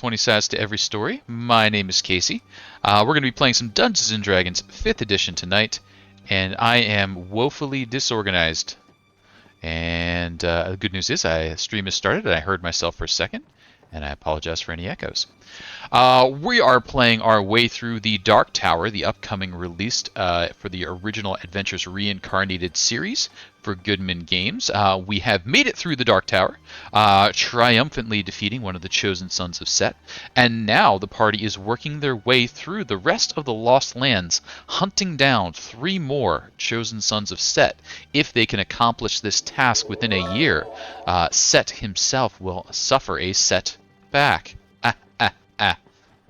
20 sides to every story. My name is Casey. We're going to be playing some Dungeons & Dragons 5th edition tonight, and I am woefully disorganized. And the good news is stream has started, and I heard myself for a second, and I apologize for any echoes. We are playing our way through the Dark Tower, the upcoming release for the original Adventures Reincarnated series for Goodman Games. We have made it through the Dark Tower, triumphantly defeating one of the chosen sons of Set, and now the party is working their way through the rest of the Lost Lands, hunting down 3 more chosen sons of Set. If they can accomplish this task within a year, Set himself will suffer a setback.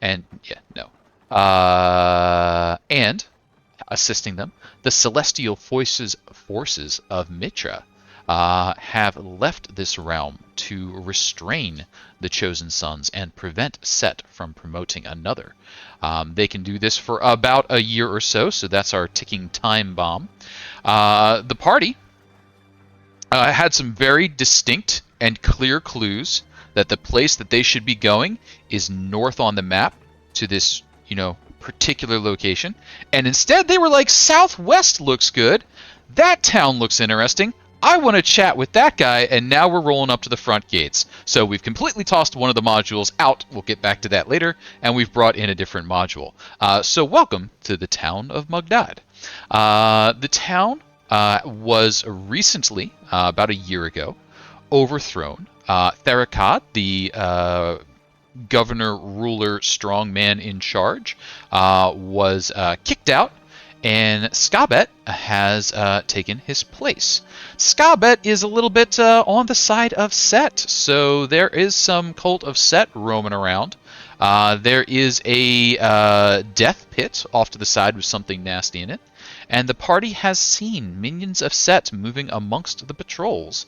And yeah, no. And assisting them, the celestial forces of Mitra have left this realm to restrain the chosen sons and prevent Set from promoting another. They can do this for about a year or so, so that's our ticking time bomb. The party had some very distinct and clear clues that the place that they should be going is north on the map to this, particular location. And instead they were like, southwest looks good. That town looks interesting. I want to chat with that guy, and now we're rolling up to the front gates. So we've completely tossed one of the modules out. We'll get back to that later. And we've brought in a different module. So welcome to the town of Mugdad. The town was recently, about a year ago, overthrown. Theracod, the governor, ruler, strong man in charge, was kicked out, and Skabet has taken his place. Skabet is a little bit on the side of Set, so there is some cult of Set roaming around. There is a death pit off to the side with something nasty in it. And the party has seen minions of Set moving amongst the patrols.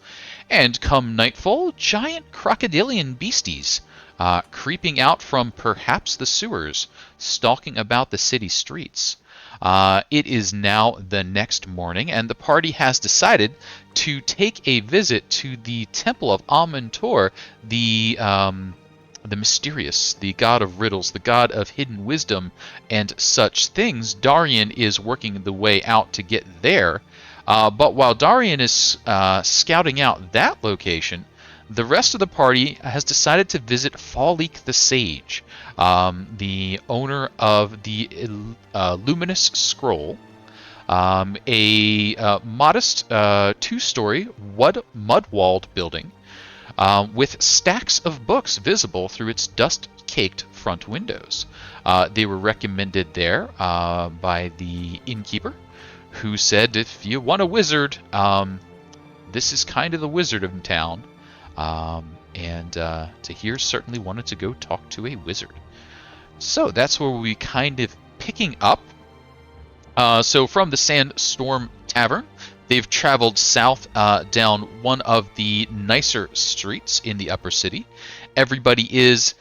And come nightfall, giant crocodilian beasties creeping out from perhaps the sewers, stalking about the city streets. It is now the next morning, and the party has decided to take a visit to the Temple of Amontor, the mysterious, the god of riddles, the god of hidden wisdom, and such things. Dahrian is working the way out to get there. But while Dahrian is scouting out that location, the rest of the party has decided to visit Falik the Sage, the owner of the Luminous Scroll, a modest 2-story mud-walled building with stacks of books visible through its dust-caked front windows. They were recommended there by the innkeeper, who said, if you want a wizard, this is kind of the wizard of town. And Tahir certainly wanted to go talk to a wizard. So that's where we'll be kind of picking up. So from the Sandstorm Tavern, they've traveled south down one of the nicer streets in the upper city. Everybody is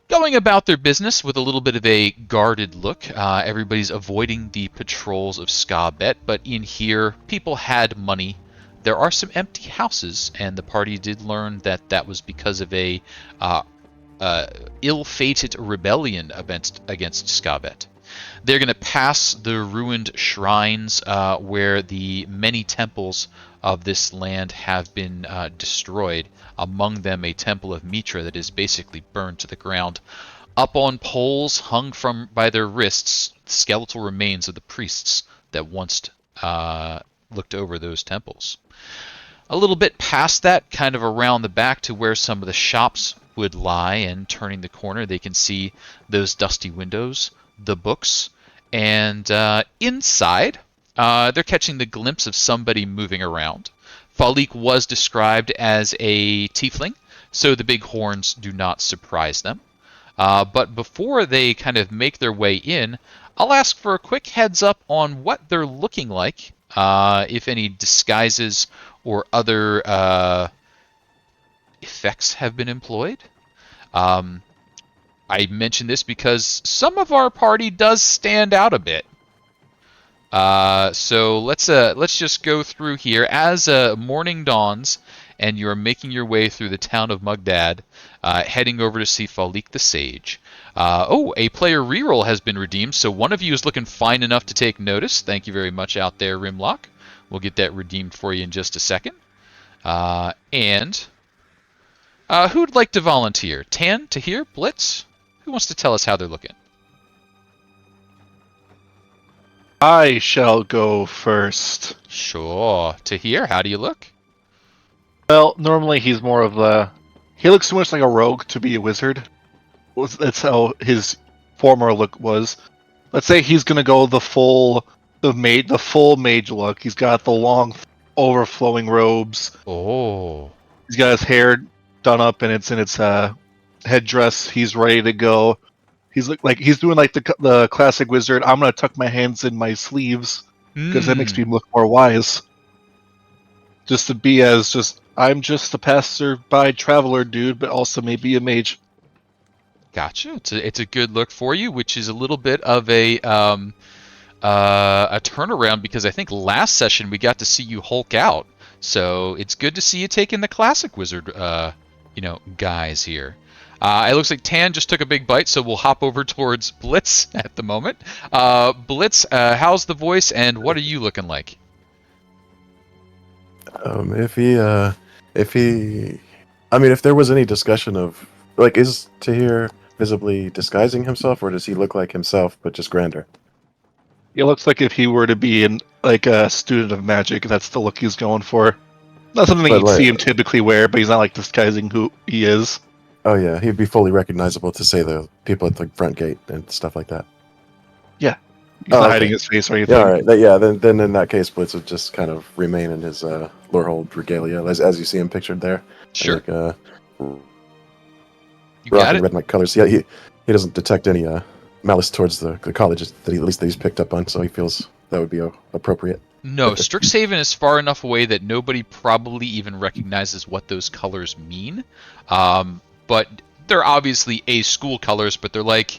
going about their business with a little bit of a guarded look. Everybody's avoiding the patrols of Skabet, but in here, people had money. There are some empty houses, and the party did learn that that was because of a ill-fated rebellion against Skabet. They're going to pass the ruined shrines where the many temples of this land have been destroyed. Among them, a temple of Mitra that is basically burned to the ground. Up on poles hung from by their wrists, skeletal remains of the priests that once looked over those temples. A little bit past that, kind of around the back to where some of the shops would lie, and turning the corner, they can see those dusty windows, the books, and inside, they're catching the glimpse of somebody moving around. Falik was described as a tiefling, so the big horns do not surprise them. But before they kind of make their way in, I'll ask for a quick heads up on what they're looking like, if any disguises or other effects have been employed. I mention this because some of our party does stand out a bit. So let's just go through here as morning dawns and you are making your way through the town of Mugdad, heading over to see Falik the Sage. A player reroll has been redeemed, so one of you is looking fine enough to take notice. Thank you very much out there, Rimlock. We'll get that redeemed for you in just a second. Who'd like to volunteer? Tann, Tahir, Blitz? Who wants to tell us how they're looking? I shall go first. Sure. Tahir, how do you look? Well, normally he's more of a... He looks too much like a rogue to be a wizard. That's how his former look was. Let's say he's gonna go the full mage look. He's got the long, overflowing robes. Oh. He's got his hair done up and it's in its headdress. He's ready to go. He's doing like the classic wizard. I'm gonna tuck my hands in my sleeves because that makes me look more wise. Just to be I'm just a passerby traveler dude, but also maybe a mage. Gotcha. It's a good look for you, which is a little bit of a turnaround because I think last session we got to see you Hulk out. So it's good to see you taking the classic wizard, guise here. It looks like Tann just took a big bite, so we'll hop over towards Blitz at the moment. Blitz, how's the voice, and what are you looking like? If there was any discussion of, is Tahir visibly disguising himself, or does he look like himself, but just grander? It looks like if he were to be a student of magic, that's the look he's going for. Not something you'd see him typically wear, but he's not disguising who he is. Oh yeah, he'd be fully recognizable to say the people at the front gate and stuff like that. Yeah, he's not hiding his face or anything. Yeah, all right. Then in that case, Blitz would just kind of remain in his Lorehold regalia, as you see him pictured there. Sure. You got it. Red and white colors. Yeah, he doesn't detect any malice towards the college that he's picked up on, so he feels that would be appropriate. No, Strixhaven is far enough away that nobody probably even recognizes what those colors mean. But they're obviously school colors, but they're like,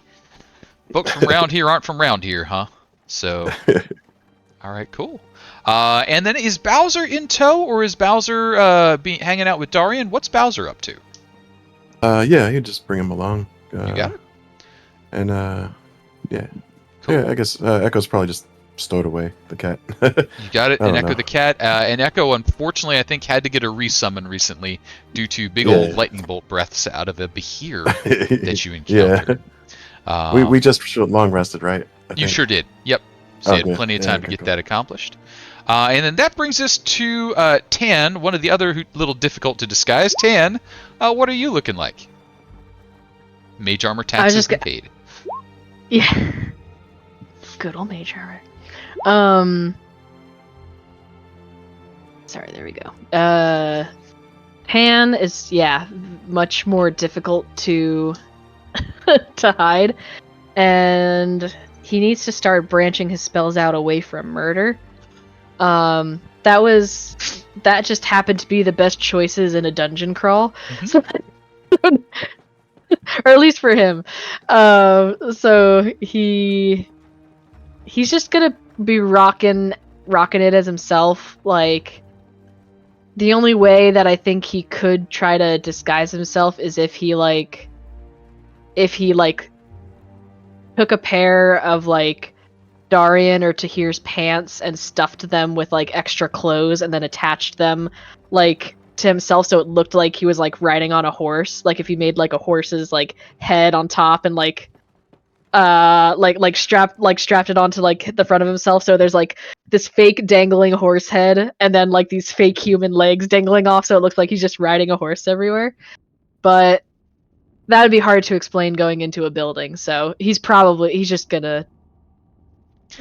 folks from around here aren't from around here, huh? So, all right, cool. And then is Bowser in tow, or is Bowser hanging out with Dahrian? What's Bowser up to? Yeah, you just bring him along. You got it? And, yeah. Cool. Yeah, I guess Echo's probably just stowed away, the cat. You got it, and Echo the cat. And Echo, unfortunately, I think had to get a resummon recently due to big old lightning bolt breaths out of a Behir that you encountered. Yeah. We just long rested, right? You sure did. Yep. So you had plenty of time to get that accomplished. And then that brings us to Tann, one of the other little difficult to disguise. Tann, what are you looking like? Mage armor taxes been paid. Yeah. Good old mage armor. Sorry, there we go. Tann is, much more difficult to to hide. And he needs to start branching his spells out away from murder. That just happened to be the best choices in a dungeon crawl. Mm-hmm. So, or at least for him. So he's just gonna be rocking it as himself. Like, the only way that I think he could try to disguise himself is if he took a pair of Dahrian or Tahir's pants and stuffed them with extra clothes and then attached them to himself so it looked like he was riding on a horse. If he made a horse's head on top and strapped it onto the front of himself, so there's this fake dangling horse head and then these fake human legs dangling off, so it looks like he's just riding a horse everywhere. But that would be hard to explain going into a building, so he's just gonna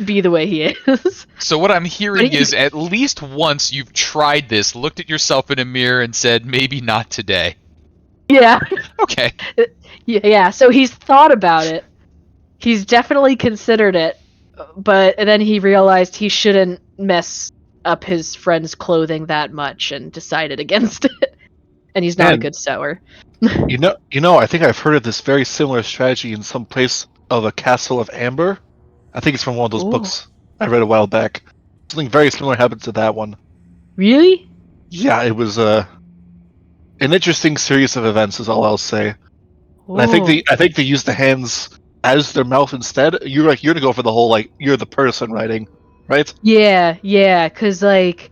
be the way he is. So what I'm hearing is at least once you've tried this, looked at yourself in a mirror and said, maybe not today. Yeah. Okay. Yeah, so he's thought about it. He's definitely considered it, but then he realized he shouldn't mess up his friend's clothing that much and decided against it. And he's not a good sewer. You know, I think I've heard of this very similar strategy in some place of a Castle of Amber. I think it's from one of those books I read a while back. Something very similar happened to that one. Really? Yeah, it was An interesting series of events is all I'll say. And Ooh. I think they use the hands as their mouth instead. You're gonna go for the whole like you're the person writing, right? Yeah, cause like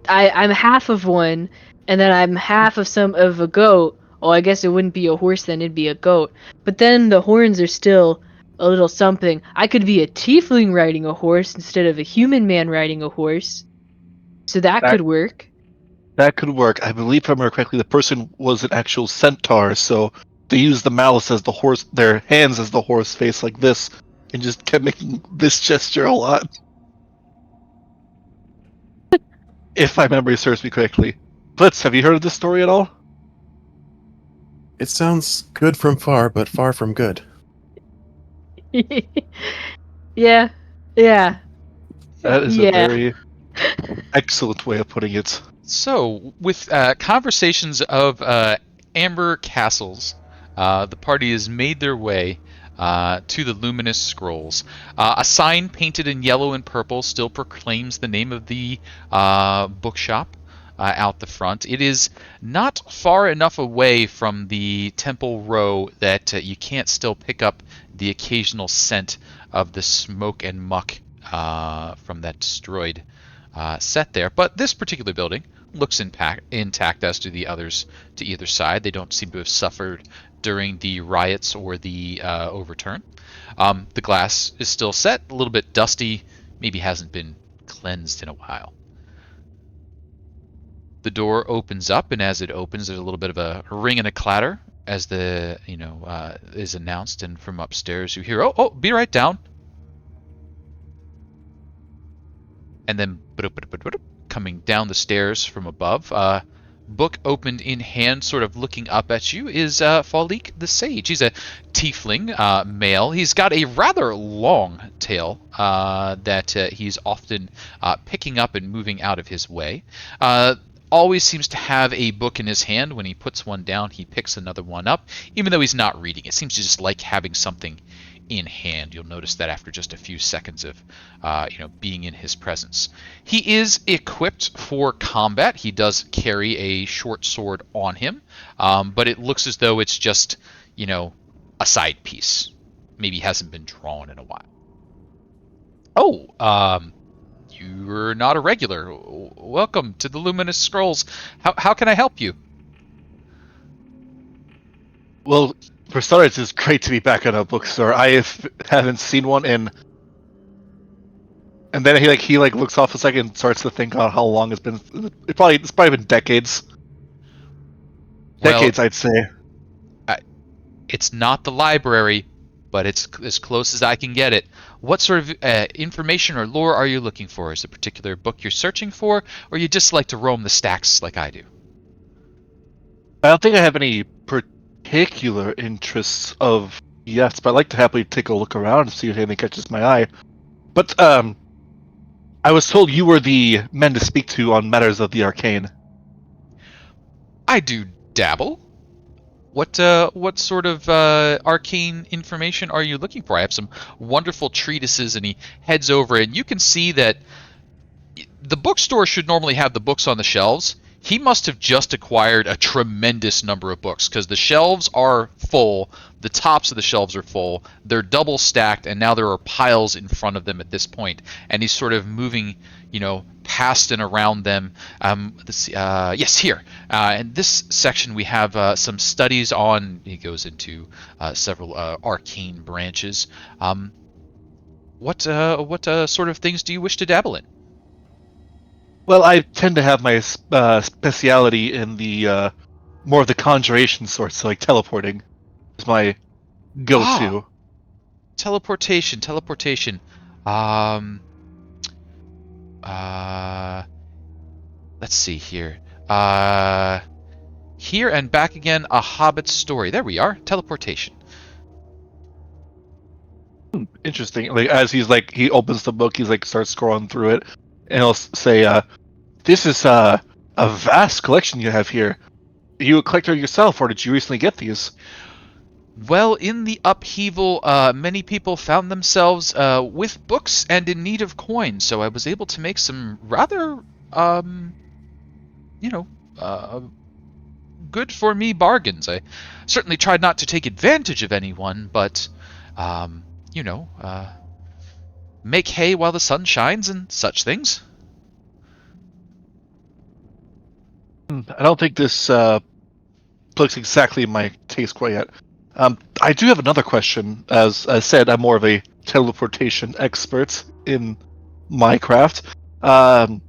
I'm half of one, and then I'm half of some of a goat. Oh, I guess it wouldn't be a horse then; it'd be a goat. But then the horns are still a little something. I could be a tiefling riding a horse instead of a human man riding a horse, so that That could work. that could work. I believe, if I remember correctly, the person was an actual centaur, so they used the malice as the horse, their hands as the horse face, like this, and just kept making this gesture a lot. If my memory serves me correctly. Blitz, have you heard of this story at all? It sounds good from far, but far from good. Yeah, yeah, That is a yeah. very excellent way of putting it. So, with conversations of amber castles, the party has made their way to the luminous scrolls. A sign painted in yellow and purple still proclaims the name of the bookshop out the front. It is not far enough away from the temple row that you can't still pick up the occasional scent of the smoke and muck from that destroyed set there. But this particular building looks intact as do the others to either side. They don't seem to have suffered during the riots or the overturn. The glass is still set, a little bit dusty, maybe hasn't been cleansed in a while. The door opens up, and as it opens, there's a little bit of a ring and a clatter as the is announced, and from upstairs you hear, "Oh, be right down." And then coming down the stairs from above, book opened in hand, sort of looking up at you, is Falik the Sage. He's a tiefling male. He's got a rather long tail that he's often picking up and moving out of his way. Always seems to have a book in his hand. When he puts one down, he picks another one up, even though he's not reading. It seems to just like having something in hand. You'll notice that after just a few seconds of being in his presence. He is equipped for combat. He does carry a short sword on him, but it looks as though it's just a side piece. Maybe hasn't been drawn in a while. Oh, you're not a regular. Welcome to the Luminous Scrolls. How can I help you? Well, for starters, it's great to be back at a bookstore. Haven't seen one in. And then he looks off a second and starts to think on how long it's been. It's probably been decades. Decades, Well, I'd say. it's not the library, but it's as close as I can get it. What sort of information or lore are you looking for? Is it a particular book you're searching for, or you just like to roam the stacks like I do? I don't think I have any particular interests of yes, but I'd like to happily take a look around and see if anything catches my eye. But I was told you were the men to speak to on matters of the arcane. I do dabble. What sort of arcane information are you looking for? I have some wonderful treatises, and he heads over, and you can see that the bookstore should normally have the books on the shelves. He must have just acquired a tremendous number of books because the shelves are full, the tops of the shelves are full, they're double stacked, and now there are piles in front of them at this point. And he's sort of moving, past and around them. Yes, here. In this section, we have some studies on. He goes into several arcane branches. What sort of things do you wish to dabble in? Well, I tend to have my speciality in the more of the conjuration sorts, so like teleporting is my go-to. Teleportation. Um, let's see here. Here and back again, a Hobbit story. There we are. Teleportation. Interesting. Like as he opens the book, starts scrolling through it, and he'll say, "This is a vast collection you have here. Are you a collector yourself, or did you recently get these?" Well, in the upheaval, many people found themselves with books and in need of coins, so I was able to make some rather, good for me bargains. I certainly tried not to take advantage of anyone, but, make hay while the sun shines and such things. I don't think this looks exactly my taste quite yet. I do have another question. As I said, I'm more of a teleportation expert in Minecraft. I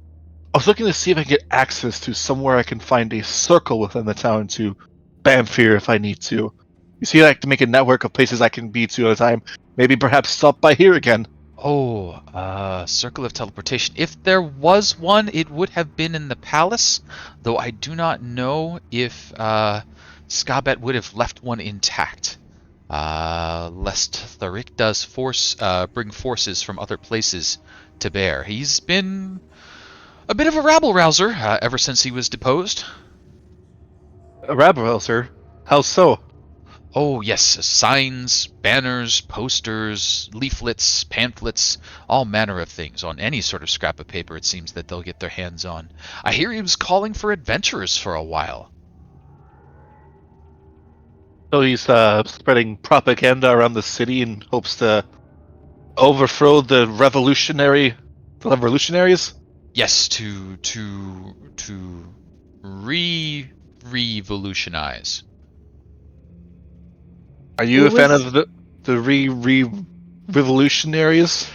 was looking to see if I can get access to somewhere I can find a circle within the town to Dhampir if I need to. You see, I like to make a network of places I can be to at a time. Maybe perhaps stop by here again. Oh, circle of teleportation. If there was one, it would have been in the palace, though I do not know if Skabet would have left one intact. Lest Tharik does bring forces from other places to bear. He's been a bit of a rabble-rouser ever since he was deposed. A rabble-rouser? How so? Oh, yes, signs, banners, posters, leaflets, pamphlets, all manner of things on any sort of scrap of paper it seems that they'll get their hands on. I hear he was calling for adventurers for a while. So he's spreading propaganda around the city in hopes to overthrow the revolutionaries? Yes, to revolutionize. Are you a fan of the revolutionaries?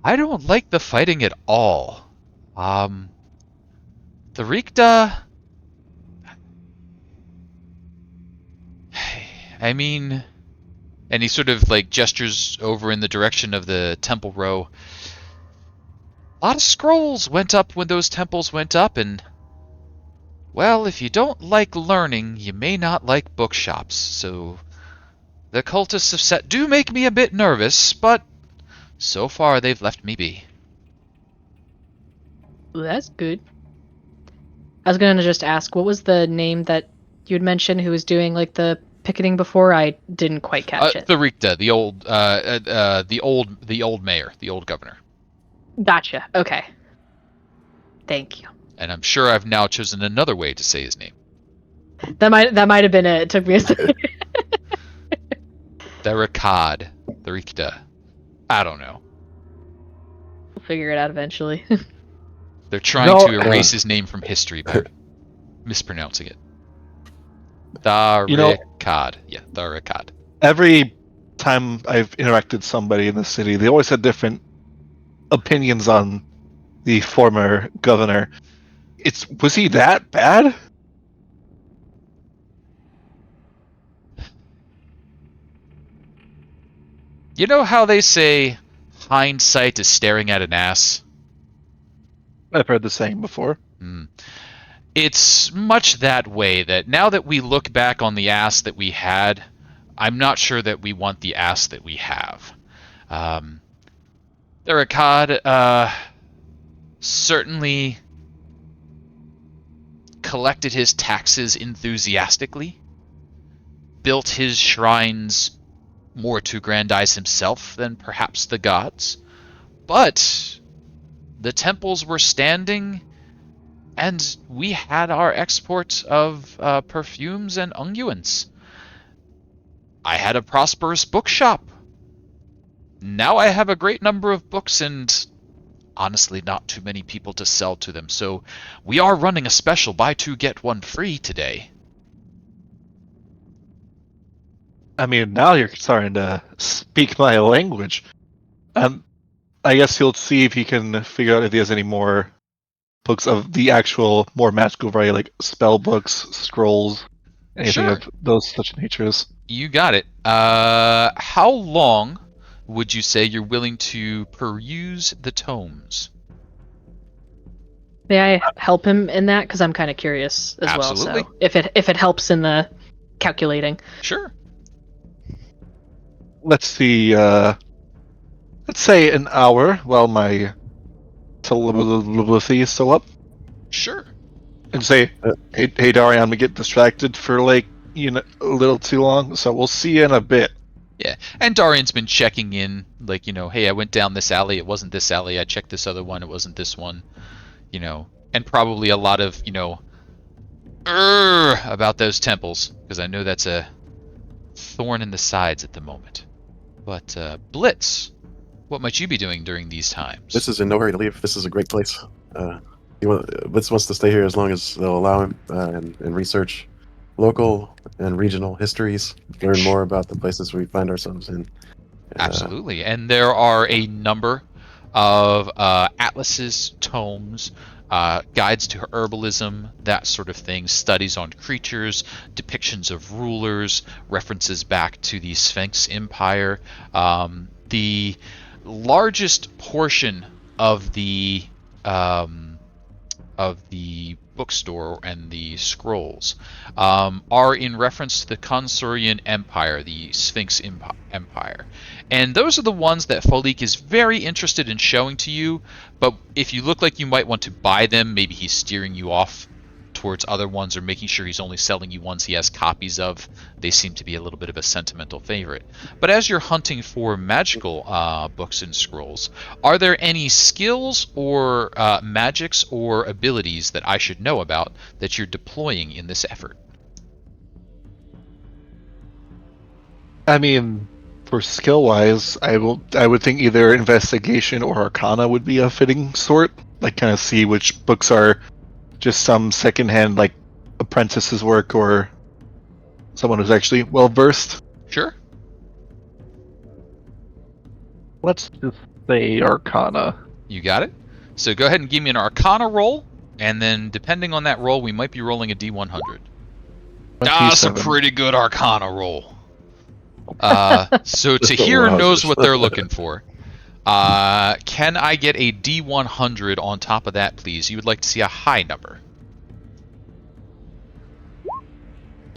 I don't like the fighting at all. The Rikta... I mean... And he sort of like gestures over in the direction of the temple row. A lot of scrolls went up when those temples went up, and... Well, if you don't like learning, you may not like bookshops, so... The cultists of Set do make me a bit nervous, but... So far, they've left me be. Well, that's good. I was gonna just ask, what was the name that you'd mentioned who was doing like the picketing before? I didn't quite catch it. The Rikta, the old mayor, the old governor. Gotcha. Okay. Thank you. And I'm sure I've now chosen another way to say his name. That might have been it. It took me a second. Tharakad, the Rikta. I don't know. We'll figure it out eventually. They're trying to erase his name from history by mispronouncing it. Tharakad. Yeah, Tharakad. Every time I've interacted with somebody in the city, they always had different opinions on the former governor. Was he that bad? You know how they say hindsight is staring at an ass? I've heard the saying before. It's much that way that now that we look back on the ass that we had, I'm not sure that we want the ass that we have. Tharakad certainly collected his taxes enthusiastically, built his shrines more to aggrandize himself than perhaps the gods, but the temples were standing, and we had our export of perfumes and unguents. I had a prosperous bookshop. Now I have a great number of books and honestly not too many people to sell to them, so we are running a special buy two get one free today. I mean, now you're starting to speak my language. I guess he'll see if he can figure out if he has any more books of the actual more magical variety, like spell books, scrolls, anything Sure. of those such natures. You got it. How long would you say you're willing to peruse the tomes? May I help him in that? Because I'm kind of curious as Absolutely. well. So if it helps in the calculating. Sure. Let's see. Let's say an hour while my telepathy is still up, Sure. and say, "Hey, Dahrian, I'm gonna get distracted for a little too long, so we'll see you in a bit." Yeah, and Dahrian's been checking in, like, hey, I went down this alley, it wasn't this alley, I checked this other one, it wasn't this one, and probably a lot of, about those temples, because I know that's a thorn in the sides at the moment. But Blitz, what might you be doing during these times? This is in no hurry to leave. This is a great place. Blitz wants to stay here as long as they'll allow him and research local and regional histories, learn more about the places we find ourselves in. Absolutely. And there are a number of atlases, tomes, guides to herbalism, that sort of thing, studies on creatures, depictions of rulers, references back to the Sphinx Empire. The largest portion of the bookstore and the scrolls are in reference to the Consorian Empire, the Sphinx Empire. And those are the ones that Falik is very interested in showing to you, but if you look like you might want to buy them, maybe he's steering you off towards other ones or making sure he's only selling you ones he has copies of. They seem to be a little bit of a sentimental favorite. But as you're hunting for magical books and scrolls, are there any skills or magics or abilities that I should know about that you're deploying in this effort? I mean, for skill-wise, I would think either investigation or arcana would be a fitting sort. Like, kind of see which books are just some secondhand, like, apprentice's work or someone who's actually well-versed. Sure. Let's just say arcana. You got it. So go ahead and give me an arcana roll, and then depending on that roll, we might be rolling a D100. That's a pretty good arcana roll. So Tahir knows what they're looking for. Can I get a D100 on top of that, please? You would like to see a high number.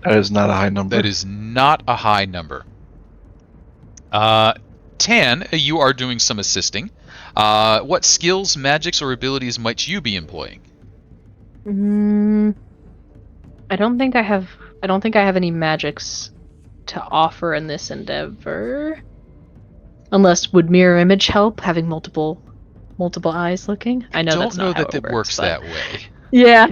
That is not a high number. That is not a high number. Tann, you are doing some assisting. What skills, magics, or abilities might you be employing? I don't think I have any magics to offer in this endeavor. Unless would mirror image help, having multiple eyes looking? I know that's not how it works that way. Yeah.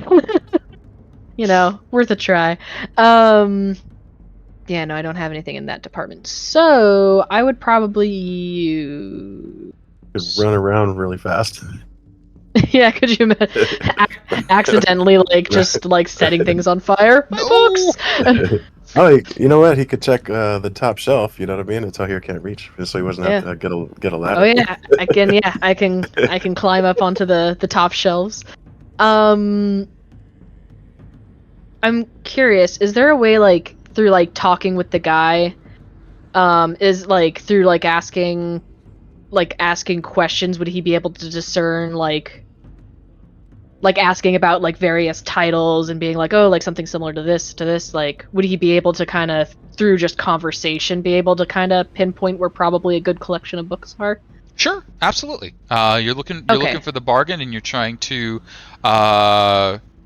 Worth a try. Yeah, no, I don't have anything in that department. So I would probably use... Just run around really fast. Yeah, could you accidentally just setting things on fire? My books. Oh, you know what? He could check the top shelf. You know what I mean? Until Tahir can't reach, just so he wasn't have to get a ladder. Oh yeah, I can climb up onto the top shelves. I'm curious. Is there a way through talking with the guy? Is through asking questions? Would he be able to discern asking about various titles and being something similar to this, would he be able to kind of through just conversation be able to kind of pinpoint where probably a good collection of books are? Sure, absolutely. You're looking for the bargain, and you're trying to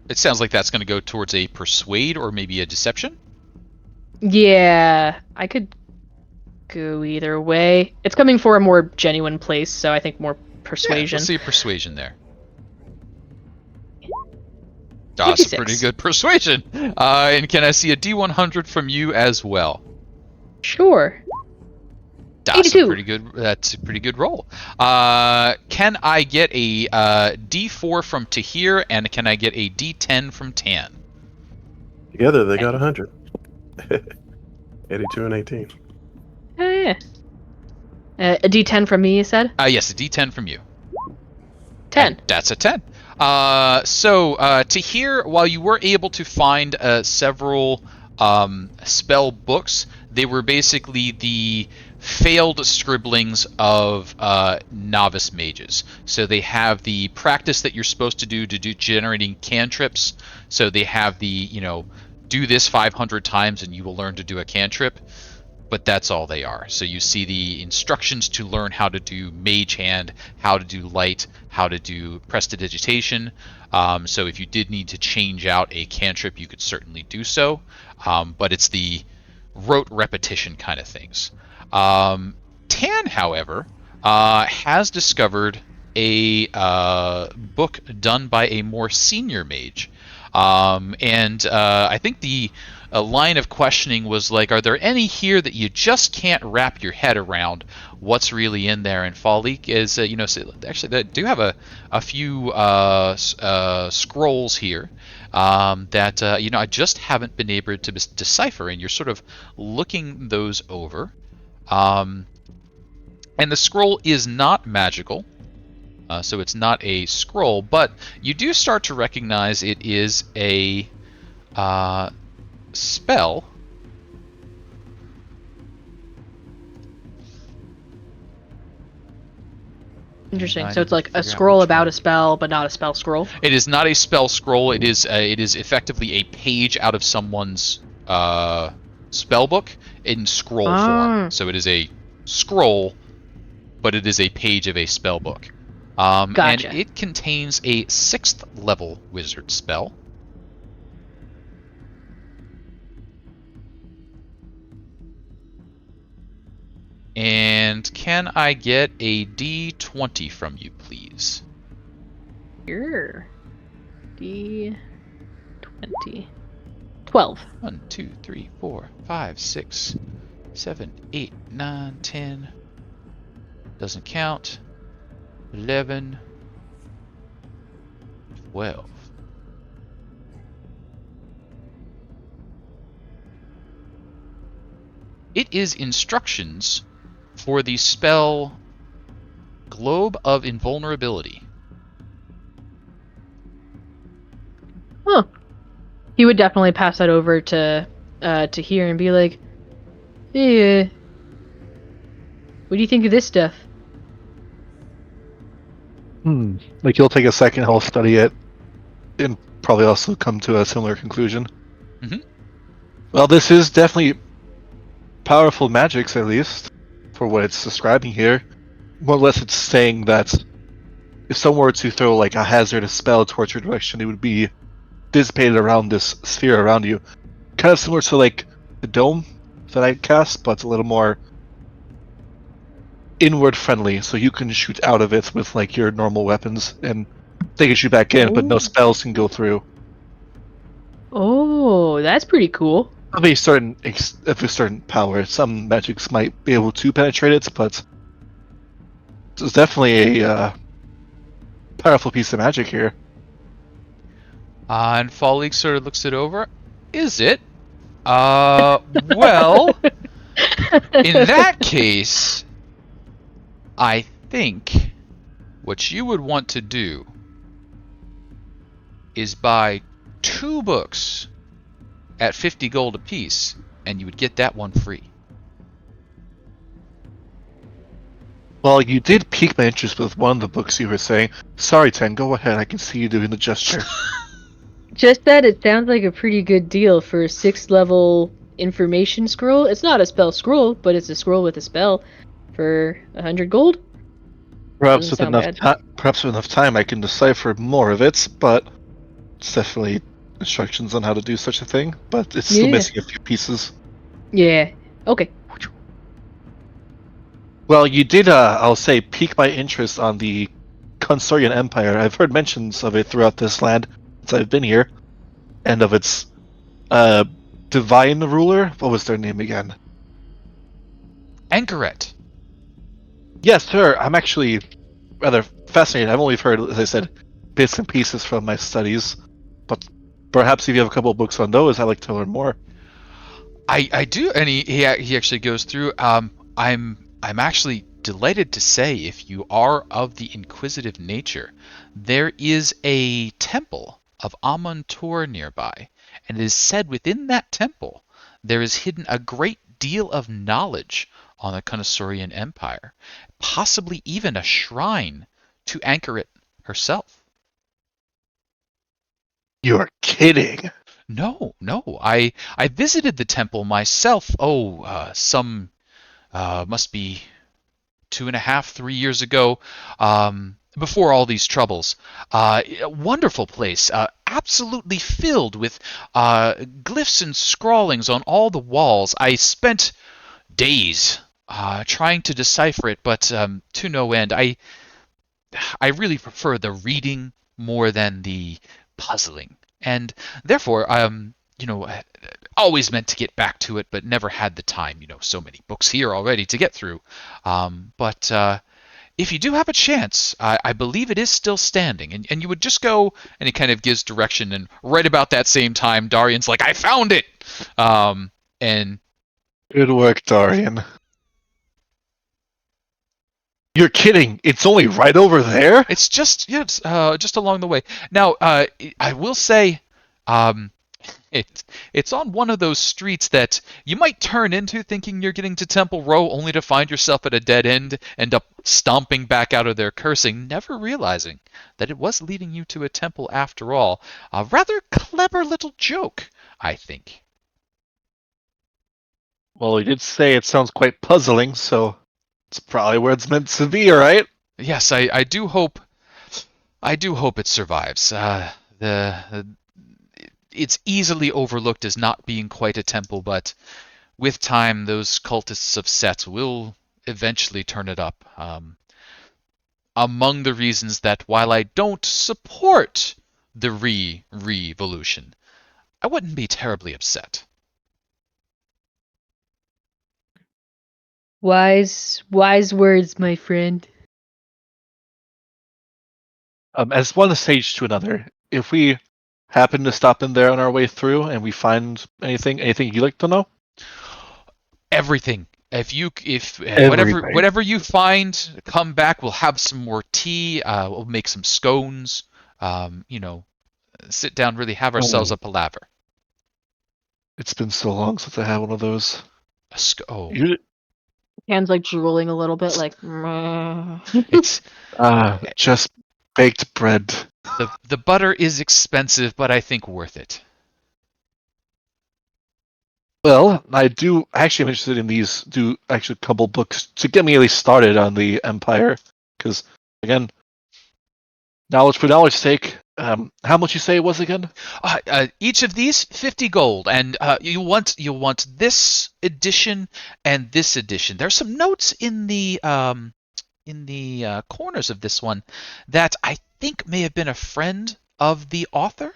it sounds like that's going to go towards a persuade or maybe a deception. Yeah, I could go either way. It's coming for a more genuine place, so I think more persuasion. Yeah, let's see a persuasion there. That's a pretty good persuasion. And can I see a D100 from you as well? Sure. That's a pretty good roll. Can I get a D4 from Tahir, and can I get a D10 from Tann? Together they got 100. 82 and 18. Oh yeah. A D10 from me, you said? Yes, a D10 from you. 10. And that's a 10. So Tahir, while you were able to find several spell books, they were basically the failed scribblings of novice mages. So they have the practice that you're supposed to do generating cantrips. So they have the, do this 500 times and you will learn to do a cantrip. But that's all they are. So you see the instructions to learn how to do Mage Hand, how to do Light, how to do Prestidigitation. So if you did need to change out a cantrip, you could certainly do so. But it's the rote repetition kind of things. Tann, however, has discovered a book done by a more senior mage. And I think the line of questioning was like, are there any here that you just can't wrap your head around what's really in there? And Falik is, actually they do have a few scrolls here that I just haven't been able to decipher, and you're sort of looking those over. And the scroll is not magical, so it's not a scroll, but you do start to recognize it is a spell. Interesting. So it's like a scroll about a spell, but not a spell scroll. It is not a spell scroll. It is effectively a page out of someone's spell book in scroll form. So it is a scroll, but it is a page of a spell book. Gotcha. And it contains a 6th level wizard spell. And can I get a D20 from you, please? Sure. D20. 12. 1, 2, 3, 4, 5, 6, 7, 8, 9, 10. Doesn't count. 11. 12. It is instructions for the spell Globe of Invulnerability. Huh. He would definitely pass that over to Tahir and be like, "Hey, what do you think of this stuff?" Like, he'll take a second, he'll study it, and probably also come to a similar conclusion. Mm-hmm. Well, this is definitely powerful magics, at least, for what it's describing here. More or less, it's saying that if someone were to throw, like, a hazardous spell towards your direction, it would be dissipated around this sphere around you. Kind of similar to, like, the dome that I cast, but a little more inward friendly, so you can shoot out of it with, like, your normal weapons, and they can shoot back in, but no spells can go through. Oh, that's pretty cool. Of a certain power. Some magics might be able to penetrate it, but it's definitely a powerful piece of magic here. And Falik sort of looks it over. Is it? Well, in that case, I think what you would want to do is buy 2 books at 50 gold apiece, and you would get that one free. Well, you did pique my interest with one of the books you were saying. Sorry, Tann, go ahead. I can see you doing the gesture. Just that it sounds like a pretty good deal for a 6th level information scroll. It's not a spell scroll, but it's a scroll with a spell for 100 gold. Perhaps with enough time I can decipher more of it, but it's definitely instructions on how to do such a thing, but it's still missing a few pieces. Yeah. Okay. Well, you did, I'll say, pique my interest on the Consorian Empire. I've heard mentions of it throughout this land since I've been here, and of its divine ruler. What was their name again? Anchoret. Yes, sir. I'm actually rather fascinated. I've only heard, as I said, bits and pieces from my studies, but perhaps if you have a couple of books on those, I'd like to learn more. I do, and he actually goes through. I'm actually delighted to say, if you are of the inquisitive nature, there is a temple of Amontur nearby, and it is said within that temple there is hidden a great deal of knowledge on the Consorian Empire, possibly even a shrine to Anchoret herself. You're kidding. No. I visited the temple myself. Some must be 2.5, 3 years ago, before all these troubles. A wonderful place, absolutely filled with glyphs and scrawlings on all the walls. I spent days trying to decipher it, but to no end. I really prefer the reading more than the puzzling and therefore, always meant to get back to it, but never had the time. So many books here already to get through. But if you do have a chance, I believe it is still standing, and you would just go, and he kind of gives direction, and right about that same time, Dahrian's like, I found it! And Good work, Dahrian. You're kidding! It's only right over there? it's just, yeah, just along the way. Now, I will say, um, it's on one of those streets that you might turn into thinking you're getting to Temple Row, only to find yourself at a dead end up stomping back out of there cursing, never realizing that it was leading you to a temple after all. A rather clever little joke, I think. Well, he did say it sounds quite puzzling, so it's probably where it's meant to be, right? Yes, I do hope. I do hope it survives. It's easily overlooked as not being quite a temple, but with time, those cultists of Set will eventually turn it up. Among the reasons that while I don't support the revolution, I wouldn't be terribly upset. Wise words, my friend. As one sage to another, if we happen to stop in there on our way through and we find anything you'd like to know? Everything. If Everything. whatever you find, come back. We'll have some more tea. We'll make some scones. Sit down, really have ourselves a palaver. It's been so long since I had one of those. Oh, Hands like drooling a little bit, like. "Meh." it's just baked bread. the butter is expensive, but I think worth it. Well, I am interested in these actually a couple books to get me at least started on the Empire, because again, knowledge for knowledge's sake. How much you say it was again? Each of these 50 gold, and you want this edition and this edition. There's some notes in the corners of this one that I think may have been a friend of the author.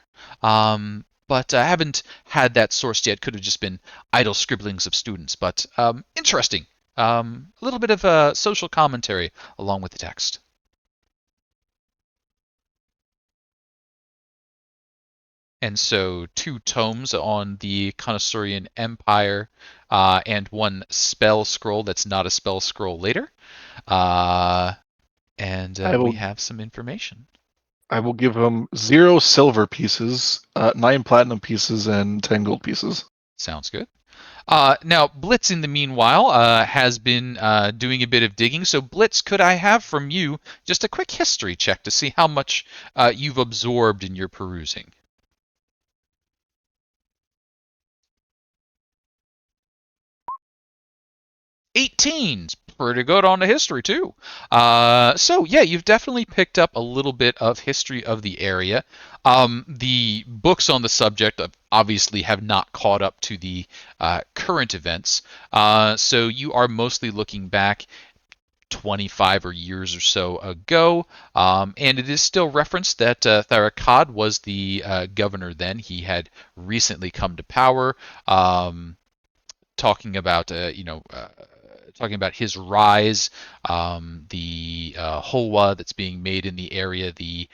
But I haven't had that sourced yet. Could have just been idle scribblings of students, but interesting. A little bit of social commentary along with the text. And so 2 tomes on the Consortian Empire, and 1 spell scroll that's not a spell scroll later. And we have some information. I will give him 0 silver pieces, 9 platinum pieces, and 10 gold pieces. Sounds good. Now, Blitz, in the meanwhile, has been doing a bit of digging. So, Blitz, could I have from you just a quick history check to see how much you've absorbed in your perusing? 18's pretty good on the history too. So yeah, you've definitely picked up a little bit of history of the area. The books on the subject obviously have not caught up to the current events. So you are mostly looking back 25 or years or so ago, and it is still referenced that Tharakad was the governor then. He had recently come to power. Talking about talking about his rise, the Holwa that's being made in the area, the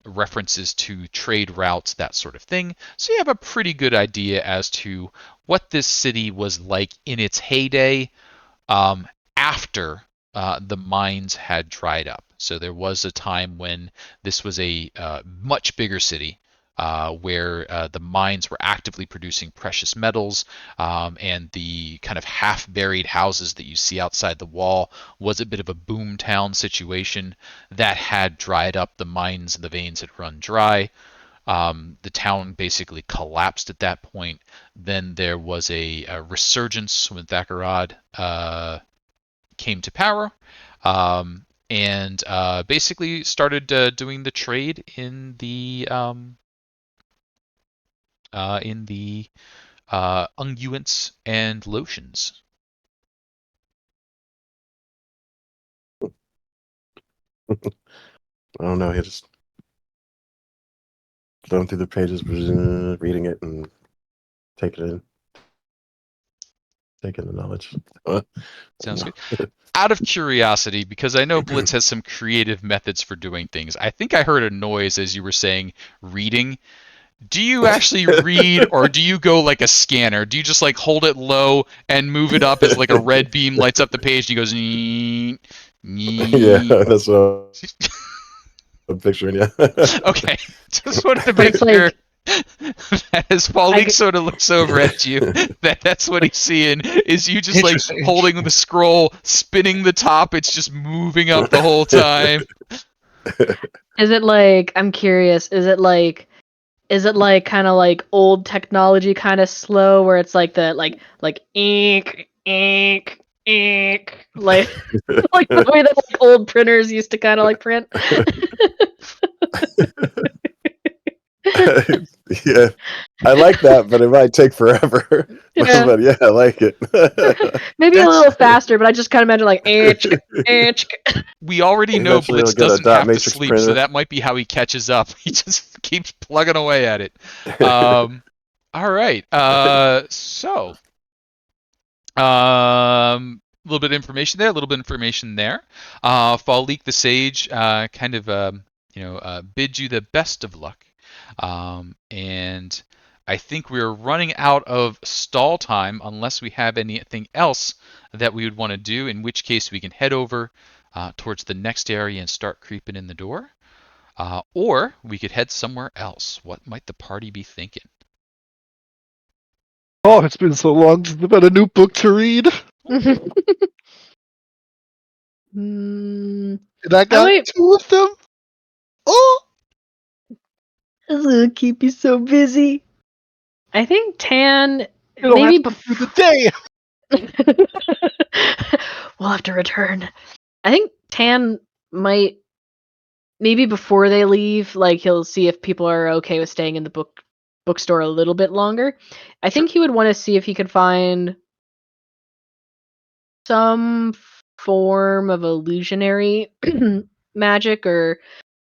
references to trade routes, that sort of thing. So you have a pretty good idea as to what this city was like in its heyday, after the mines had dried up. So there was a time when this was a much bigger city, where the mines were actively producing precious metals, and the kind of half-buried houses that you see outside the wall was a bit of a boom town situation that had dried up. The mines and the veins had run dry. The town basically collapsed at that point. Then there was a resurgence when Thakarad came to power, and basically started doing the trade in the unguents and lotions. I don't know. He just going through the pages, reading it, and taking it in. Taking the knowledge. Sounds good. Out of curiosity, because I know Blitz has some creative methods for doing things, I think I heard a noise as you were saying reading. Do you actually read, or do you go like a scanner? Do you just like hold it low and move it up as like a red beam lights up the page and he goes, nee, Yeah, nee. that's what I'm picturing, yeah. Okay, just wanted to But make it's sure like that as Pauline sort of looks over at you, that's what he's seeing, is you just like Interesting. holding the scroll, spinning the top, it's just moving up the whole time. is it like I'm curious, is it like kind of like old technology kind of slow where it's like the like ink like like the way that like old printers used to kind of like print? Yeah, I like that, but it might take forever. Yeah. But yeah, I like it. Maybe a That's- little faster, but I just kind of imagine like We already know Eventually Blitz he'll get a doesn't dot have to matrix sleep, printer. so that might be how he catches up. He just keeps plugging away at it. All right. So, a little bit of information there, a little bit of information there. Falik the Sage kind of, bids you the best of luck. And I think we're running out of stall time unless we have anything else that we would want to do, in which case we can head over towards the next area and start creeping in the door. Or we could head somewhere else. What might the party be thinking? Oh, it's been so long since I've had a new book to read. Hmm. And I got might- 2 of them. Oh! It'll keep you so busy. I think Tann You don't maybe have to do the day. we'll have to return. I think Tann might maybe before they leave, like he'll see if people are okay with staying in the bookstore a little bit longer. I think he would want to see if he could find some form of illusionary magic or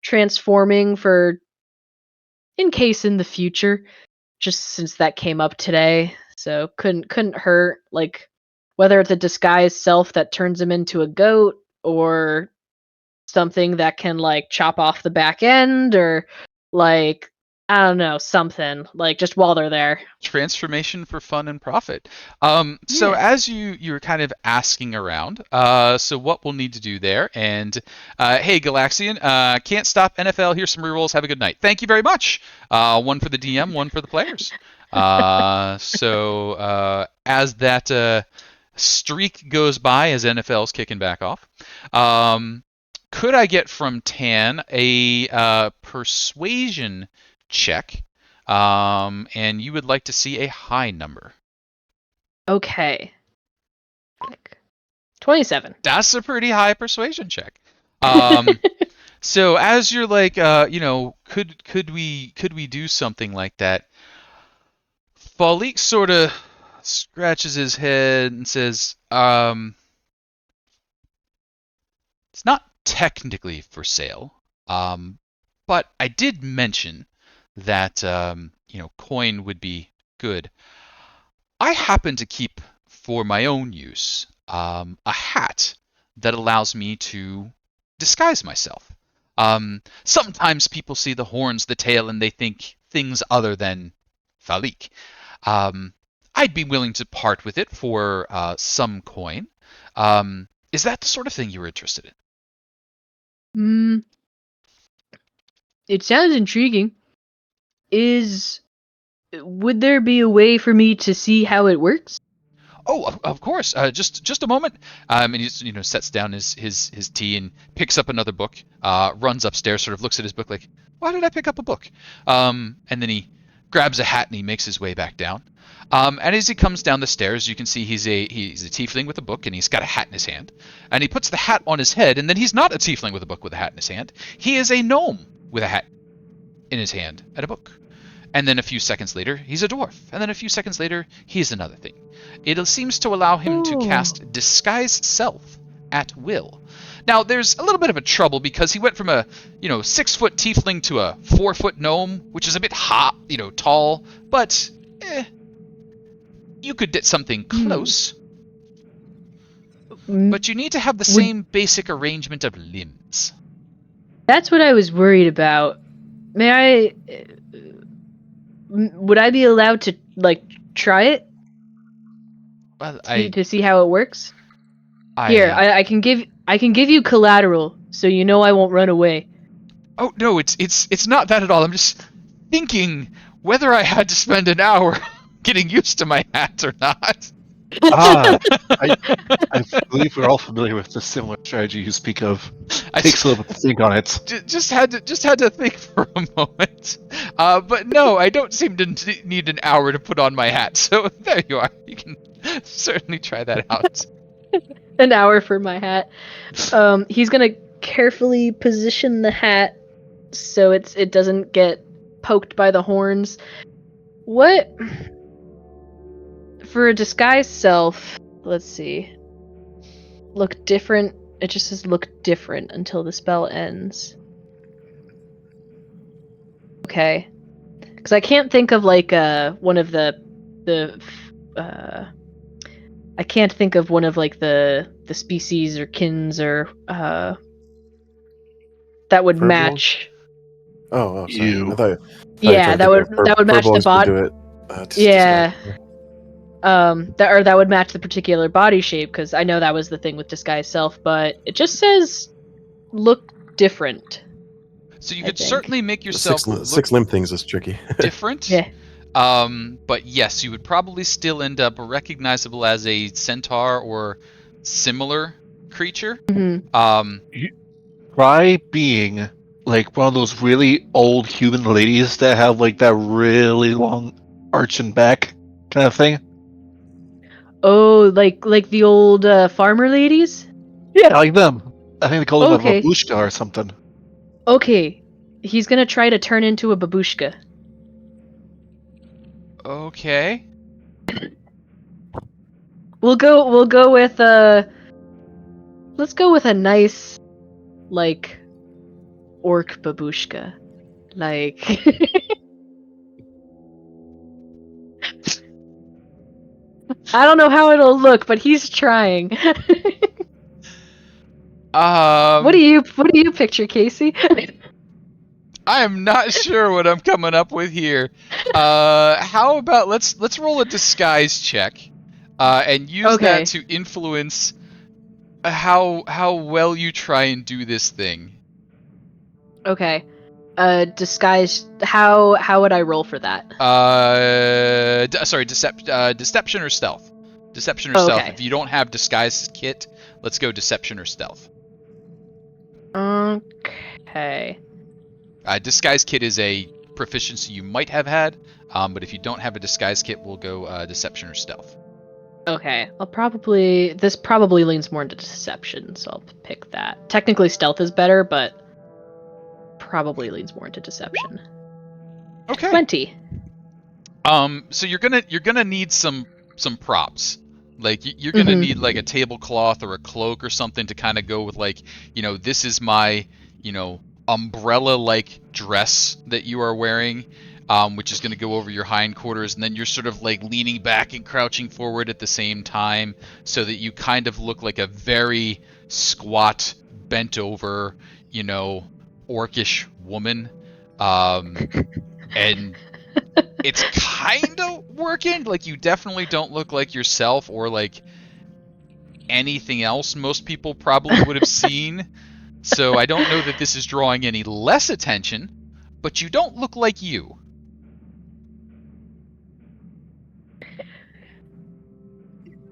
transforming for in case in the future, just since that came up today. So couldn't hurt, like whether it's a disguised self that turns him into a goat or something that can like chop off the back end or like I don't know, something like just while they're there. Transformation for fun and profit. So Yeah. as you're kind of asking around, so what we'll need to do there, and hey Galaxian, can't stop NFL, here's some rerolls, have a good night. Thank you very much. One for the DM, one for the players. So as that streak goes by, as NFL's kicking back off, could I get from Tann a persuasion check? And you would like to see a high number. Okay. 27. That's a pretty high persuasion check. So as you're like, could we do something like that? Falik sort of scratches his head and says, it's not technically for sale, but I did mention that coin would be good. I happen to keep for my own use a hat that allows me to disguise myself. Sometimes people see the horns, the tail, and they think things other than Falik. I'd be willing to part with it for some coin. Is that the sort of thing you were interested in? It sounds intriguing. Would there be a way for me to see how it works? Oh, of course. Just a moment. And he sets down his tea and picks up another book. Runs upstairs, sort of looks at his book like, why did I pick up a book? And then he grabs a hat and he makes his way back down. And as he comes down the stairs, you can see he's a tiefling with a book and he's got a hat in his hand. And he puts the hat on his head, and then he's not a tiefling with a book with a hat in his hand. He is a gnome with a hat in his hand and a book. And then a few seconds later, he's a dwarf. And then a few seconds later, he's another thing. It seems to allow him to cast Disguise Self at will. Now, there's a little bit of a trouble because he went from a 6-foot tiefling to a 4-foot gnome, which is a bit tall, but you could get something close. But you need to have the same basic arrangement of limbs. That's what I was worried about. Would I be allowed to try it? Well, to see how it works? Here, I can give you collateral, so you know I won't run away. Oh no, it's not that at all. I'm just thinking whether I had to spend an hour getting used to my hat or not. I believe we're all familiar with the similar strategy you speak of. Takes a little bit to think on it. Just had to think for a moment. But no, I don't seem to need an hour to put on my hat. So there you are. You can certainly try that out. An hour for my hat. He's gonna carefully position the hat so it doesn't get poked by the horns. What? For a disguised self, let's see. Look different. It just says look different until the spell ends. Okay. Because I can't think of one of the I can't think of one of the species or kins or that would Furbolgs? match. Oh, sorry. You. I thought Yeah, that would match the body. Do it. Yeah. That would match the particular body shape, because I know that was the thing with disguised self, but it just says look different. So you could certainly make yourself six limb things is tricky. different. Yeah. But yes, you would probably still end up recognizable as a centaur or similar creature. Mm-hmm. Try being like one of those really old human ladies that have that really long arching back kind of thing. Oh, like the old farmer ladies? Yeah, like them. I think they call them Okay. a babushka or something. Okay. He's gonna try to turn into a babushka. Okay. We'll go with let's go with a nice orc babushka. I don't know how it'll look, but he's trying. What do you picture, Casey? I am not sure what I'm coming up with here. How about let's roll a disguise check, and use that to influence how well you try and do this thing. Okay. Disguise. How would I roll for that? Deception or stealth. Deception or stealth. If you don't have disguise kit, let's go deception or stealth. Okay. Disguise kit is a proficiency you might have had, but if you don't have a disguise kit, we'll go deception or stealth. Okay. This probably leans more into deception, so I'll pick that. Technically, stealth is better, but probably leans more into deception. Okay. 20. So you're gonna need some props. You're gonna need a tablecloth or a cloak or something to kind of go with this is my umbrella-like dress that you are wearing, which is going to go over your hindquarters, and then you're sort of leaning back and crouching forward at the same time, so that you kind of look like a very squat, bent over, orcish woman, and it's kind of working. You definitely don't look like yourself or anything else most people probably would have seen. So I don't know that this is drawing any less attention, but you don't look like you.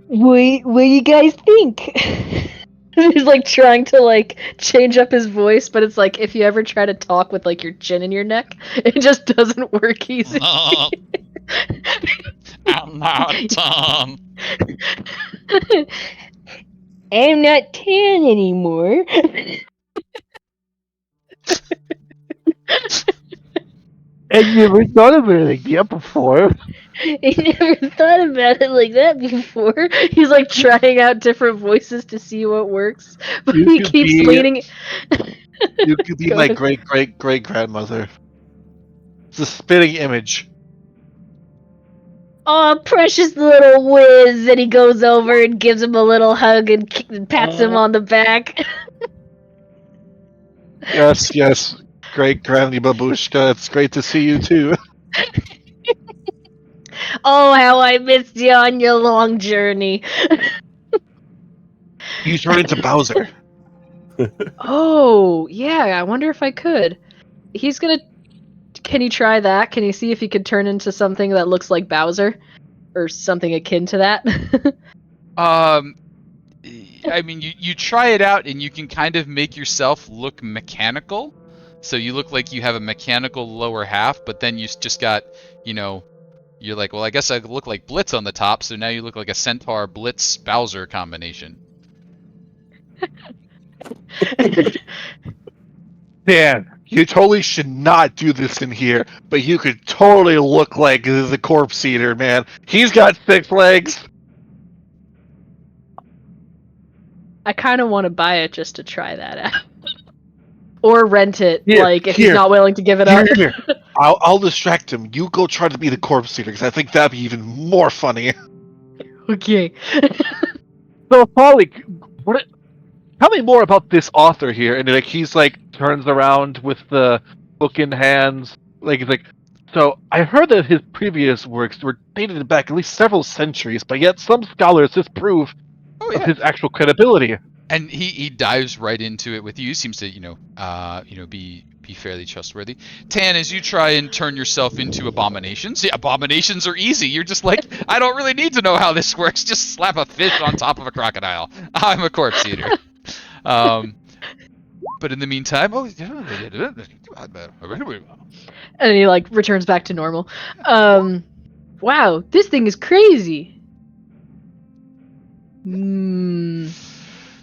What do you guys think? He's trying to change up his voice, but it's if you ever try to talk with your chin in your neck, it just doesn't work easy. I'm not Tom. I'm not Tann anymore. And you never thought of it like that before. He never thought about it like that before. He's like trying out different voices to see what works, but You he could keeps be leaning. you could be Go my ahead. great grandmother. It's a spitting image. Oh, precious little whiz! And he goes over and gives him a little hug and pats him on the back. Yes, great granny babushka. It's great to see you too. Oh, how I missed you on your long journey. You turn into Bowser. Oh, yeah, I wonder if I could. He's gonna. Can he try that? Can he see if he could turn into something that looks like Bowser? Or something akin to that? I mean, you try it out and you can kind of make yourself look mechanical. So you look like you have a mechanical lower half, but then you just got, you're like, well, I guess I look like Blitz on the top, so now you look like a Centaur Blitz Bowser combination. Dan, you totally should not do this in here, but you could totally look like the corpse eater, man. He's got 6 legs. I kind of want to buy it just to try that out. Or rent it, Here, like, if he's here, not willing to give it up. Here. I'll distract him. You go try to be the corpse eater, because I think that'd be even more funny. Okay. So, Polly, tell me more about this author here. And he's turns around with the book in hands. He's like, so I heard that his previous works were dated back at least several centuries, but yet some scholars disprove of his actual credibility. And he dives right into it with you. Seems to be fairly trustworthy. Tann, as you try and turn yourself into abominations, abominations are easy. You're just like, I don't really need to know how this works. Just slap a fish on top of a crocodile. I'm a corpse eater. But in the meantime, And he, returns back to normal. Wow, this thing is crazy.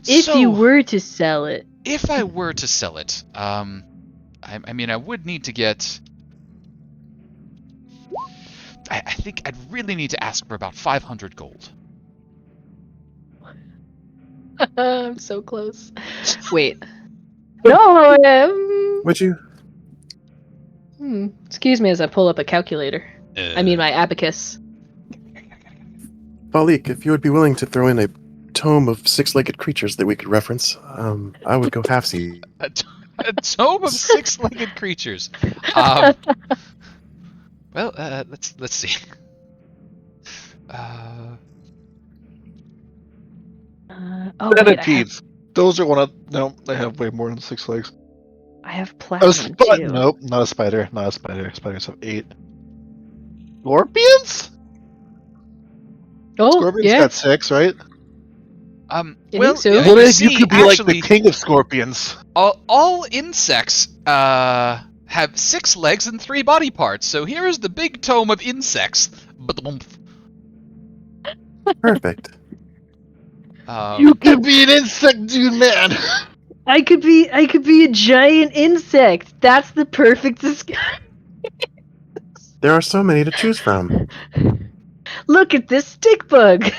If you were to sell it. If I were to sell it, I mean, I would need to get. I think I'd really need to ask for about 500 gold. I'm so close. Wait. No, Would you? Excuse me as I pull up a calculator. I mean, my abacus. Balik, if you would be willing to throw in a tome of 6-legged creatures that we could reference, I would go halfsy. A tome of 6-legged creatures. Well, let's see. Centipedes. Those are one of no. They have way more than 6 legs. I have platinum too. Nope, not a spider. Not a spider. Spiders have 8. Scorpions? Oh, Scorpions yeah. got 6, right? Well, so. What if see, you could be actually, like the king of scorpions? all insects have 6 legs and 3 body parts. So here is the big tome of insects. Perfect. You could be an insect dude, man. I could be a giant insect. That's the perfect disguise. There are so many to choose from. Look at this stick bug.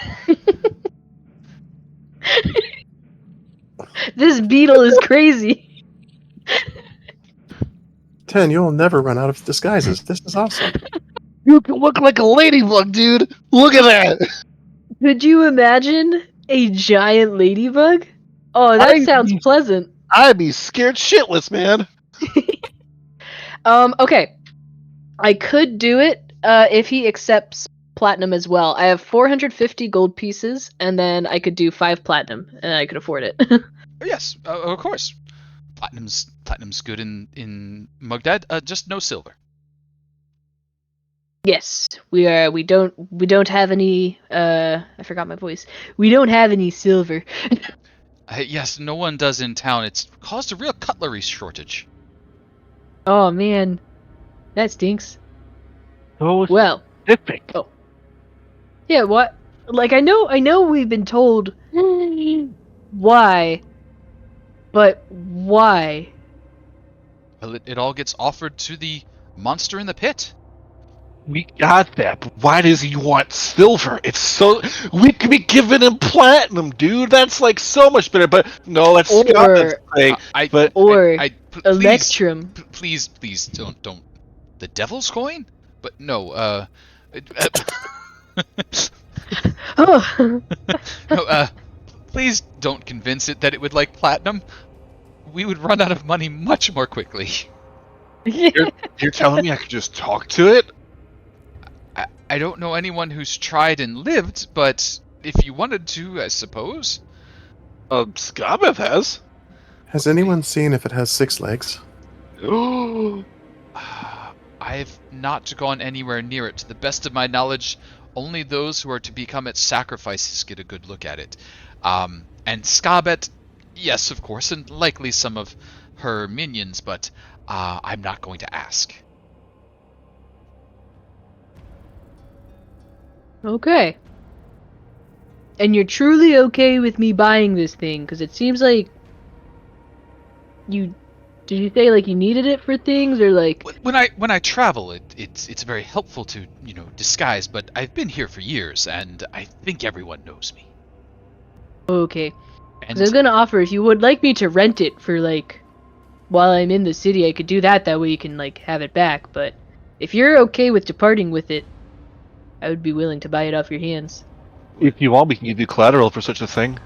This beetle is crazy. Tann, you'll never run out of disguises. This is awesome. You can look like a ladybug, dude. Look at that. Could you imagine a giant ladybug? Oh, that sounds pleasant. I'd be scared shitless, man. Okay. I could do it if he accepts platinum as well. I have 450 gold pieces, and then I could do 5 platinum, and I could afford it. Yes, of course. Platinum's good in Mugdad. Just no silver. Yes, we don't have any. I forgot my voice. We don't have any silver. Yes, no one does in town. It's caused a real cutlery shortage. Oh man, that stinks. So Well, specific. oh, yeah. What? I know we've been told why, but why? Well, it all gets offered to the monster in the pit. We got that, but why does he want silver? It's so we could be giving him platinum, dude. That's like so much better. But no, that's Scott's Or thing. I, But or please, Electrum. please don't. The Devil's Coin? But no, Oh. no, please don't convince it that it would like platinum. We would run out of money much more quickly. you're telling me I could just talk to it? I don't know anyone who's tried and lived, but if you wanted to, I suppose. Scobbeth has. Has anyone seen if it has 6 legs? Oh, I've not gone anywhere near it. To the best of my knowledge, only those who are to become its sacrifices get a good look at it. And Skabet, yes, of course, and likely some of her minions, but I'm not going to ask. Okay. And you're truly okay with me buying this thing? Because it seems like you... Did you say like you needed it for things, or like... When I travel, it's very helpful to, disguise, but I've been here for years, and I think everyone knows me. Okay. And Because I was going to offer, if you would like me to rent it for like... While I'm in the city, I could do that. That way you can like have it back. But if you're okay with departing with it, I would be willing to buy it off your hands. if you want, we can give you collateral for such a thing.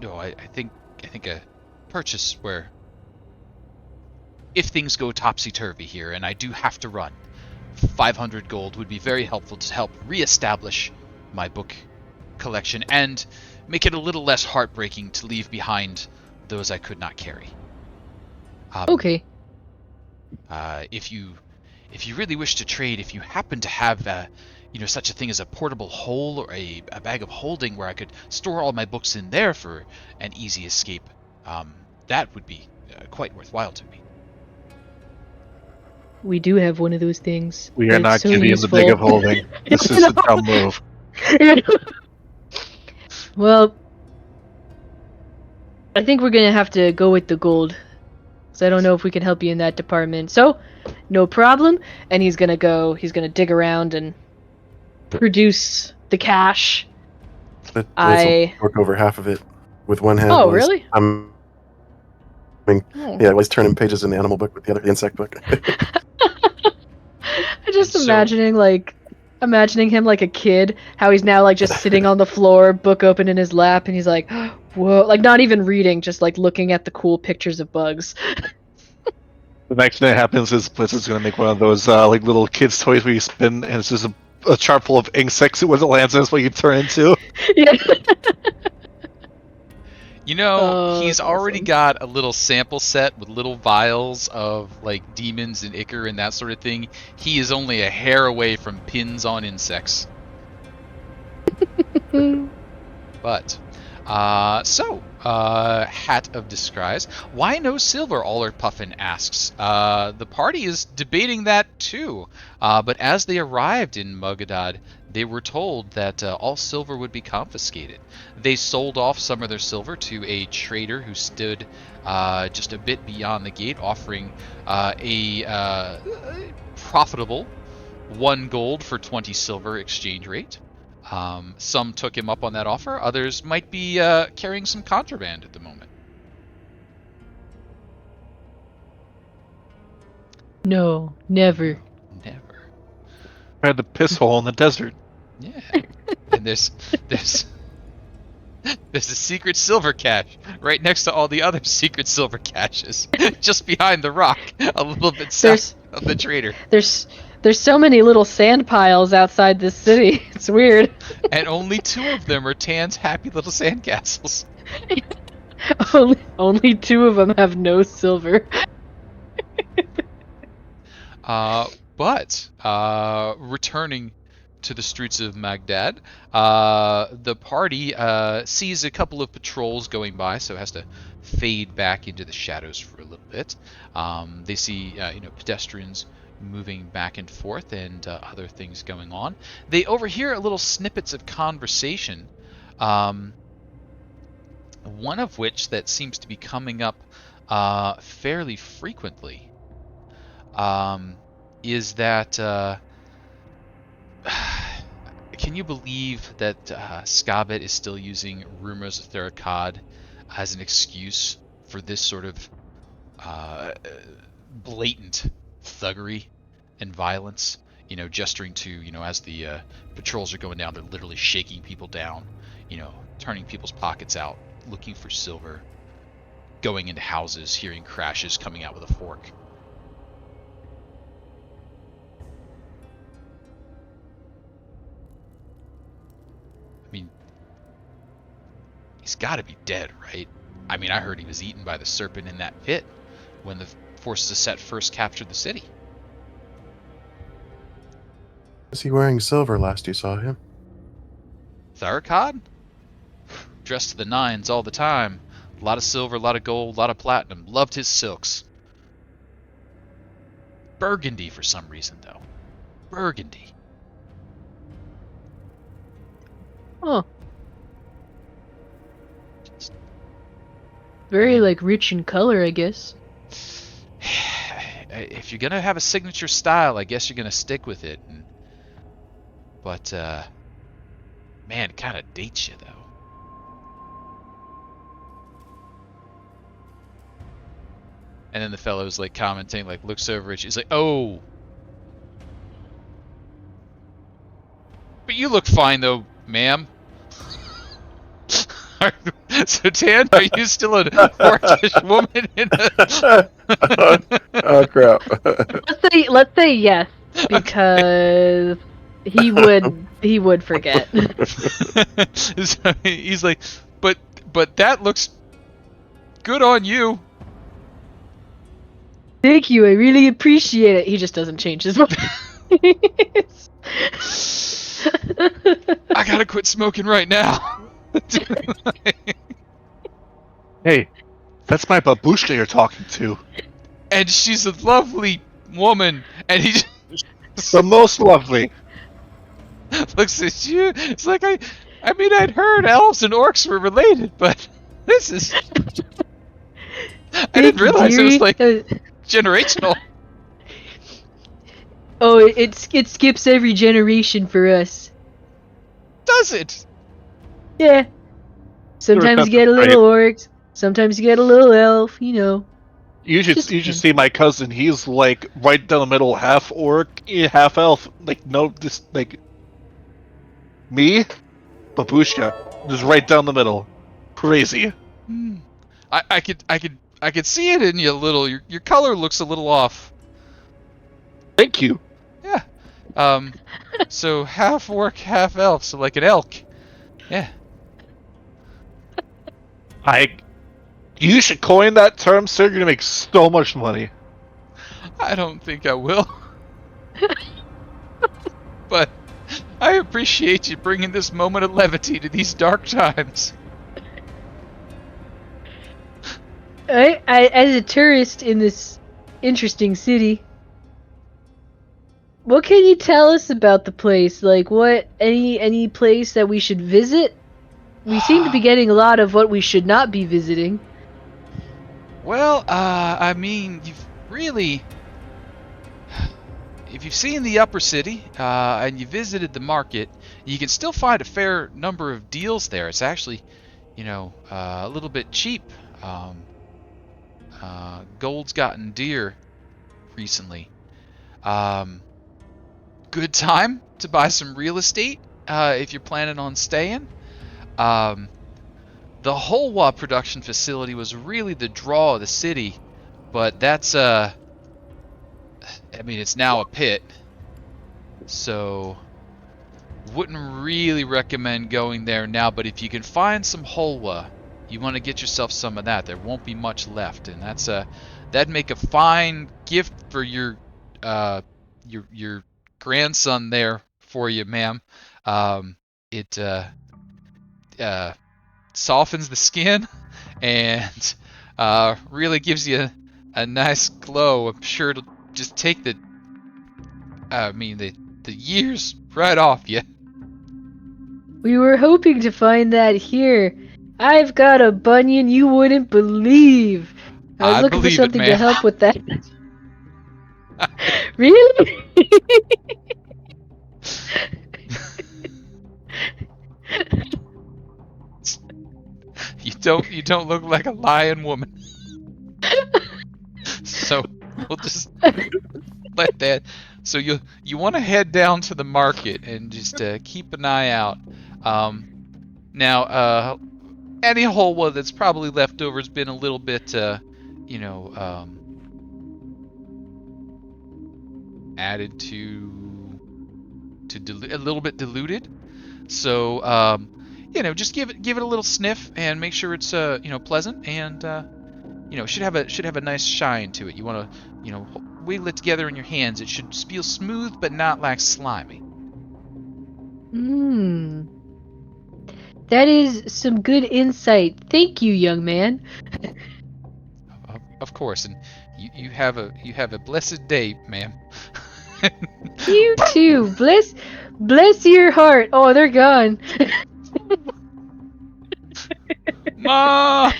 no, I think a purchase where, if things go topsy-turvy here and I do have to run, 500 gold would be very helpful to help reestablish my book collection and make it a little less heartbreaking to leave behind those I could not carry. Okay. If you really wish to trade, if you happen to have such a thing as a portable hole or a bag of holding where I could store all my books in there for an easy escape, that would be quite worthwhile to me. We do have one of those things. We but are it's not so giving him the bag of useful. holding. This is a dumb move. Well, I think we're gonna have to go with the gold. So I don't know if we can help you in that department. So, no problem. And he's gonna dig around and produce the cash. But Blitz will work over half of it with one hand. Oh, while he's- really? I'm. Oh. Yeah, while he's turning pages in the animal book with the other, the insect book. I'm just And so- imagining him like a kid, how he's now like just sitting on the floor, book open in his lap, and he's like, whoa, like not even reading, just like looking at the cool pictures of bugs. The next thing that happens is Blitz is going to make one of those like little kids' toys where you spin and it's just a chart full of insects. When it lands, that's what you turn into. Yeah. He's already awesome. got a little sample set with little vials of like demons and ichor and that sort of thing. He is only a hair away from pins on insects. But, Hat of Disguise. Why no silver? Aller Puffin asks. The party is debating that too. But as they arrived in Mugadad, they were told that all silver would be confiscated. They sold off some of their silver to a trader who stood just a bit beyond the gate, offering a profitable 1 gold for 20 silver exchange rate. Some took him up on that offer. Others might be carrying some contraband at the moment. No, never. Never. I had the piss hole in the desert. Yeah. And there's a secret silver cache right next to all the other secret silver caches, just behind the rock, a little bit south of the trader. There's so many little sand piles outside this city. It's weird. And only 2 of them are Tann's happy little sandcastles. Only 2 of them have no silver. But returning to the streets of Magdad, the party sees a couple of patrols going by, so it has to fade back into the shadows for a little bit. They see pedestrians moving back and forth and other things going on. They overhear little snippets of conversation, one of which that seems to be coming up fairly frequently. is that can you believe that Scabet is still using rumors of Theracod as an excuse for this sort of blatant thuggery and violence? You know, gesturing to, you know, as the patrols are going down, they're literally shaking people down, you know, turning people's pockets out, looking for silver, going into houses, hearing crashes, coming out with a fork. I mean, he's got to be dead, right? I mean, I heard he was eaten by the serpent in that pit when the forces of Set first captured the city. Was he wearing silver last you saw him? Tharkod? Dressed to the nines all the time. A lot of silver, a lot of gold, a lot of platinum. Loved his silks. Burgundy for some reason, though. Burgundy. Oh. Very, like, rich in color, I guess. If you're gonna have a signature style, I guess you're gonna stick with it. But, man, it kind of dates you, though. And then the fellow's like commenting, like looks over at you. He's like, "Oh, but you look fine though, ma'am." So Tann, are you still a orcish woman? Oh crap! Let's say yes, because he would forget. So he's like, but that looks good on you. Thank you, I really appreciate it. He just doesn't change his voice. I gotta quit smoking right now. Hey, that's my babushka you're talking to. And she's a lovely woman, and he The most lovely. looks at you. It's like I mean, I'd heard elves and orcs were related, but this is. I didn't realize it was like generational. Oh, it skips every generation for us. Does it? Yeah. Sometimes you get a little orcs, sometimes you get a little elf, you know. You should see my cousin. He's like right down the middle, half orc, half elf. Like no, this like me, babushka, just right down the middle. Crazy. I could see it in you a little. Your color looks a little off. Thank you. Yeah. So half orc, half elf, so like an elk. Yeah. You should coin that term, sir. You're gonna make so much money. I don't think I will. But I appreciate you bringing this moment of levity to these dark times. I as a tourist in this interesting city, what can you tell us about the place? Like, what any place that we should visit? We seem to be getting a lot of what we should not be visiting. Well, I mean, if you've seen the upper city, and you visited the market, you can still find a fair number of deals there. It's actually, you know, a little bit cheap. Gold's gotten dear recently. Good time to buy some real estate, if you're planning on staying. The Holwa production facility was really the draw of the city, but that's I mean, it's now a pit, so wouldn't really recommend going there now. But if you can find some Holwa, you want to get yourself some of that. There won't be much left, and that'd make a fine gift for your grandson there for you, ma'am. It softens the skin and really gives you a nice glow. I'm sure it'll just take the years right off you. We were hoping to find that here. I've got a bunion you wouldn't believe. I was looking for believe it, something to ma'am. help with that. Really? You don't look like a lion woman. So we'll just let that. So you want to head down to the market and just keep an eye out. Now, any whole that's probably left over has been a little bit, you know, added to a little bit diluted. So, you know, just give it a little sniff and make sure it's pleasant, and you know, should have a nice shine to it. You want to, you know, wiggle it together in your hands. It should feel smooth but not like slimy. Mmm. That is some good insight. Thank you, young man. Of course, and you have a blessed day, ma'am. You too. Bless your heart. Oh, they're gone. Ma!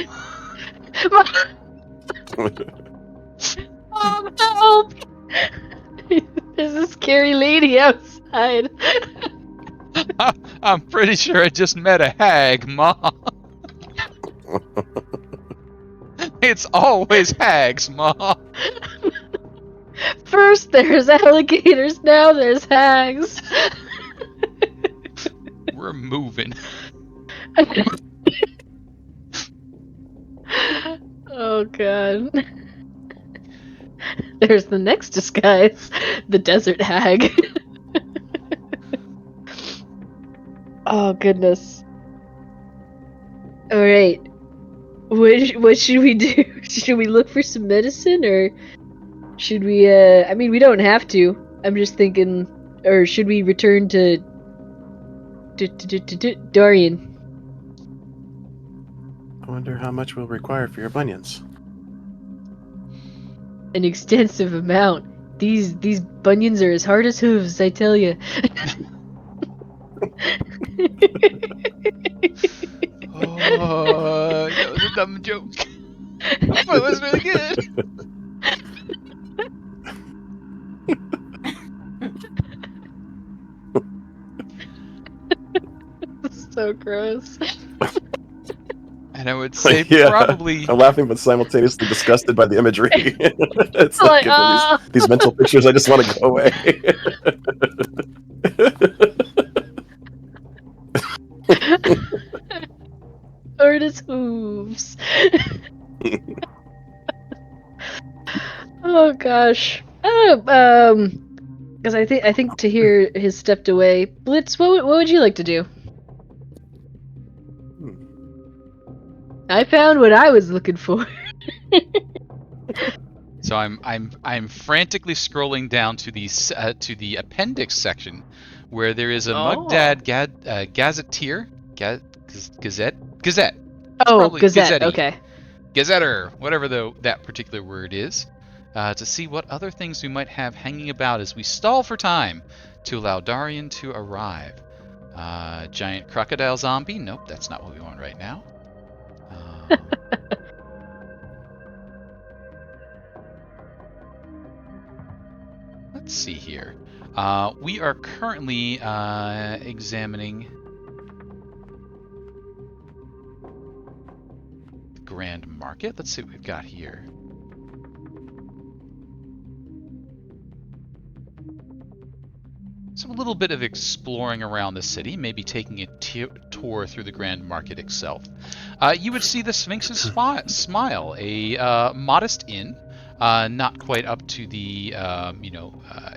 Mom, help! There's a scary lady outside. I'm pretty sure I just met a hag, Ma. It's always hags, Ma. First there's alligators, now there's hags. We're moving. Oh god. There's the next disguise, the desert hag. Oh goodness. All right. What should we do? Should we look for some medicine, or should we? I mean, we don't have to. I'm just thinking, or should we return to Dahrian? I wonder how much we'll require for your bunions. An extensive amount. These bunions are as hard as hooves, I tell you. Oh, that was a dumb joke. But it was really good. So gross. And I would say Yeah, probably. I'm laughing but simultaneously disgusted by the imagery. It's Like, like these mental pictures, I just want to go away. Hard as hooves. Oh gosh. Because I think Tahir has stepped away. Blitz, what would you like to do? I found what I was looking for. So I'm frantically scrolling down to the appendix section, where there is a Mugdad Gazetteer, Gazette. It's Oh, probably Gazette. Gazetti. Okay. Gazetter, whatever that particular word is, to see what other things we might have hanging about as we stall for time to allow Dahrian to arrive. Giant crocodile zombie? Nope, that's not what we want right now. Let's see here. We are currently examining the Grand Market. Let's see what we've got here. So a little bit of exploring around the city, maybe taking a tour through the Grand Market itself. You would see the Sphinx's smile, a modest inn, not quite up to the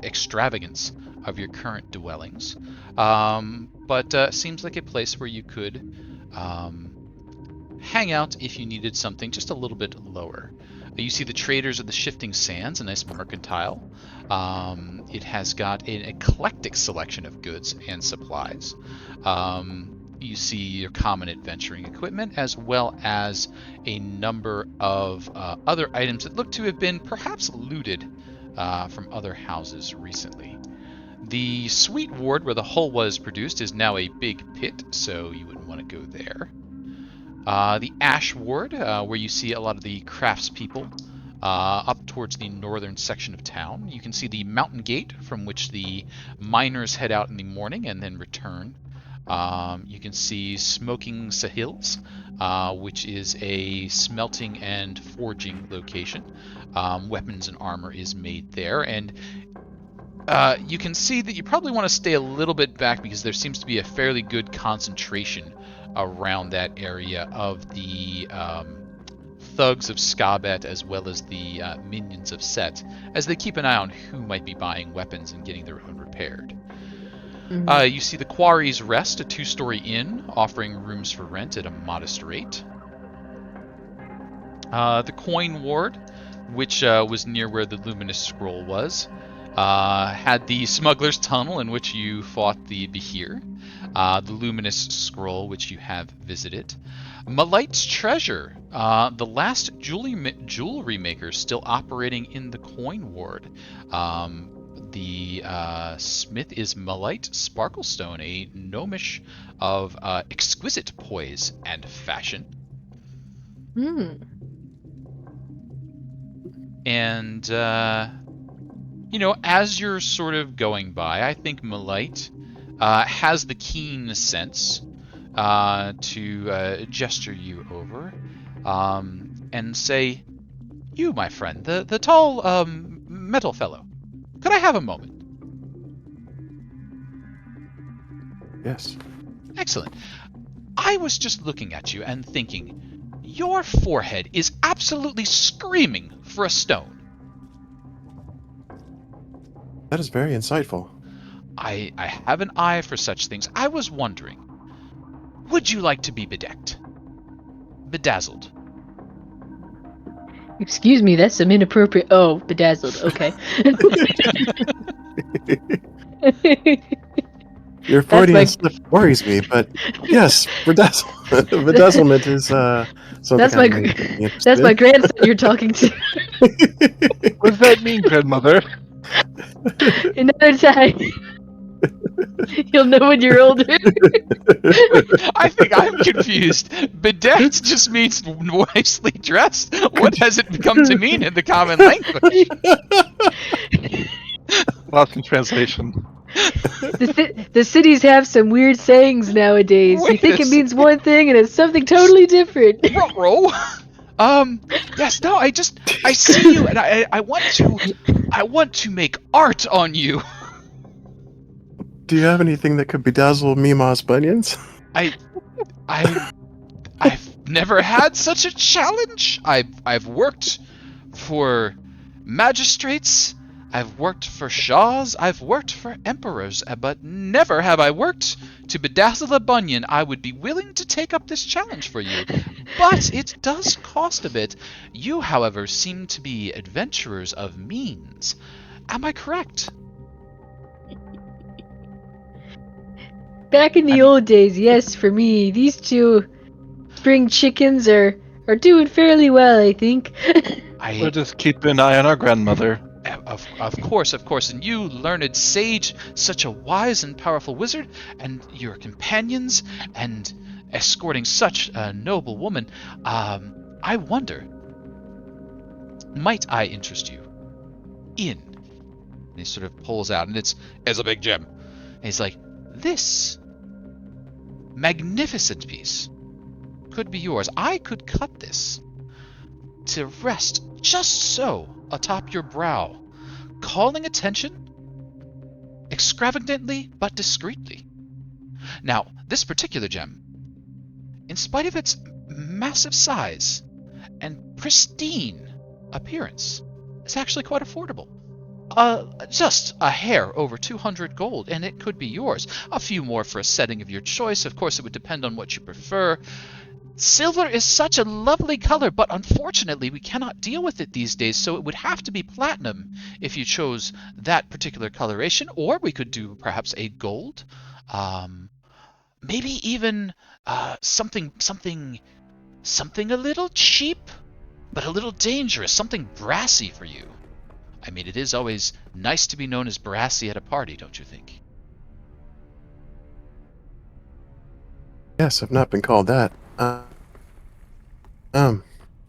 extravagance of your current dwellings, but seems like a place where you could hang out if you needed something just a little bit lower. You see the Traders of the Shifting Sands, a nice mercantile. It has got an eclectic selection of goods and supplies. You see your common adventuring equipment, as well as a number of other items that look to have been perhaps looted from other houses recently. The Sweet Ward, where the hull was produced, is now a big pit, so you wouldn't want to go there. The Ash Ward, where you see a lot of the craftspeople up towards the northern section of town. You can see the mountain gate from which the miners head out in the morning and then return. You can see Smoking Sahils, which is a smelting and forging location. Weapons and armor is made there, and you can see that you probably want to stay a little bit back because there seems to be a fairly good concentration around that area of the thugs of Skabet as well as the minions of Set, as they keep an eye on who might be buying weapons and getting their own repaired. You see the Quarry's Rest, a 2-story inn offering rooms for rent at a modest rate. The Coin Ward, which was near where the Luminous Scroll was, had the Smuggler's Tunnel in which you fought the Tahir, the Luminous Scroll which you have visited. Malight's Treasure, the last jewelry maker still operating in the Coin Ward. The smith is Malight Sparklestone, a gnomish of exquisite poise and fashion. And, as you're sort of going by, I think Malight has the keen sense to gesture you over and say, "You, my friend, the tall metal fellow. Could I have a moment?" Yes. Excellent. I was just looking at you and thinking, your forehead is absolutely screaming for a stone. That is very insightful. I have an eye for such things. I was wondering, would you like to be bedecked? Bedazzled? Excuse me, that's some inappropriate. Oh, bedazzled. Okay. Your Freudian slip worries me, but yes, bedazzlement is something That's I my may be interested that's my in. grandson you're talking to. What does that mean, grandmother? Another time. You'll know when you're older. I think I'm confused. Bedecked just means nicely dressed. What has it become to mean in the common language? Lost in translation. The cities have some weird sayings nowadays. You Wait think a it means one thing and it's something totally different. Ruh-roh. Yes, no, I see you and I want to make art on you. Do you have anything that could bedazzle Mima's bunions? I've never had such a challenge. I've worked for magistrates, I've worked for shahs, I've worked for emperors, but never have I worked to bedazzle a bunion. I would be willing to take up this challenge for you, but it does cost a bit. You, however, seem to be adventurers of means. Am I correct? Back in the old days, yes, for me, these two spring chickens are doing fairly well, I think. We'll just keep an eye on our grandmother. Of course, and you, learned sage, such a wise and powerful wizard, and your companions, and escorting such a noble woman, I wonder, might I interest you in? And he sort of pulls out, and it's a big gem. And he's like, this magnificent piece could be yours. I could cut this to rest just so atop your brow, calling attention extravagantly but discreetly. Now, this particular gem, in spite of its massive size and pristine appearance, is actually quite affordable. Just a hair over 200 gold, and it could be yours. A few more for a setting of your choice. Of course, it would depend on what you prefer. Silver is such a lovely color, but unfortunately we cannot deal with it these days, so it would have to be platinum if you chose that particular coloration, or we could do perhaps a gold. Maybe even something a little cheap, but a little dangerous, something brassy for you. I mean, it is always nice to be known as brassy at a party, don't you think? Yes, I've not been called that.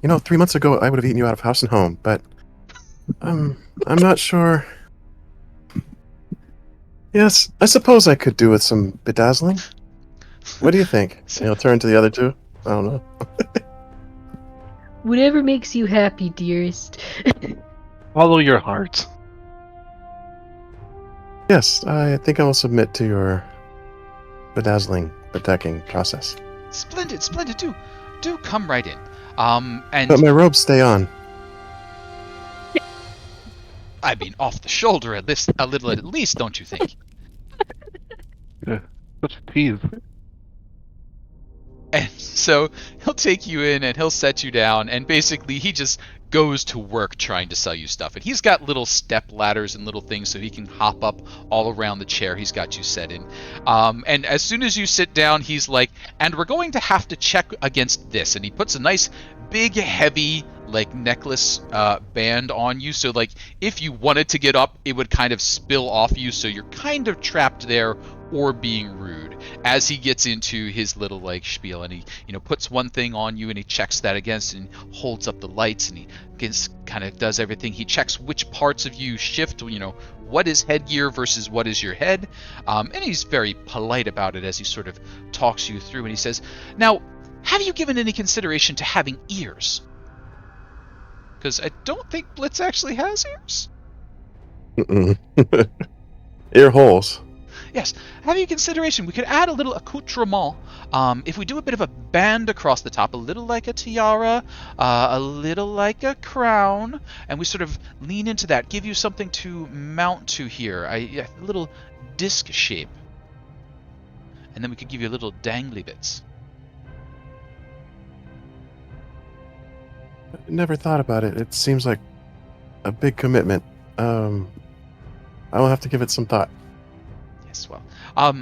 3 months ago I would have eaten you out of house and home, but I'm not sure. Yes, I suppose I could do with some bedazzling. What do you think? And he'll turn to the other two. I don't know. Whatever makes you happy, dearest. Follow your heart. Yes, I think I will submit to your bedazzling, bedecking process. Splendid. Do come right in. And But my robes stay on. I mean, off the shoulder a little at least, don't you think? Such a tease. And so he'll take you in and he'll set you down, and basically he just goes to work trying to sell you stuff. And he's got little step ladders and little things so he can hop up all around the chair he's got you set in. And as soon as you sit down, he's like, and we're going to have to check against this. And he puts a nice big heavy like necklace band on you, so like if you wanted to get up, it would kind of spill off you, so you're kind of trapped there or being rude as he gets into his little like spiel. And he puts one thing on you and he checks that against and holds up the lights, and he kind of does everything. He checks which parts of you shift, what is headgear versus what is your head, and he's very polite about it as he sort of talks you through. And he says, now, have you given any consideration to having ears? Because I don't think Blitz actually has ears. Ear holes. Yes. Have you consideration? We could add a little accoutrement. If we do a bit of a band across the top, a little like a tiara, a little like a crown, and we sort of lean into that, give you something to mount to here, a little disc shape. And then we could give you a little dangly bits. Never thought about it. It seems like a big commitment. I will have to give it some thought. Yes, well.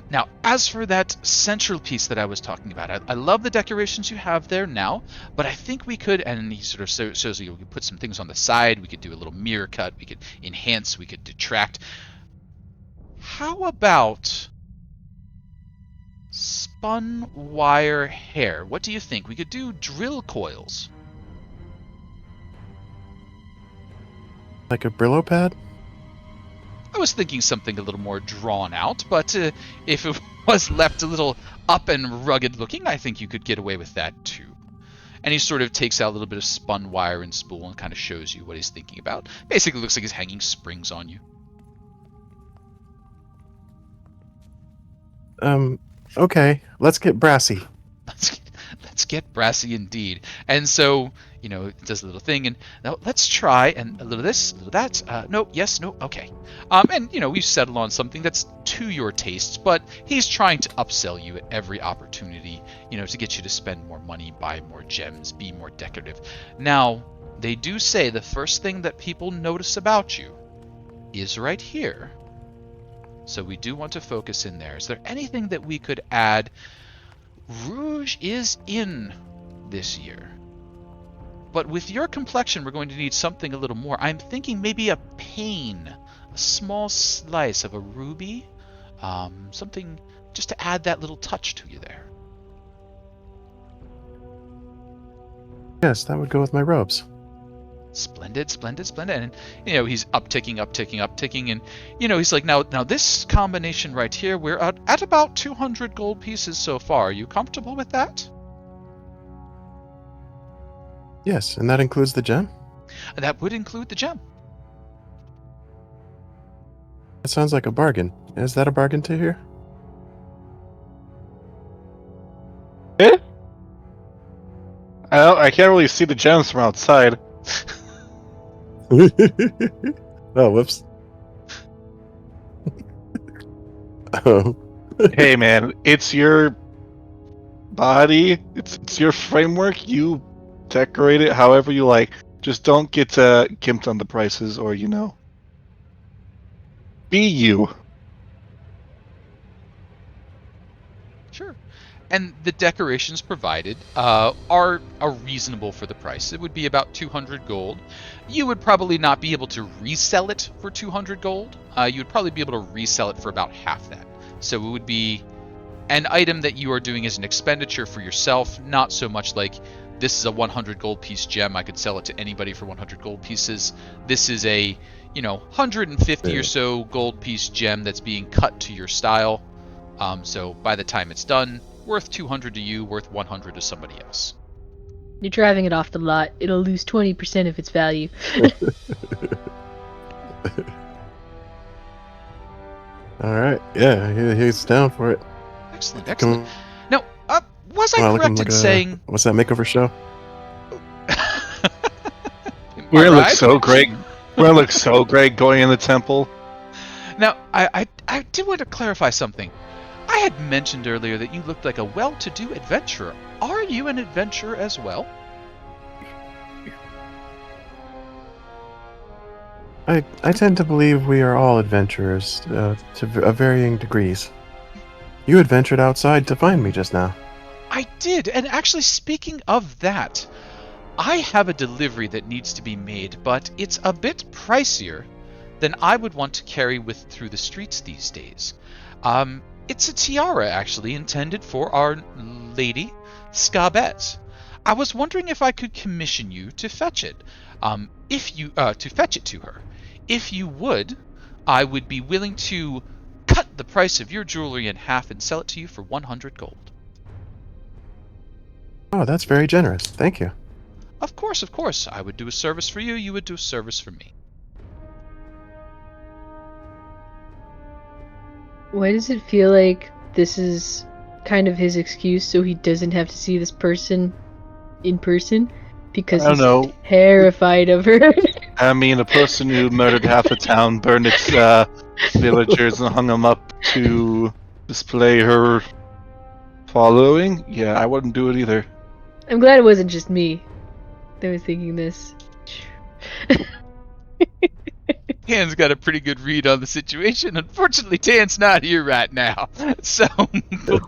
Now, as for that central piece that I was talking about, I love the decorations you have there now, but I think we could, and he sort of shows you, we could put some things on the side, we could do a little mirror cut, we could enhance, we could detract. How about spun wire hair? What do you think? We could do drill coils. Like a Brillo pad? I was thinking something a little more drawn out, but if it was left a little up and rugged looking, I think you could get away with that too. And he sort of takes out a little bit of spun wire and spool and kind of shows you what he's thinking about. Basically looks like he's hanging springs on you. Okay, let's get brassy. Let's get brassy indeed. And so, it does a little thing, and now let's try, and a little this, a little that, no, yes, no, okay. And, we settle on something that's to your tastes, but he's trying to upsell you at every opportunity, to get you to spend more money, buy more gems, be more decorative. Now, they do say the first thing that people notice about you is right here. So we do want to focus in there. Is there anything that we could add? Rouge is in this year. But with your complexion, we're going to need something a little more. I'm thinking maybe a pane, a small slice of a ruby, something just to add that little touch to you there. Yes, that would go with my robes. Splendid. And, he's upticking. And, he's like, now this combination right here, we're at about 200 gold pieces so far. Are you comfortable with that? Yes, and that includes the gem? That would include the gem. That sounds like a bargain. Is that a bargain to hear? I can't really see the gems from outside. Oh, whoops. Oh. Hey, man, it's your body. It's your framework. You decorate it however you like. Just don't get gimped on the prices, or be you. Sure. And the decorations provided are reasonable for the price. It would be about 200 gold. You would probably not be able to resell it for 200 gold. You would probably be able to resell it for about half that. So it would be an item that you are doing as an expenditure for yourself, not so much like this is a 100 gold piece gem. I could sell it to anybody for 100 gold pieces. This is a, 150 or so gold piece gem that's being cut to your style. So by the time it's done, worth 200 to you, worth 100 to somebody else. You're driving it off the lot. It'll lose 20% of its value. All right. Yeah, he's down for it. Excellent, excellent. Now, was I Wow, correct in saying... What's that makeover show? We're gonna look so great. We're gonna look so great going in the temple. Now, I did want to clarify something. I had mentioned earlier that you looked like a well-to-do adventurer. Are you an adventurer as well? I tend to believe we are all adventurers, to varying degrees. You adventured outside to find me just now. I did, and actually speaking of that, I have a delivery that needs to be made, but it's a bit pricier than I would want to carry through the streets these days. It's a tiara, actually, intended for our lady, Scabet. I was wondering if I could commission you to fetch it. To fetch it to her. If you would, I would be willing to cut the price of your jewelry in half and sell it to you for 100 gold. Oh, that's very generous. Thank you. Of course, of course. I would do a service for you, you would do a service for me. Why does it feel like this is kind of his excuse so he doesn't have to see this person in person? Because I don't know. He's terrified of her. I mean, a person who murdered half the town, burned its villagers, and hung them up to display her following? Yeah, I wouldn't do it either. I'm glad it wasn't just me that was thinking this. Tann's got a pretty good read on the situation. Unfortunately, Tann's not here right now. So,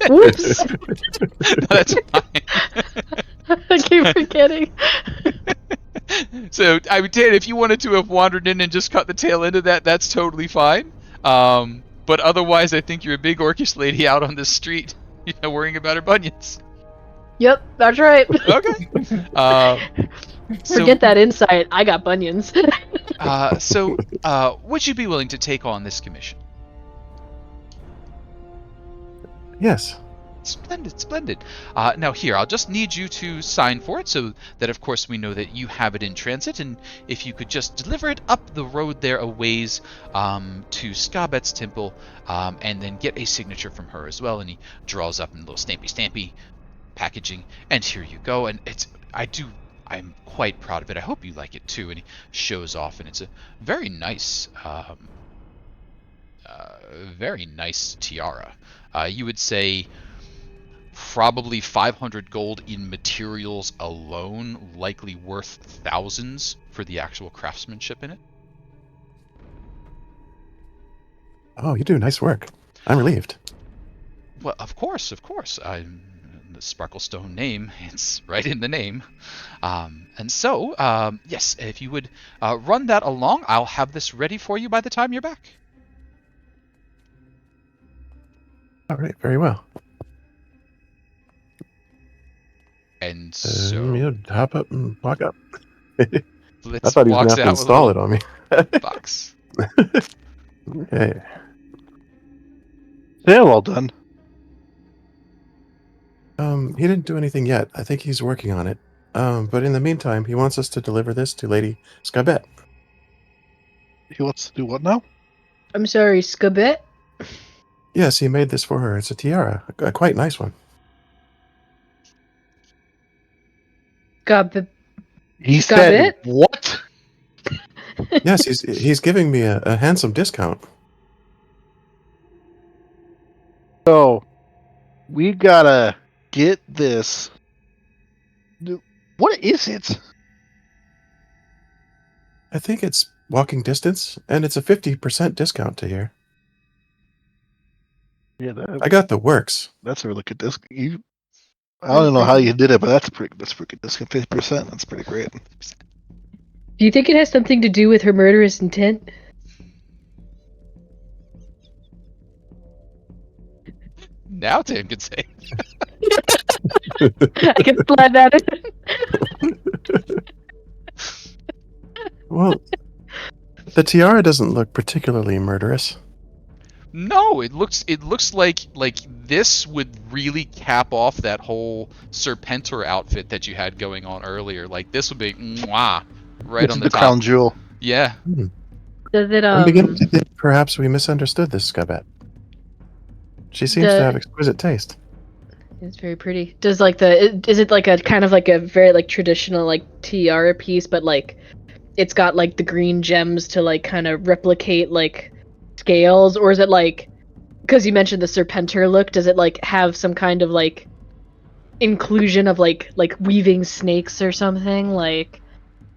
Whoops! no, that's fine. I keep forgetting. So, I mean, Tann, if you wanted to have wandered in and just cut the tail end of that, that's totally fine. But otherwise, I think you're a big orcish lady out on the street, worrying about her bunions. Yep, that's right. Okay. Forget that insight. I got bunions. Would you be willing to take on this commission? Yes. Splendid, splendid. Now here, I'll just need you to sign for it so that, of course, we know that you have it in transit, and if you could just deliver it up the road there a ways to Scabet's temple, and then get a signature from her as well, and he draws up in a little stampy packaging, and here you go, and I'm quite proud of it. I hope you like it too, and he shows off, and it's a very nice tiara. You would say probably 500 gold in materials alone, likely worth thousands for the actual craftsmanship in it. Oh, you do nice work. I'm relieved. Well, of course. The Sparklestone name, it's right in the name. Yes, if you would run that along, I'll have this ready for you by the time you're back. All right, very well. And so... you hop up and walk up. Blitz I thought he was going walks to have to out install with it on me. a box. Okay. Yeah, well done. He didn't do anything yet. I think he's working on it. But in the meantime, he wants us to deliver this to Lady Scabet. He wants to do what now? I'm sorry, Scabet? Yes, he made this for her. It's a tiara. A quite nice one. He said, Scabet? what? Yes, he's giving me a handsome discount. So, we gotta get this. What is it? I think it's walking distance, and it's a 50% discount to here. Yeah, I got the works. that's a really good discount. I don't know how you did it, but that's pretty good discount. 50%. That's pretty great. Do you think it has something to do with her murderous intent? Now Tann could say. I can slide that in. Well, the tiara doesn't look particularly murderous. No, it looks like this would really cap off that whole Serpentor outfit that you had going on earlier. Like this would be mwah, right This on is the the top. crown jewel. Yeah. Does it I'm beginning to think perhaps we misunderstood this Scabat. She seems to have exquisite taste. It's very pretty. Does like is it like a kind of like a very like traditional like tiara piece, but like it's got like the green gems to like kind of replicate like scales, or is it like, because you mentioned the Serpentor look, does it like have some kind of like inclusion of like weaving snakes or something like?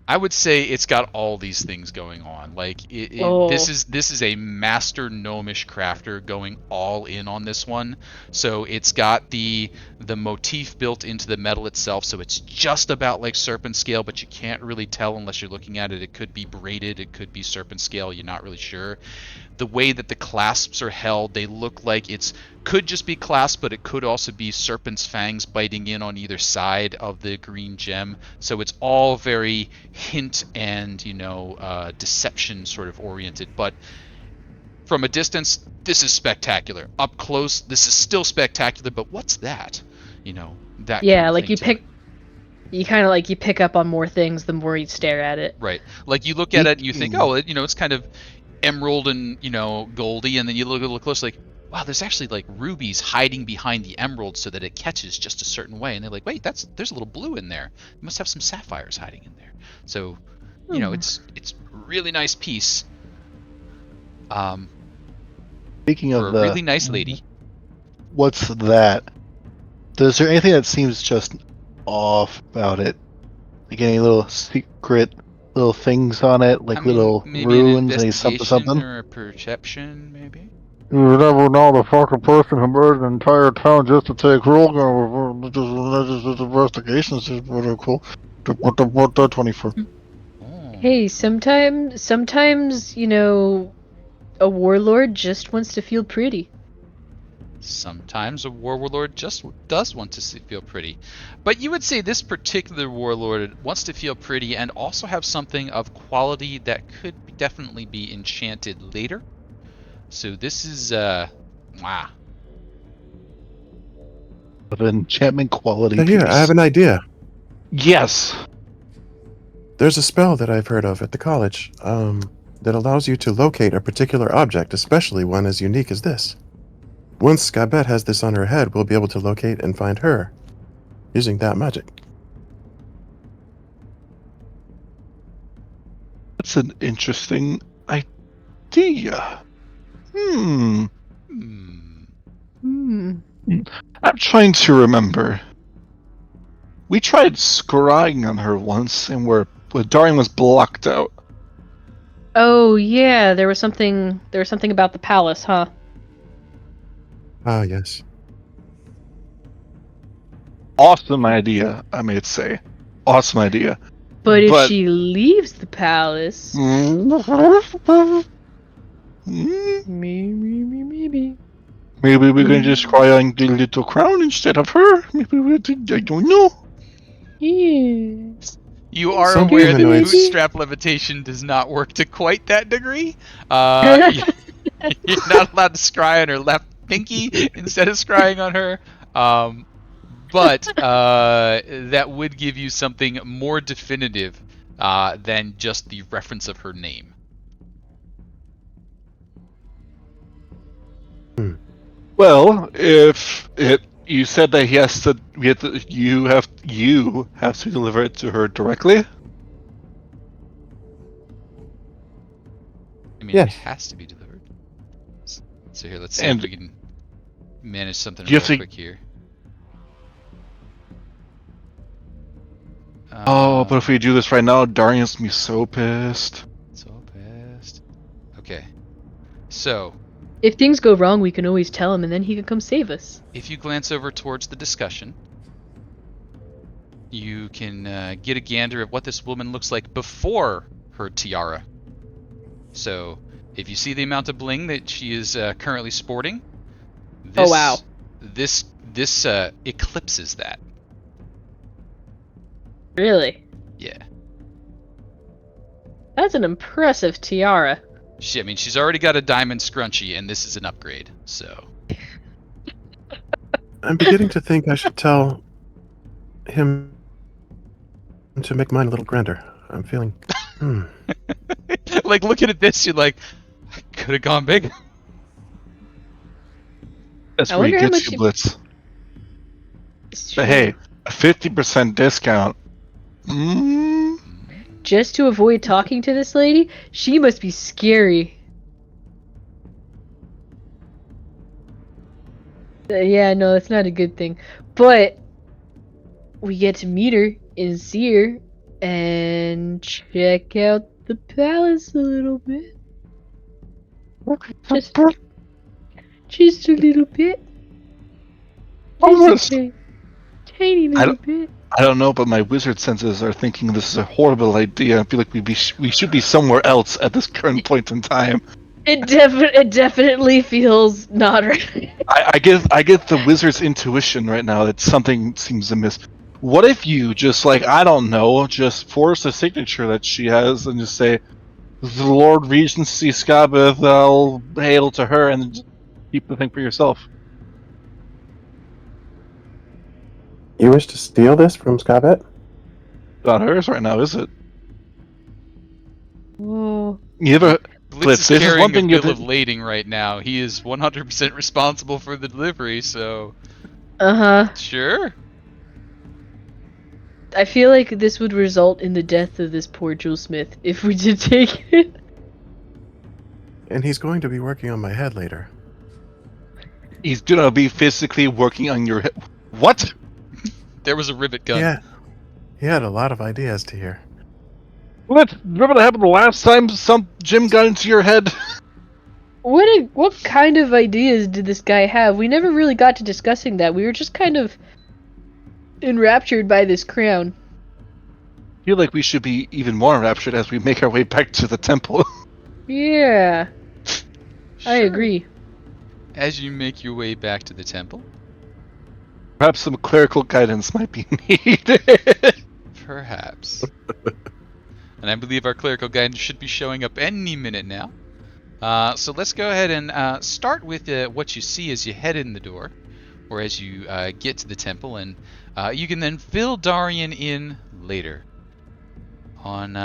I would say it's got all these things going on. Like this is a master gnomish crafter going all in on this one. So it's got the motif built into the metal itself. So it's just about like serpent scale, but you can't really tell unless you're looking at it. It could be braided, it could be serpent scale. You're not really sure. The way that the clasps are held, they look like could just be clasp, but it could also be serpent's fangs biting in on either side of the green gem. So it's all very hint and deception sort of oriented. But from a distance, this is spectacular. Up close, this is still spectacular. But what's that? That Yeah, kind of like thing you kind of like you pick up on more things the more you stare at it. Right. Like you look at it and you think, oh, it's kind of emerald and goldy, and then you look close, like, wow, there's actually like rubies hiding behind the emerald so that it catches just a certain way, and they're like, wait, there's a little blue in there. You must have some sapphires hiding in there. So it's really nice piece. Speaking for of a really nice lady. What's that? Is there anything that seems just off about it? Like any little secret little things on it, like little maybe runes, an any investigation something? or a perception, maybe. You never know the fucking person who murdered an entire town just to take rule. Just investigations is pretty cool. What the 24? Oh. Hey, sometimes a warlord just wants to feel pretty. Sometimes a warlord just does want to feel pretty. But you would say this particular warlord wants to feel pretty and also have something of quality that could definitely be enchanted later. So this is, wow. Of enchantment quality Tahir, piece. I have an idea. Yes. There's a spell that I've heard of at the college that allows you to locate a particular object, especially one as unique as this. Once Scabat has this on her head, we'll be able to locate and find her using that magic. That's an interesting idea. I'm trying to remember. We tried scrying on her once, and Dahrian was blocked out. Oh yeah, there was something about the palace, huh? Ah, yes. Awesome idea, I may say. Awesome idea. But if she leaves the palace, maybe. Maybe we're going to just cry on the little crown instead of her. Maybe I don't know. Yeah. You are Some aware that humanoids- bootstrap levitation does not work to quite that degree. You're not allowed to scry on her left pinky instead of scrying on her. But that would give you something more definitive than just the reference of her name. Well, if you said that you have to deliver it to her directly. I mean, Yes. it has to be delivered. So here, let's see And if we can manage something do you real have to- quick here. But if we do this right now, Dahrian's gonna be so pissed. So pissed. Okay. So, If things go wrong, we can always tell him, and then he can come save us. if you glance over towards the discussion, you can get a gander at what this woman looks like before her tiara. So, if you see the amount of bling that she is currently sporting, this, Oh, wow. This eclipses that. Really? Yeah. That's an impressive tiara. I mean, she's already got a diamond scrunchie, and this is an upgrade, so. I'm beginning to think I should tell him to make mine a little grander. I'm feeling. Like, looking at this, you're like, I could have gone big. That's I where he wonder how gets much you, you- Blitz. But hey, a 50% discount. Just to avoid talking to this lady? She must be scary. Yeah, no, that's not a good thing. But we get to meet her and see her and check out the palace a little bit. Just a little bit. Just a tiny little bit. I don't know, but my wizard senses are thinking this is a horrible idea. I feel like we should be somewhere else at this current point in time. It definitely feels not right. I get the wizard's intuition right now that something seems amiss. What if you just, like, I don't know, just force a signature that she has and just say, the Lord Regency Scabbeth, I'll hail to her, and just keep the thing for yourself. You wish to steal this from Scabbeth? Not hers right now, is it? Whoa. You ever... Blitz is this is carrying one thing a you bill of did. lading right now. He is 100% responsible for the delivery, so... Uh-huh. Sure. I feel like this would result in the death of this poor jewelsmith if we did take it. And he's going to be working on my head later. He's gonna be physically working on your head. What? There was a rivet gun. Yeah. He had a lot of ideas to hear. What? Remember what happened the last time some gem got into your head? What kind of ideas did this guy have? We never really got to discussing that. We were just kind of enraptured by this crown. I feel like we should be even more enraptured as we make our way back to the temple. Yeah, I Sure. agree. As you make your way back to the temple, Perhaps some clerical guidance might be needed. perhaps. And I believe our clerical guidance should be showing up any minute now. So let's go ahead and start with what you see as you head in the door, or as you get to the temple, and you can then fill Dahrian in later on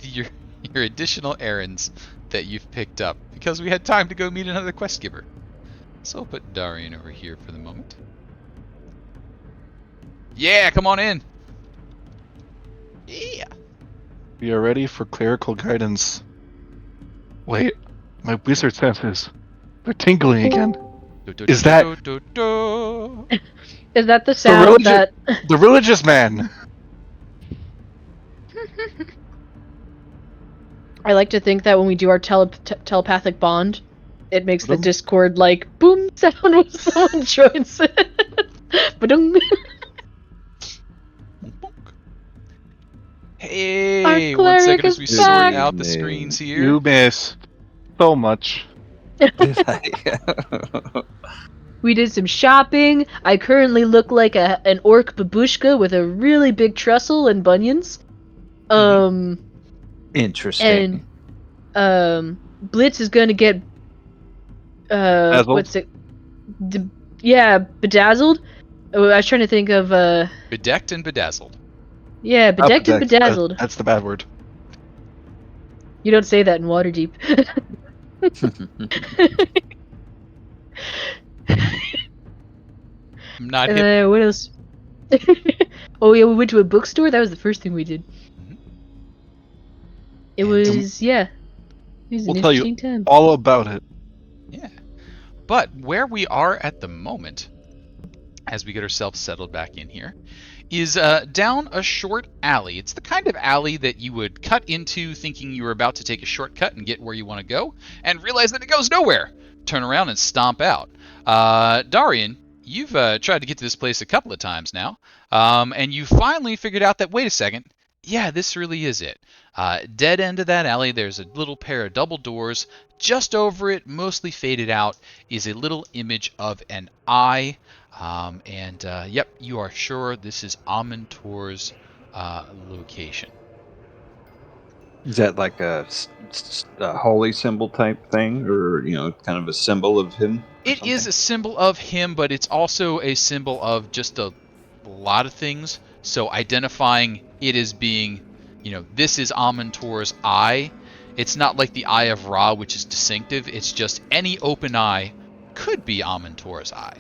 your additional errands that you've picked up, because we had time to go meet another quest giver. So I'll put Dahrian over here for the moment. Yeah, come on in. Yeah. We are ready for clerical guidance. Wait, my wizard senses. They're tingling again. Is that- Is that the sound religion- that... The religious man! I like to think that when we do our telepathic bond, it makes the Ba-dum. Discord like boom sound when someone joins it. Ba-dum. Hey, Our 1 second cleric as we is sort back. out the screens here. You miss so much. We did some shopping. I currently look like an orc babushka with a really big trestle and bunions. Interesting. And Blitz is gonna get Dazzled? what's it? Bedazzled. Oh, I was trying to think of Bedecked and bedazzled. yeah, bedecked and bedazzled. That's the bad word. You don't say that in Waterdeep. I'm not hip. What else? Oh yeah, we went to a bookstore. That was the first thing we did. Mhm. It And was It was we'll an tell you interesting time. all about it. Yeah. But where we are at the moment, as we get ourselves settled back in here, is down a short alley. It's the kind of alley that you would cut into thinking you were about to take a shortcut and get where you want to go, and realize that it goes nowhere. Turn around and stomp out. Dahrian, you've tried to get to this place a couple of times now, and you finally figured out that, wait a second, yeah, this really is it. Dead end of that alley, there's a little pair of double doors. Just over it, mostly faded out, is a little image of an eye. Yep, you are sure this is Amantor's location. Is that like a holy symbol type thing, or kind of a symbol of him? It is a symbol of him, but it's also a symbol of just a lot of things. So identifying it as being, this is Amontor's eye. It's not like the Eye of Ra, which is distinctive. It's just any open eye could be Amontor's eye.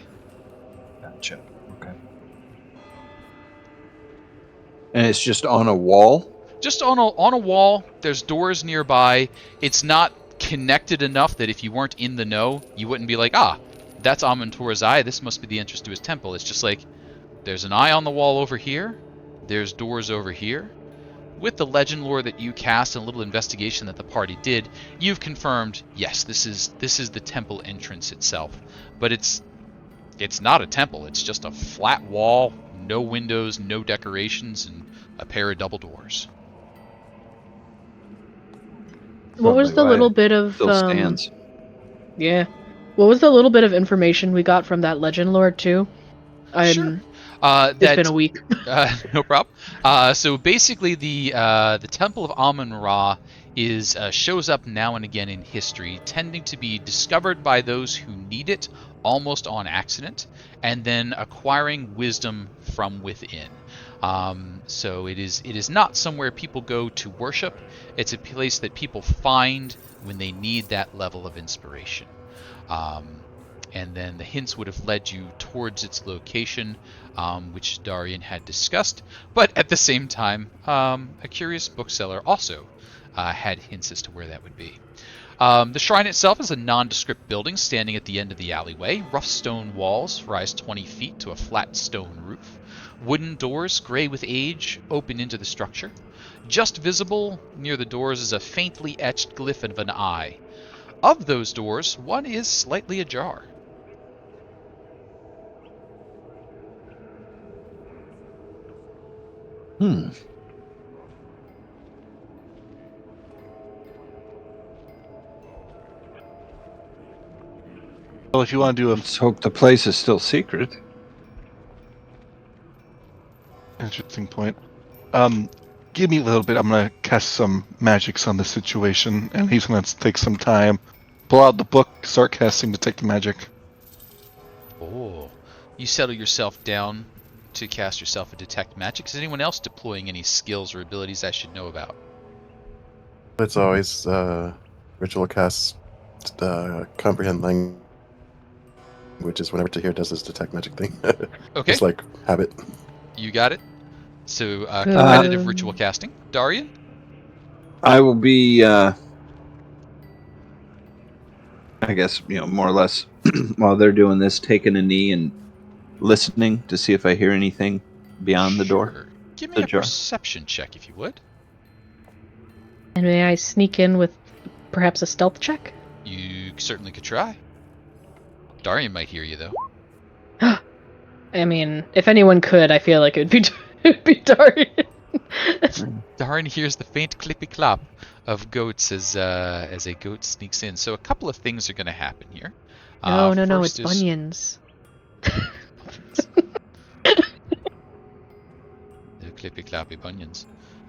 Gotcha. Okay. And it's just on a wall? Just on a wall. There's doors nearby. It's not connected enough that if you weren't in the know, you wouldn't be like, that's Amontor's eye. This must be the entrance to his temple. It's just like, there's an eye on the wall over here. There's doors over here. With the legend lore that you cast and a little investigation that the party did, you've confirmed, yes, this is the temple entrance itself. But it's not a temple. It's just a flat wall, no windows, no decorations, and a pair of double doors. What was the little bit of Still stands. Yeah. What was the little bit of information we got from that legend lord too? Sure. It's been a week. No problem. So basically, the Temple of Amun-Ra shows up now and again in history, tending to be discovered by those who need it almost on accident, and then acquiring wisdom from within. So it is not somewhere people go to worship. It's a place that people find when they need that level of inspiration. And then the hints would have led you towards its location, which Dahrian had discussed. But at the same time, a curious bookseller also had hints as to where that would be. The shrine itself is a nondescript building standing at the end of the alleyway. Rough stone walls rise 20 feet to a flat stone roof. Wooden doors, gray with age, open into the structure. Just visible near the doors is a faintly etched glyph of an eye. Of those doors, one is slightly ajar. Well, if you want to do let's hope the place is still secret. interesting point, give me a little bit. I'm gonna cast some magics on the situation, and he's gonna take some time, pull out the book, start casting detect magic. Oh, you settle yourself down to cast yourself a detect magic. Is anyone else deploying any skills or abilities I should know about? It's always ritual casts comprehend language, which is whenever Tahir does his detect magic thing. Okay. It's like habit. You got it. So competitive ritual casting. Dahrian? I will be, I guess, more or less, while they're doing this, taking a knee and listening to see if I hear anything beyond the door. Sure. Give me a perception check, if you would. And may I sneak in with perhaps a stealth check? You certainly could try. Dahrian might hear you, though. I mean, if anyone could, I feel like it would be Dahrian. Dahrian hears the faint clippy-clop of goats as a goat sneaks in. So a couple of things are going to happen here. No, First it's bunions. The clippy-cloppy bunions.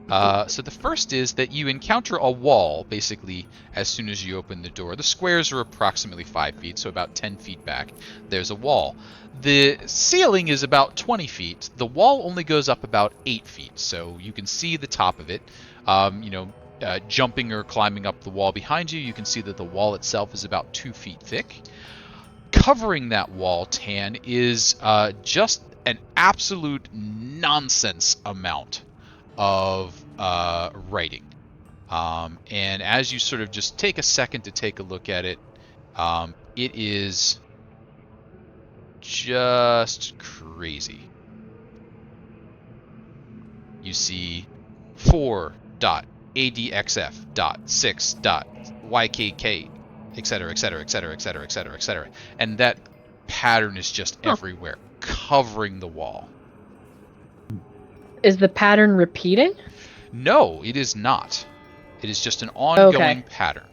So the first is that you encounter a wall, basically, as soon as you open the door. The squares are approximately 5 feet, so about 10 feet back. There's a wall. The ceiling is about 20 feet. The wall only goes up about 8 feet, so you can see the top of it. Jumping or climbing up the wall behind you, you can see that the wall itself is about 2 feet thick. Covering that wall, Tann, is just an absolute nonsense amount of writing. And as you sort of just take a second to take a look at it, it is just crazy. You see 4.adxf.6.ykk, etc., etc., etc., etc., etc., etc. And that pattern is just everywhere, covering the wall. Is the pattern repeating? No, it is not. It is just an ongoing pattern.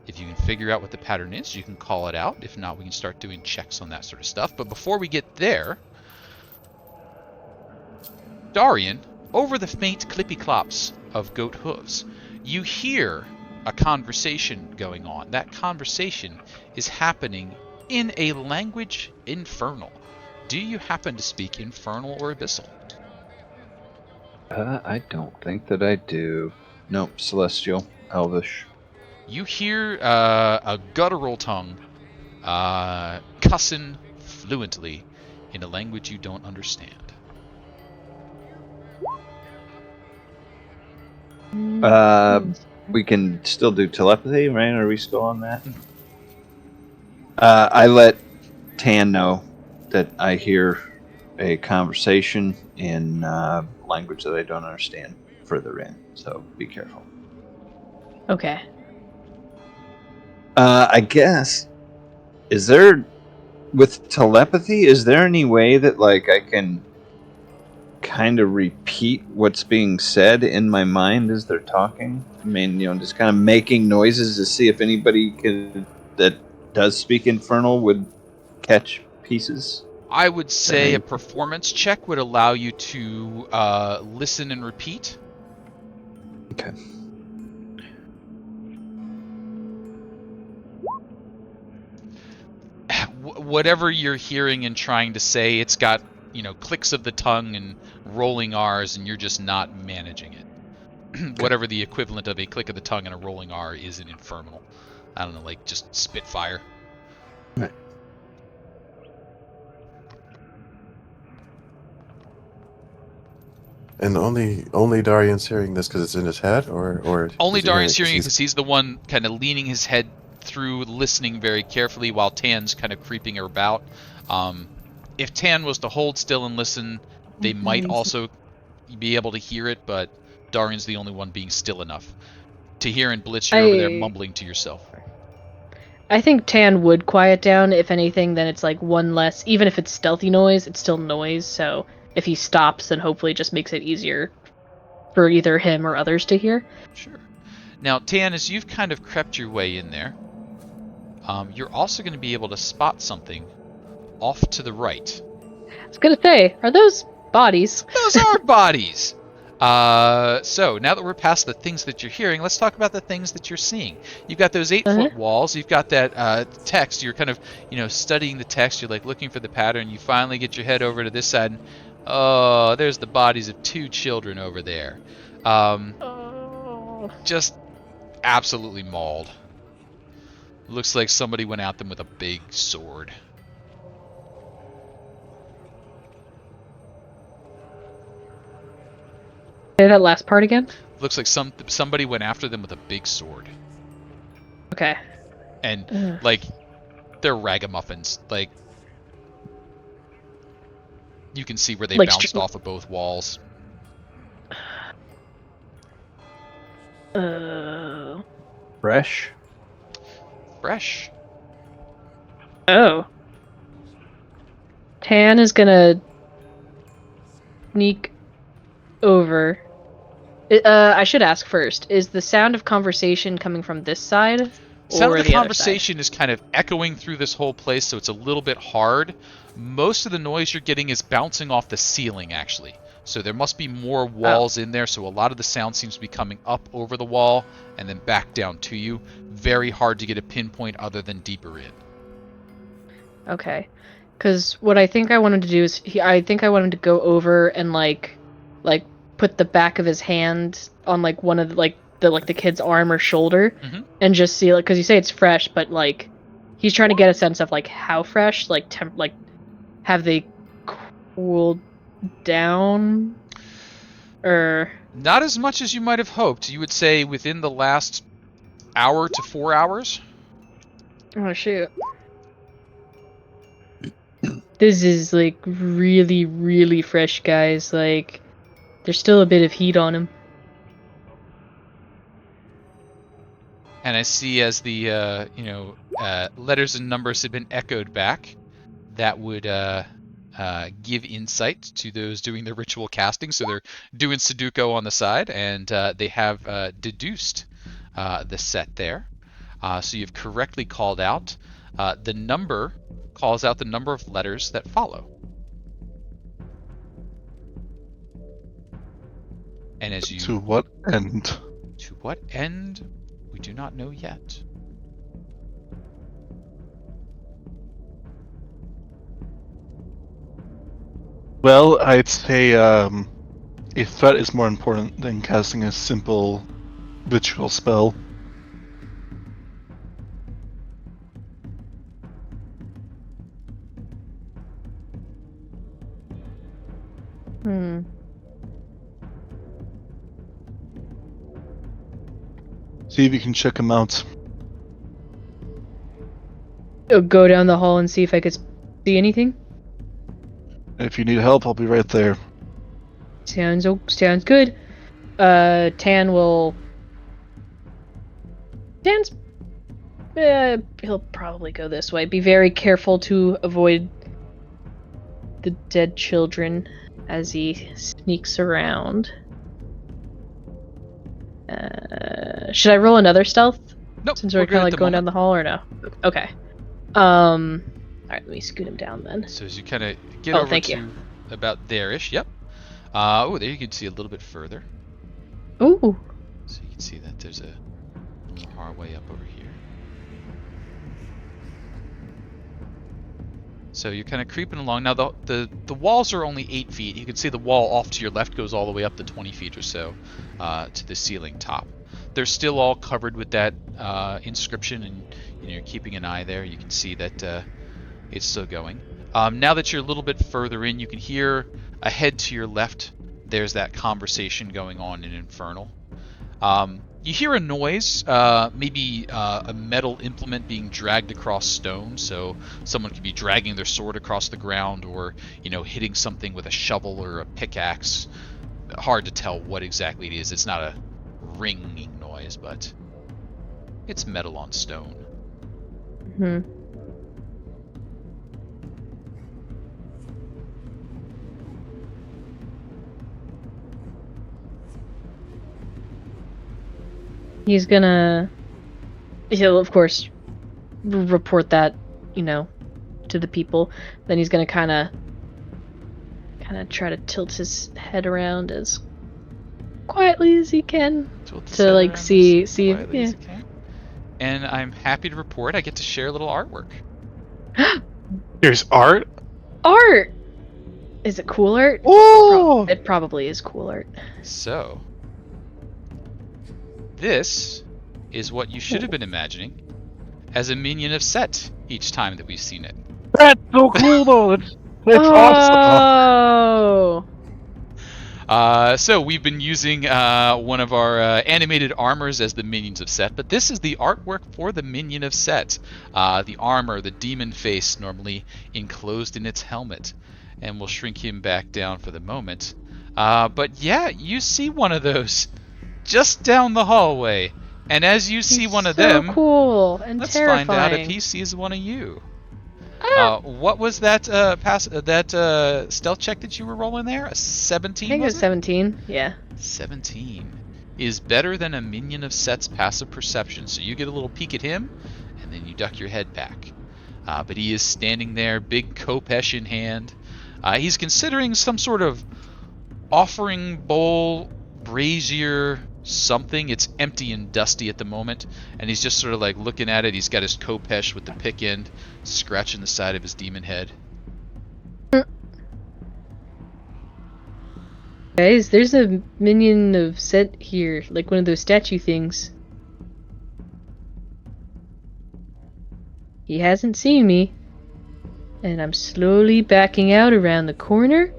If you can figure out what the pattern is, you can call it out. If not, we can start doing checks on that sort of stuff. But before we get there, Dahrian, over the faint clippy clops of goat hooves, you hear a conversation going on. That conversation is happening in a language infernal. Do you happen to speak infernal or abyssal? I don't think that I do. Nope, celestial, elvish. You hear a guttural tongue cussing fluently in a language you don't understand. We can still do telepathy, right? Are we still on that? I let Tann know that I hear a conversation in language that I don't understand further in, so be careful. Okay. I guess, is there, with telepathy, is there any way that, like, I can kind of repeat what's being said in my mind as they're talking? I mean, just kind of making noises to see if anybody that does speak infernal would catch pieces. I would say a performance check would allow you to listen and repeat. Okay. Whatever you're hearing and trying to say, it's got, clicks of the tongue and rolling R's, and you're just not managing it. Whatever the equivalent of a click of the tongue and a rolling R is in infernal. I don't know, like just Spitfire. Right. And only Dahrian's hearing this because it's in his head, or only is he hearing Dahrian's hearing it he's- because he's the one kind of leaning his head through, listening very carefully, while Tann's kind of creeping about. If Tann was to hold still and listen, they might also be able to hear it, but Dahrian's the only one being still enough. Tahir and Blitz, you're over there mumbling to yourself. I think Tann would quiet down. If anything, then it's like one less. Even if it's stealthy noise, it's still noise. So if he stops, then hopefully it just makes it easier for either him or others to hear. Sure. Now, Tann, as you've kind of crept your way in there, you're also going to be able to spot something off to the right. I was gonna say, are those bodies? Those are bodies! So, now that we're past the things that you're hearing, let's talk about the things that you're seeing. You've got those 8-foot walls, you've got that text, you're kind of, studying the text, you're like looking for the pattern, you finally get your head over to this side, and oh, there's the bodies of 2 children over there. Just absolutely mauled. Looks like somebody went at them with a big sword. Say that last part again. Looks like somebody went after them with a big sword. Okay. And like, they're ragamuffins. Like, you can see where they bounced off of both walls. Fresh. Oh. Tann is gonna sneak over. I should ask first, is the sound of conversation coming from this side? Sound or of the the other conversation side? is kind of echoing through this whole place, so it's a little bit hard. Most of the noise you're getting is bouncing off the ceiling, actually. So there must be more walls in there, so a lot of the sound seems to be coming up over the wall and then back down to you. Very hard to get a pinpoint other than deeper in. Okay. Because what I think I wanted to do is, I think I wanted to go over and like put the back of his hand on like one of the kid's arm or shoulder, and just see, like, because you say it's fresh, but like he's trying to get a sense of like how fresh, like have they cooled down, or not as much as you might have hoped. You would say within the last hour to 4 hours. Oh shoot. This is like really, really fresh, guys. Like, there's still a bit of heat on him. And I see as the letters and numbers have been echoed back, that would give insight to those doing the ritual casting. So they're doing Sudoku on the side, and they have deduced the set there. So you've correctly called out. The number calls out the number of letters that follow. And as you... To what end? To what end? We do not know yet. Well, I'd say a threat is more important than casting a simple ritual spell. Hmm. See if you can check him out. I'll go down the hall and see if I could see anything. If you need help, I'll be right there. Sounds good. Tann will. Tann's. He'll probably go this way. Be very careful to avoid the dead children as he sneaks around. Should I roll another stealth? Nope. Since we're good kind of at like the going down moment. the hall, or no? Okay. Alright, let me scoot him down then. So as you kind of get Oh, over thank to you. about there-ish, yep. Oh, there you can see a little bit further. Ooh. So you can see that there's a little hallway up over here. So you're kind of creeping along. Now the walls are only 8 feet. You can see the wall off to your left goes all the way up to 20 feet or so to the ceiling top. They're still all covered with that inscription, and you're keeping an eye there. You can see that it's still going. Now that you're a little bit further in, you can hear ahead to your left. There's that conversation going on in Infernal. You hear a noise, maybe a metal implement being dragged across stone, so someone could be dragging their sword across the ground, or hitting something with a shovel or a pickaxe. Hard to tell what exactly it is. It's not a ringing noise, but it's metal on stone. Hmm. He'll of course report that, to the people. Then he's gonna kind of try to tilt his head around as quietly as he can to like see if, yeah. And I'm happy to report I get to share a little artwork. There's art? Art! Is it cool art? Oh! It probably is cool art. So, this is what you should have been imagining as a minion of Set each time that we've seen it. That's so cool, though. That's awesome. Oh! So we've been using one of our animated armors as the minions of Set, but this is the artwork for the minion of Set. The armor, the demon face, normally enclosed in its helmet. And we'll shrink him back down for the moment. But yeah, you see one of those just down the hallway. And as you see one of them, cool and let's terrifying. find out if he sees one of you. Ah! What was that stealth check that you were rolling there? A 17? I think it was 17. Yeah. 17 is better than a minion of Set's passive perception, so you get a little peek at him, and then you duck your head back. But he is standing there, big khopesh in hand. He's considering some sort of offering bowl, brazier, something. It's empty and dusty at the moment, and he's just sort of like looking at it. He's got his khopesh with the pick end scratching the side of his demon head. Guys, there's a minion of Set here, like one of those statue things. He hasn't seen me, and I'm slowly backing out around the corner.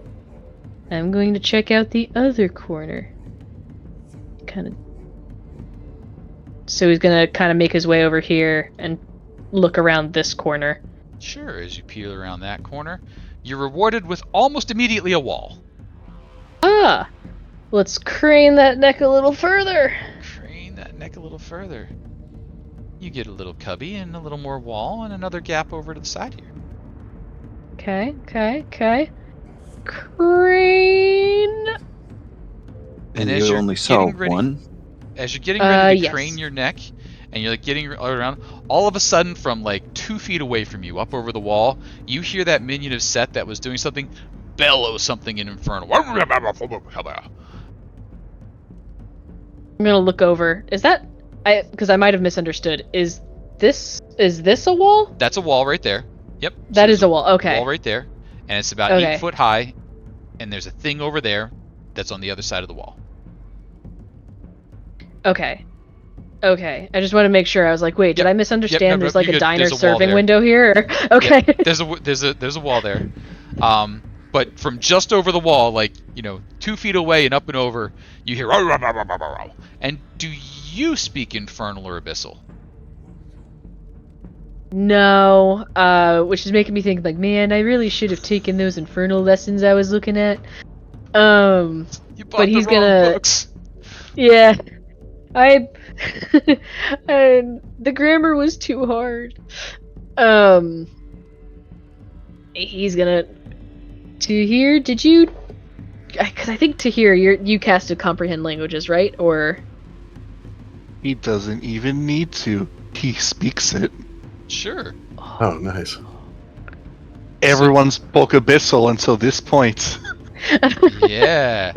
I'm going to check out the other corner. So he's gonna kind of make his way over here and look around this corner. Sure, as you peel around that corner, you're rewarded with almost immediately a wall. Ah! Let's crane that neck a little further. Crane that neck a little further. You get a little cubby and a little more wall and another gap over to the side here. Okay. Crane. And as you you're only saw getting ready- one? As you're getting ready to yes. crane your neck, and you're like getting around, all of a sudden from like 2 feet away from you, up over the wall, you hear that minion of Set that was doing something bellow something in Infernal. I'm gonna look over. Is that because I might have misunderstood. Is this a wall? That's a wall right there. Yep. So That there's is a wall. Okay. wall right there, and it's about Okay. 8 foot high, and there's a thing over there that's on the other side of the wall. Okay. Okay. I just want to make sure. I was like, wait, did Yep. I misunderstand? Yep, no, There's no, like you're a good. diner There's a wall serving there. window here. Okay. Yep. There's a wall there. But from just over the wall, like 2 feet away and up and over, you hear. And do you speak Infernal or Abyssal? No. Which is making me think like, man, I really should have taken those infernal lessons I was looking at. You bought But he's the wrong gonna. books. Yeah. I. And the grammar was too hard. He's gonna. Tahir, did you? Because I think Tahir, you casted comprehend languages, right? Or He doesn't even need to. He speaks it. Sure. Oh, nice. Everyone spoke Abyssal until this point. Yeah.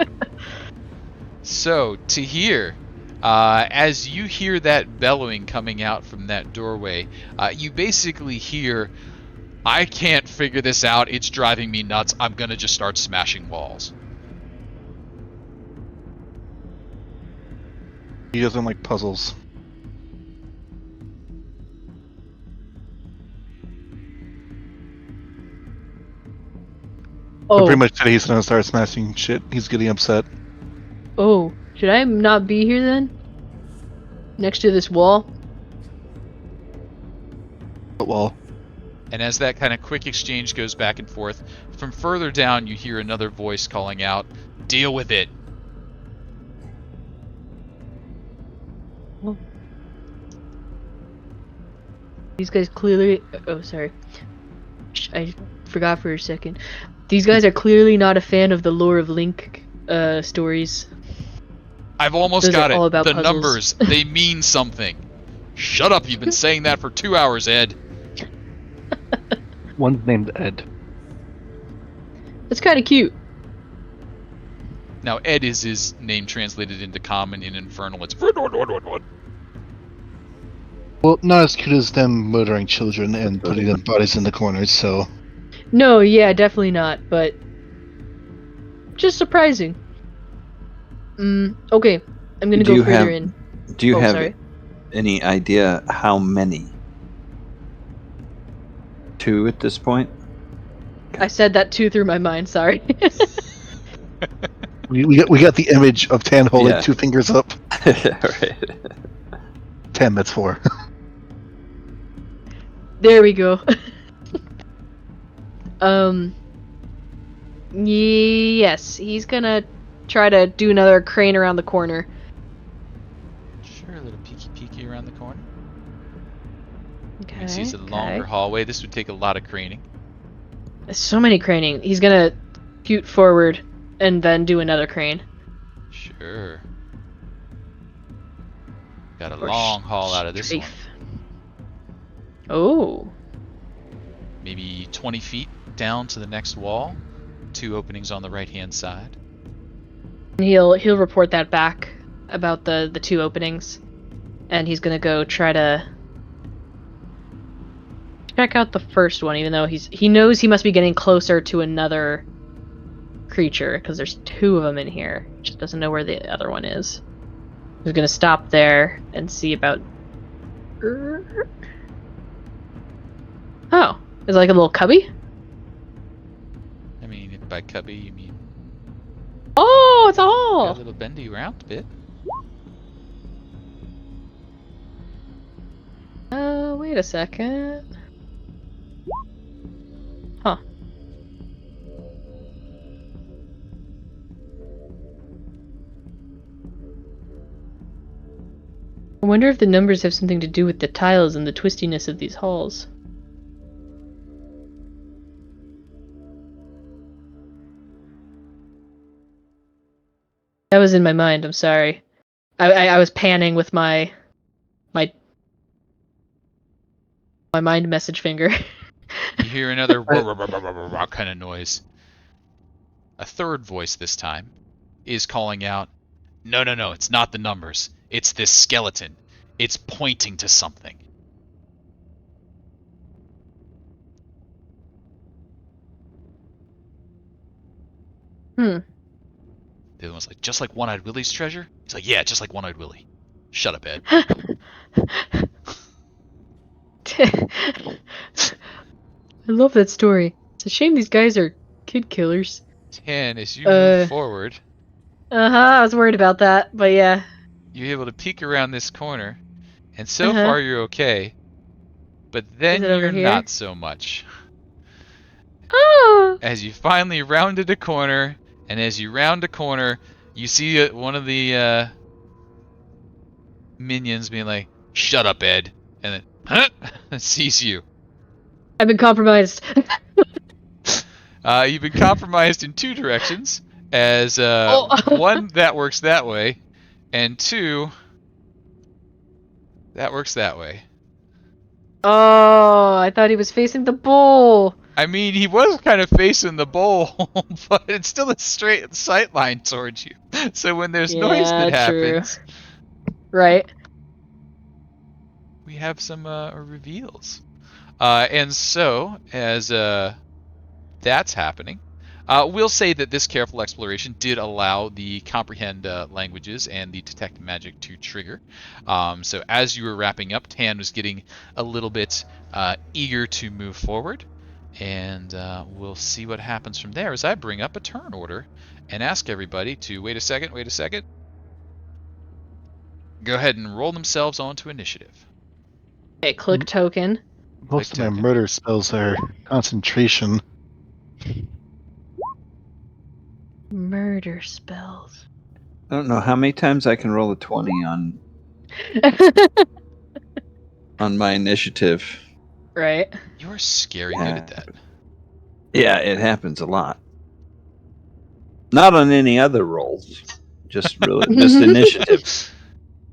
So, Tahir, as you hear that bellowing coming out from that doorway, you basically hear, I can't figure this out, it's driving me nuts, I'm gonna just start smashing walls. He doesn't like puzzles. So oh, pretty much today he's gonna start smashing shit. He's getting upset. oh, should I not be here then? Next to this wall? But well, And as that kind of quick exchange goes back and forth, from further down you hear another voice calling out, deal with it. These guys clearly. Oh, sorry. I forgot for a second. These guys are clearly not a fan of the lore of Link stories. I've almost Those got are all it. about The puzzles. numbers, they mean something. Shut up, you've been saying that for 2 hours, Ed. one's named Ed. It's kind of cute. Now, Ed is his name translated into common. In Infernal, it's... Well, not as cute as them murdering children and putting their bodies in the corners, so... No, yeah, definitely not, but just surprising. Okay, I'm gonna Do go you further have- in. Do you Oh, have sorry. any idea how many? 2 at this point? I said that too through my mind. Sorry. We got the image of Tann holding Yeah. 2 fingers up. Right. 10, that's 4. There we go. Yes, he's gonna try to do another crane around the corner. Sure, a little peeky around the corner. Okay. You can see it's a longer hallway. This would take a lot of craning. So many craning. He's gonna scoot forward and then do another crane. Sure. Got a Or long haul out of this one. strafe. Oh. Maybe 20 feet down to the next wall. 2 openings on the right-hand side. He'll report that back about the 2 openings, and he's gonna go try to check out the first one, even though he knows he must be getting closer to another creature because there's 2 of them in here. Just doesn't know where the other one is. He's gonna stop there and see about. Oh, is it like a little cubby? I mean, by cubby, you mean Oh, it's a got a hall. little bendy round bit. Wait a second. Huh. I wonder if the numbers have something to do with the tiles and the twistiness of these halls. That was in my mind, I'm sorry. I was panning with my mind message finger. You hear another kind of noise. A third voice this time is calling out, No, it's not the numbers. It's this skeleton. It's pointing to something. Hmm. The other one's like, just like One-Eyed Willie's treasure? He's like, yeah, just like One-Eyed Willie. Shut up, Ed. I love that story. It's a shame these guys are kid killers. Tann, as you move Uh, forward, I was worried about that, but yeah. you're able to peek around this corner, and so Uh-huh. far you're okay. But Is then it over you're here? not so much. Oh! As you finally rounded a corner, and as you round a corner, you see one of the minions being like, "Shut up, Ed," and then, huh? sees you. I've been compromised. You've been compromised in two directions, as Oh. one, that works that way, and two, that works that way. Oh, I thought he was facing the bull. I mean, he was kind of facing the bowl, but it's still a straight sight line towards you. So when there's noise that True. happens, Right. we have some reveals. And so, as that's happening, we'll say that this careful exploration did allow the comprehend languages and the detect magic to trigger. So as you were wrapping up, Tann was getting a little bit eager to move forward. And we'll see what happens from there as I bring up a turn order and ask everybody to wait a second. Go ahead and roll themselves onto initiative. Okay, click token. Most of my token. murder spells are concentration. Murder spells. I don't know how many times I can roll a 20 on my initiative. Right. You're scary good at that. Yeah, it happens a lot. Not on any other rolls. Just initiative.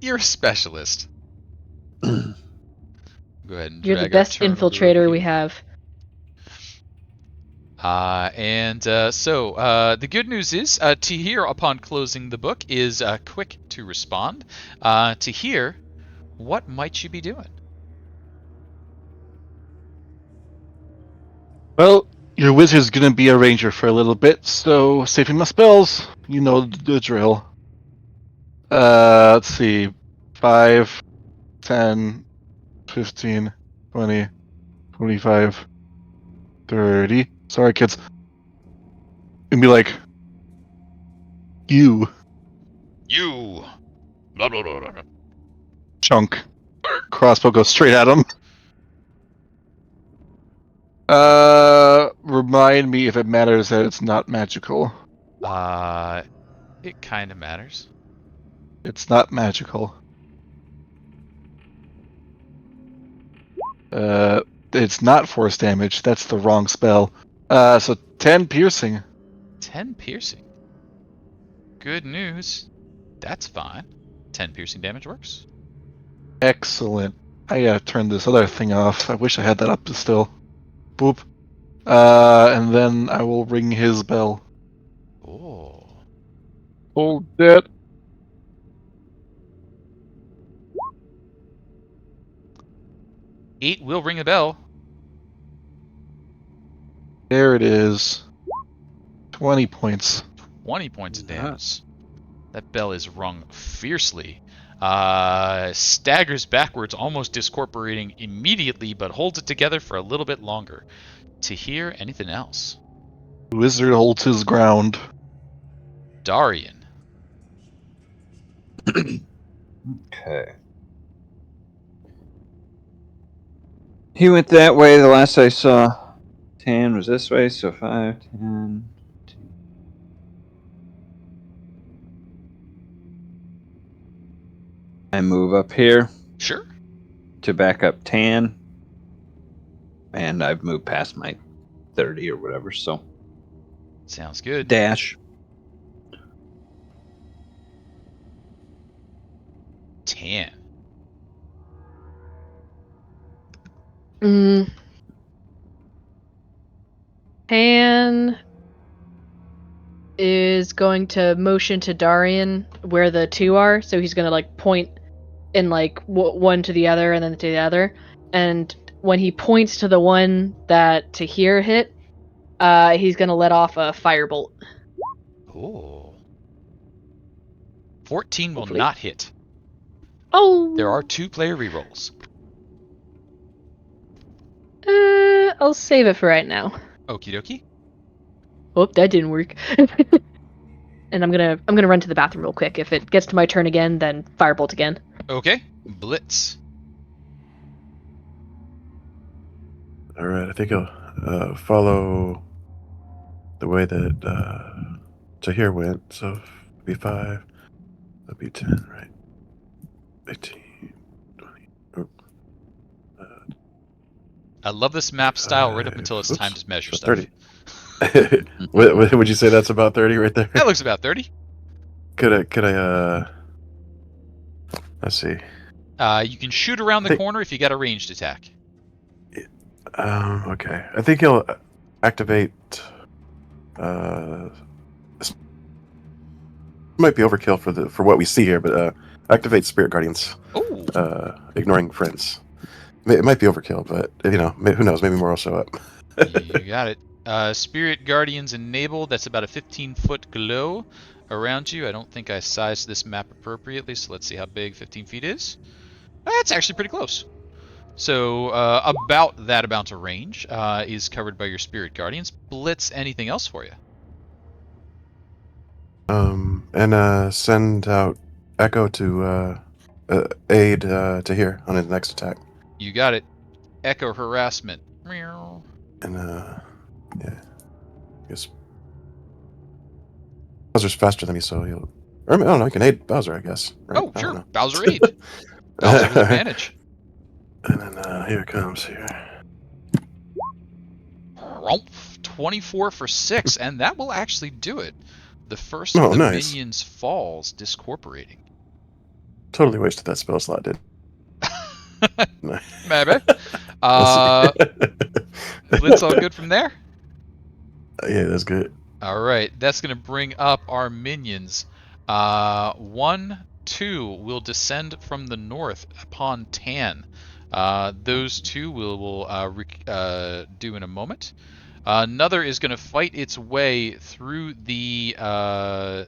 You're a specialist. Go ahead and You're the drag best our turn order infiltrator over we here. have. So the good news is Tahir, upon closing the book, is quick to respond. Tahir, what might you be doing? Well, your wizard's gonna be a ranger for a little bit, so saving my spells. You know the drill. Let's see. 5, 10, 15, 20, 25, 30. Sorry, kids. And be like, you. You. Blah, blah, blah, blah. Chunk. Crossbow goes straight at him. Remind me if it matters that it's not magical. It kind of matters. It's not magical. It's not force damage. That's the wrong spell. So 10 piercing. 10 piercing. Good news. That's fine. 10 piercing damage works. Excellent. I gotta turn this other thing off. I wish I had that up still. Boop. And then I will ring his bell. Oh. Hold that. Eight will ring a bell. There it is. 20 points. 20 points of Yeah. damage. That bell is rung fiercely. Staggers backwards, almost discorporating immediately, but holds it together for a little bit longer. Tahir, anything else? The wizard holds his ground. Dahrian. Okay. He went that way. The last I saw Tann was this way, so 5, 10, 15. I move up here Sure. to back up Tann. And I've moved past my 30 or whatever, so Sounds good. dash. Tann. Tann is going to motion to Dahrian where the two are. So he's going to like point in like one to the other and then to the other. And when he points to the one that Tahir hit, he's going to let off a firebolt. Ooh. 14 Hopefully. will not hit. Oh! There are 2 player rerolls. I'll save it for right now. Okie dokie. Oh, that didn't work. And I'm gonna run to the bathroom real quick. If it gets to my turn again, then firebolt again. Okay. Blitz. All right, I think I'll follow the way that Tahir went. So be 5, that'll be 10, right? 18, 20. Oh. I love this map style right up until it's time to measure stuff. 30. What would you say that's about 30 right there? That looks about 30. Could I let's see. You can shoot around the corner if you got a ranged attack. Okay. I think he'll activate this might be overkill for what we see here, but activate Spirit Guardians. Ooh. Ignoring friends. It might be overkill, but who knows? Maybe more will show up. You got it. Spirit Guardians enabled. That's about a 15-foot glow around you. I don't think I sized this map appropriately, so let's see how big 15 feet is. That's actually pretty close. So about that amount of range is covered by your Spirit Guardians. Blitz, anything else for you? And send out Echo to aid Tahir on his next attack. You got it. Echo harassment. Meow. And yeah, I guess Bowser's faster than me, so he'll. Or, I don't know. He can aid Bowser, I guess. Right? Oh, sure. Bowser aid. Bowser with advantage. And then here it comes here. 24 for 6, and that will actually do it. The first Oh, of the nice. minions falls, discorporating. Totally wasted that spell slot, dude. Maybe. Blitz all good from there? Yeah, that's good. All right, that's going to bring up our minions. 1, 2 will descend from the north upon Tann. Those 2 will do in a moment. Another is going to fight its way through the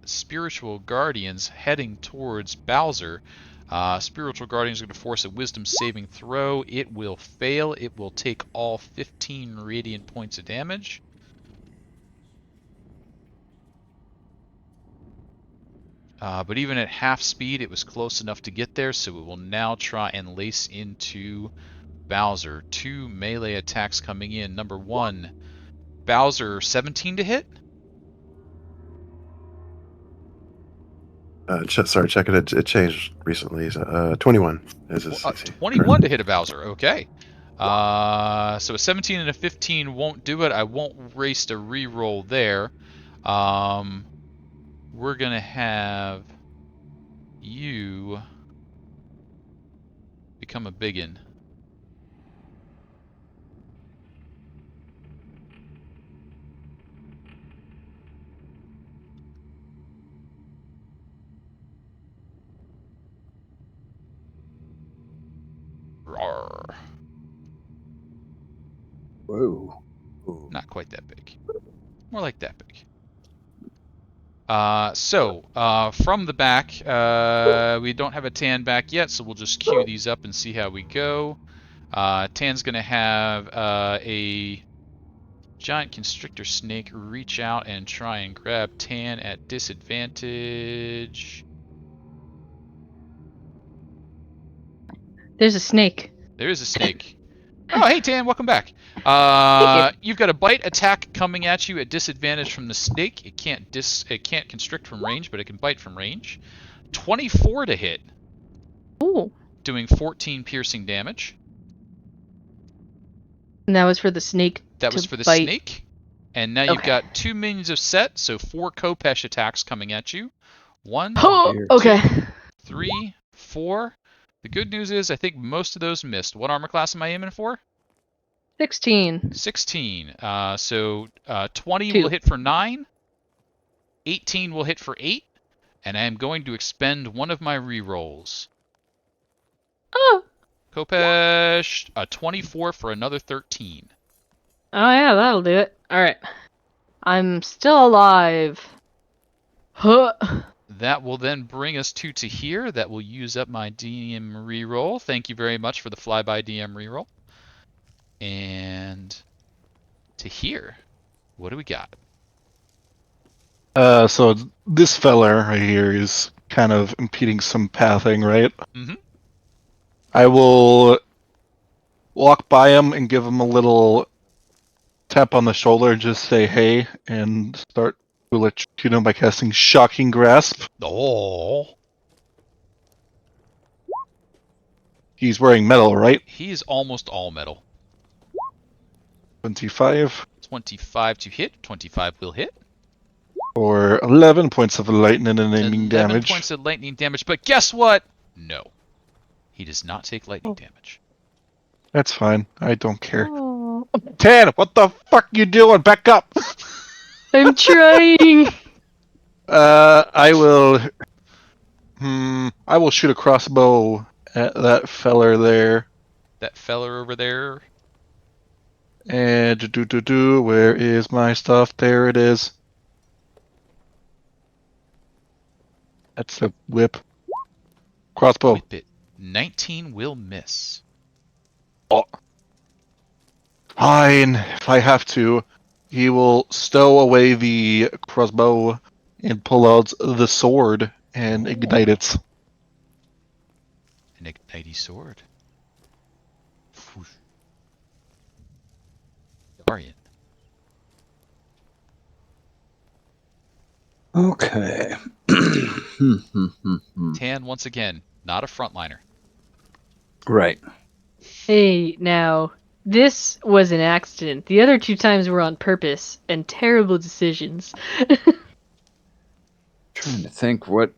spiritual guardians heading towards Bowser. Spiritual guardian is going to force a wisdom saving throw. It will fail. It will take all 15 radiant points of damage. But even at half speed, it was close enough to get there, so it will now try and lace into Bowser. 2 melee attacks coming in. Number 1, Bowser, 17 to hit? Sorry, check it. It changed recently. 21 is his 21 to hit a Bowser. Okay. So a 17 and a 15 won't do it. I won't waste a re-roll there. We're going to have you become a biggin. Roar. Whoa. Not quite that big. More like that big. From the back, we don't have a Tann back yet, so we'll just queue these up and see how we go. Tann's going to have a giant constrictor snake reach out and try and grab Tann at disadvantage. There's a snake. There is a snake. Oh, hey Tann, welcome back. You've got a bite attack coming at you at disadvantage from the snake. It can't constrict from range, but it can bite from range. 24 to hit. Ooh. Doing 14 piercing damage. And that was for the snake. That was for the bite. snake. And now you've got 2 minions of set, so 4 Kopesh attacks coming at you. 1, Oh, okay. 3, 4. The good news is I think most of those missed. What armor class am I aiming for? 16. 16. So 20 2. will hit for 9. 18 will hit for 8, and I am going to expend one of my rerolls. Oh. Kopesh, a 24 for another 13. Oh yeah, that'll do it. Alright. I'm still alive. Huh. That will then bring us to Tahir. That will use up my DM reroll. Thank you very much for the flyby DM reroll. And Tahir, what do we got? So this feller right here is kind of impeding some pathing, right? Mm-hmm. I will walk by him and give him a little tap on the shoulder and just say hey, and start to electrocute him by casting Shocking Grasp. Oh. He's wearing metal, right? He is almost all metal. 25. 25 to hit. 25 will hit. Or 11 points of lightning and aiming 11 damage. points of lightning damage, but guess what? No. He does not take lightning damage. That's fine. I don't care. Oh. Tann, what the fuck you doing? Back up! I'm trying. I will. I will shoot a crossbow at that feller there. That feller over there. And where is my stuff? There it is. That's a whip. Crossbow. Whip it. 19 will miss. Oh. Fine, if I have to. He will stow away the crossbow and pull out the sword and ignite it. An ignitey sword. Whoosh. Dahrian. Okay. Tann, once again, not a frontliner. Right. Hey, now, this was an accident. The other 2 times were on purpose and terrible decisions. Trying to think what.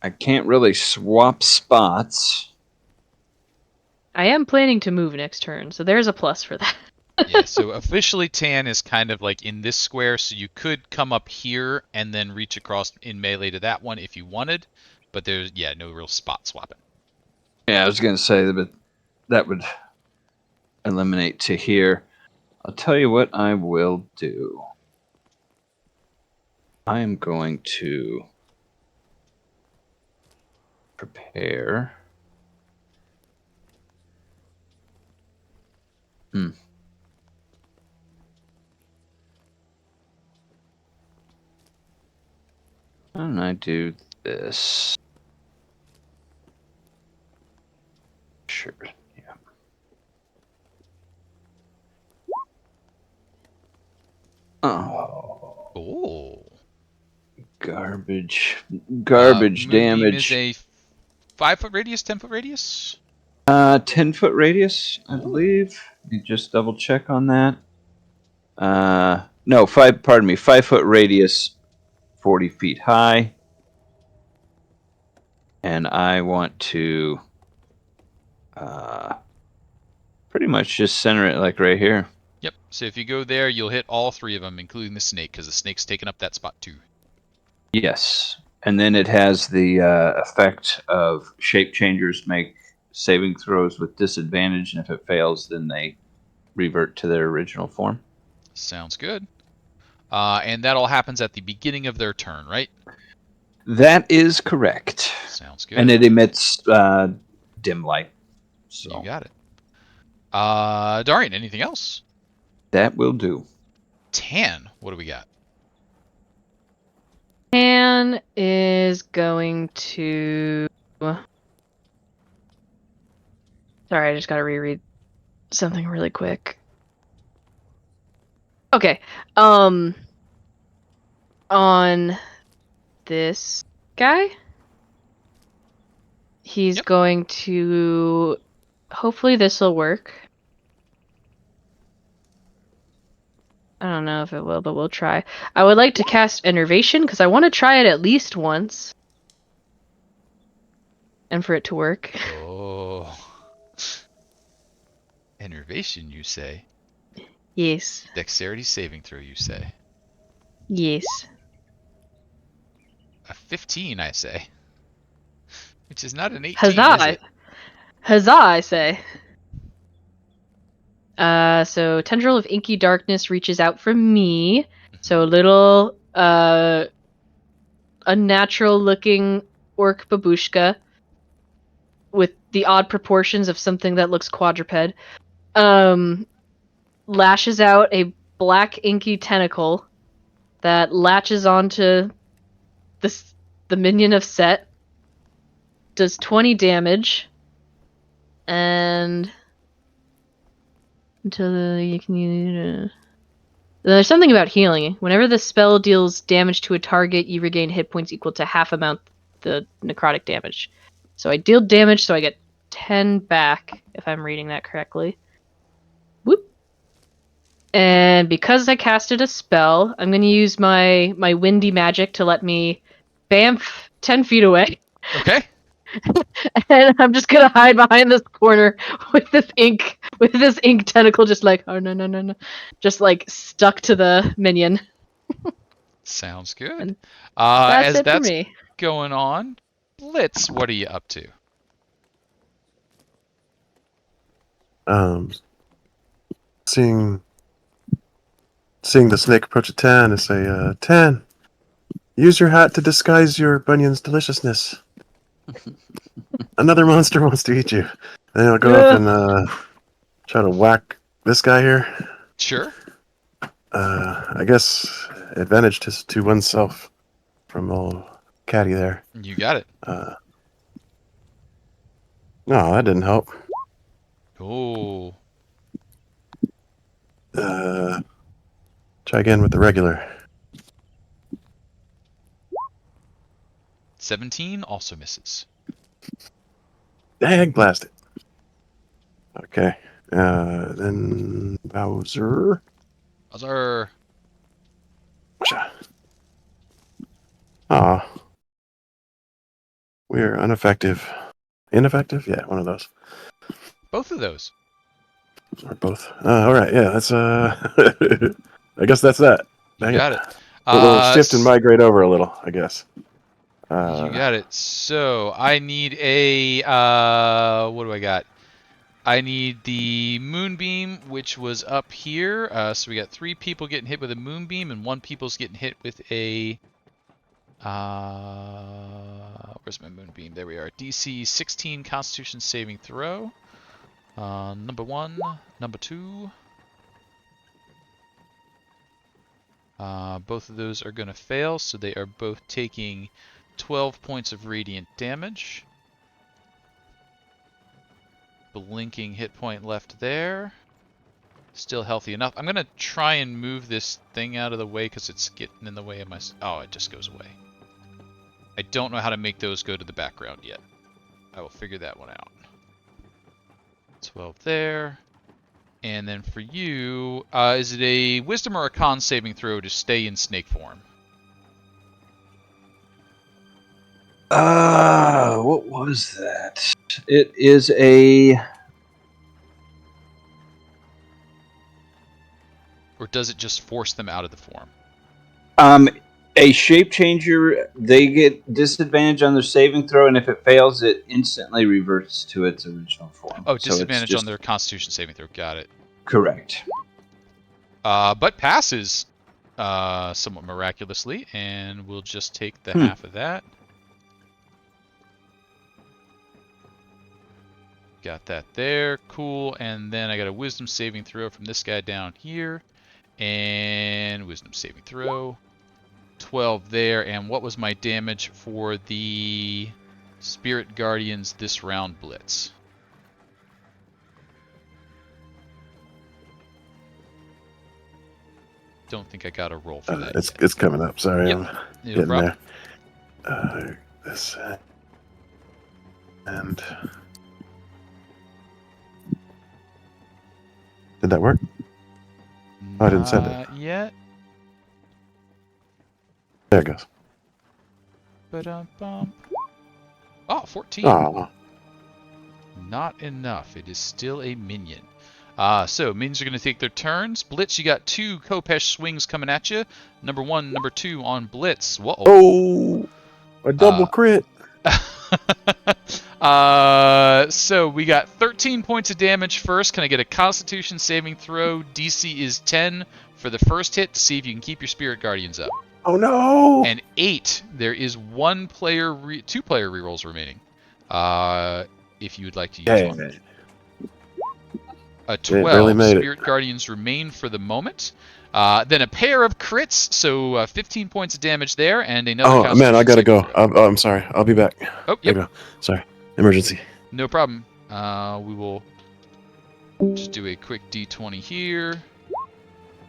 I can't really swap spots. I am planning to move next turn, so there's a plus for that. Yeah, so officially Tann is kind of like in this square, so you could come up here and then reach across in melee to that one if you wanted, but there's, yeah, no real spot swapping. Yeah, I was going to say that, that would eliminate Tahir. I'll tell you what I will do. I am going to prepare. Why don't I do this? Sure. Yeah. Oh, Oh. garbage Moonbeam damage. is a 5-foot radius, 10-foot radius? 10-foot radius, I Ooh. believe. Let me just double check on that. No, 5-foot radius, 40 feet high. And I want to pretty much just center it like right here. Yep, so if you go there, you'll hit all 3 of them, including the snake, because the snake's taking up that spot too. Yes. And then it has the effect of shape changers make saving throws with disadvantage, and if it fails, then they revert to their original form. Sounds good. And that all happens at the beginning of their turn, right? That is correct. Sounds good. And it emits dim light. So You got it. Dahrian, anything else? that will do. Tann, what do we got? Tann is going to... Sorry, I just gotta reread something really quick. Okay, on this guy, he's Yep. going to... Hopefully this will work. I don't know if it will, but we'll try. I would like to cast Enervation, because I want to try it at least once. And for it to work. Oh. Enervation, you say? Yes. Dexterity saving throw, you say? Yes. A 15, I say. Which is not an 18, is Huzzah! it? Huzzah, I say. So tendril of inky darkness reaches out from me. So a little unnatural looking orc babushka with the odd proportions of something that looks quadruped. Lashes out a black inky tentacle that latches onto the minion of Set. Does 20 damage. And until you can use there's something about healing. Whenever the spell deals damage to a target, you regain hit points equal to half amount the necrotic damage. So I deal damage, so I get 10 back, if I'm reading that correctly. Whoop. And because I casted a spell, I'm going to use my windy magic to let me bamf 10 feet away. Okay. And I'm just gonna hide behind this corner with this ink tentacle, just like, oh no, just like stuck to the minion. Sounds good. And that's As it for that's me. going on, Blitz, what are you up to? Seeing the snake approach a Tann and say, Tann, use your hat to disguise your bunion's deliciousness. Another monster wants to eat you. And then I'll go up and try to whack this guy here. Sure. I guess advantage to oneself from old Caddy there. You got it. No, that didn't help. Oh. Try again with the regular. 17 also misses. Dang, blast it. Okay. Then Bowser. Bowser. Aw. We're ineffective. Ineffective? Yeah, one of those. Both of those. Or both. Alright, yeah, that's I guess that's that. You got it. We'll shift and migrate over a little, I guess. You got it. So I need a what do I got? I need the moonbeam, which was up here. So we got 3 people getting hit with a moonbeam, and 1 people's getting hit with a. Where's my moonbeam? There we are. DC 16 Constitution saving throw. Number 1, number 2. Both of those are going to fail, so they are both taking 12 points of radiant damage. Blinking hit point left there. Still healthy enough. I'm going to try and move this thing out of the way because it's getting in the way of my... Oh, it just goes away. I don't know how to make those go to the background yet. I will figure that one out. 12 there. And then for you, is it a wisdom or a con saving throw to stay in snake form? What was that? It is a... Or does it just force them out of the form? A shape changer, they get disadvantage on their saving throw, and if it fails, it instantly reverts to its original form. Oh, disadvantage on their Constitution saving throw. Got it. Correct. But passes somewhat miraculously, and we'll just take the half of that. Got that there. Cool. And then I got a wisdom saving throw from this guy down here. And wisdom saving throw. 12 there. And what was my damage for the Spirit Guardians this round, Blitz? Don't think I got a roll for that. It's coming up. Sorry, Yep. I'm No getting problem. there. This and did that work? Oh, I didn't send it. Not yet. There it goes. Ba-dum-bum. Oh, 14. Oh, Not enough. It is still a minion. So minions are going to take their turns. Blitz, you got 2 Kopesh swings coming at you. Number 1, number 2 on Blitz. Whoa. oh! A double crit. So we got 13 points of damage first. Can I get a Constitution saving throw? DC is 10 for the first hit to see if you can keep your Spirit Guardians up. Oh no! And 8. There is two player rerolls remaining. If you would like to use one. A 12. Spirit Guardians remain for the moment. Then a pair of crits, so 15 points of damage there, and another. Oh man, I gotta go. I'm sorry. I'll be back. Oh, yep. Go. Sorry. Emergency. No problem. We will just do a quick D20 here.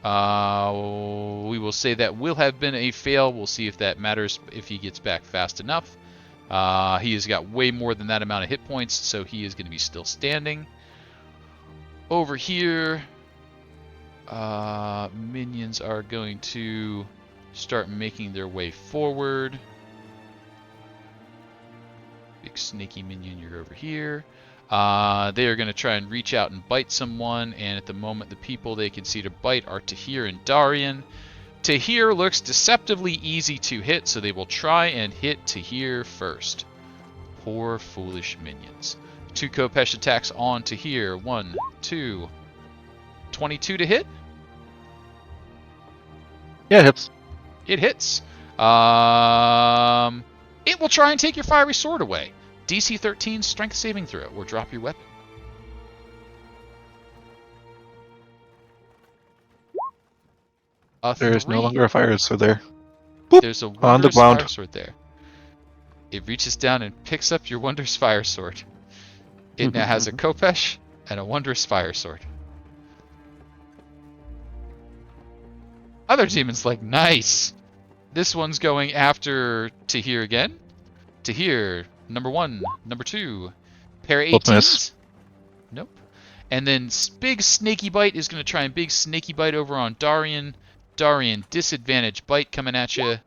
We will say that will have been a fail. We'll see if that matters if he gets back fast enough. He has got way more than that amount of hit points, so he is going to be still standing. Over here, minions are going to start making their way forward. Big snaky minion, you're over here. They are going to try and reach out and bite someone, and at the moment the people they can see to bite are Tahir and Dahrian. Tahir looks deceptively easy to hit, so they will try and hit Tahir first. Poor foolish minions. 2 Khopesh attacks on Tahir. 1, 2, 22 to hit? Yeah, it hits. It hits. It will try and take your fiery sword away. DC 13 strength saving throw, or drop your weapon. There's no longer a fire sword there. There's a on the wondrous ground. fire sword there. It reaches down and picks up your wondrous fire sword. It now has a Khopesh and a wondrous fire sword. Other demons like, nice. This one's going after Tahir again. Tahir, number 1, number 2. Pair of 18s. Nope. And then big snaky bite is going to try and big snaky bite over on Dahrian. Dahrian, disadvantage bite coming at you.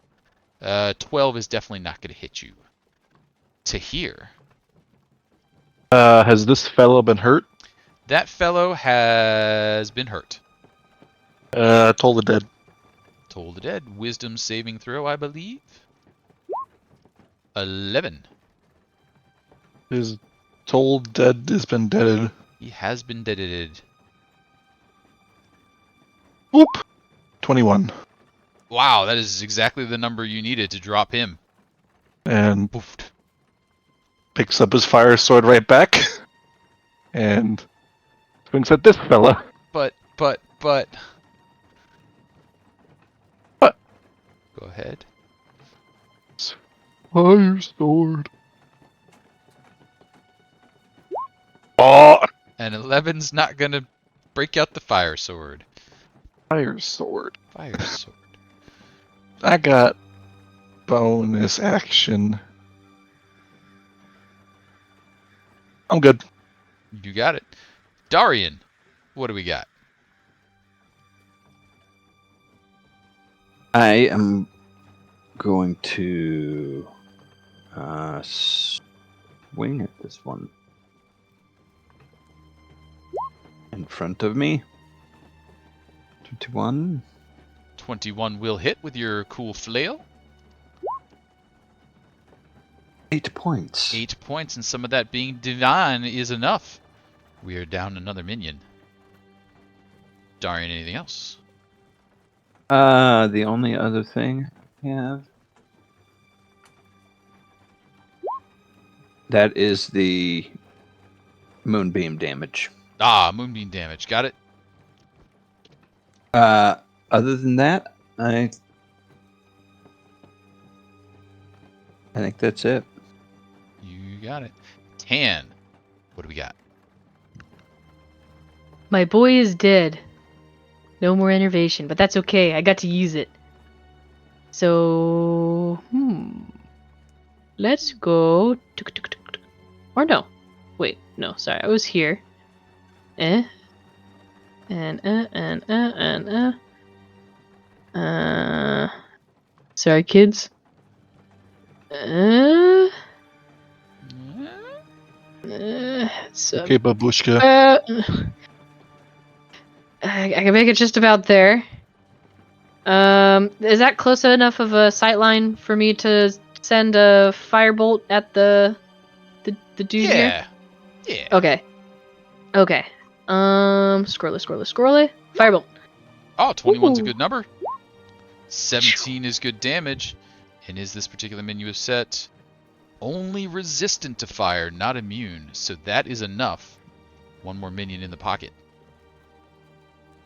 12 is definitely not going to hit you. Tahir. Has this fellow been hurt? That fellow has been hurt. Toll the dead. Toll the dead. Wisdom saving throw, I believe. 11. His toll dead has been deaded. He has been deaded. Whoop! 21. Wow, that is exactly the number you needed to drop him. And Poofed. picks up his fire sword right back. And swings at this fella. But. What? Go ahead. Fire sword. Oh! And 11's not going to break out the fire sword. Fire sword. Fire sword. I got bonus action. I'm good. You got it. Dahrian, what do we got? I am going to swing at this one in front of me. 21. 21 will hit with your cool flail. 8 points. 8 points, and some of that being divine is enough. We are down another minion. Dahrian, anything else? The only other thing I have that is the moonbeam damage. Moonbeam damage. Got it. Other than that, I think that's it. You got it. Tann, what do we got? My boy is dead. No more innervation, but that's okay. I got to use it. So, let's go. Or no. Wait, no, sorry. I was here. Sorry, kids. So, Okay, babushka. I can make it just about there. Is that close enough of a sight line for me to send a firebolt at the dude here? Yeah. Okay. Squirrely. Firebolt. Oh, 21's a Ooh. good number. 17 is good damage. And is this particular menu set only resistant to fire, not immune? So that is enough. One more minion in the pocket.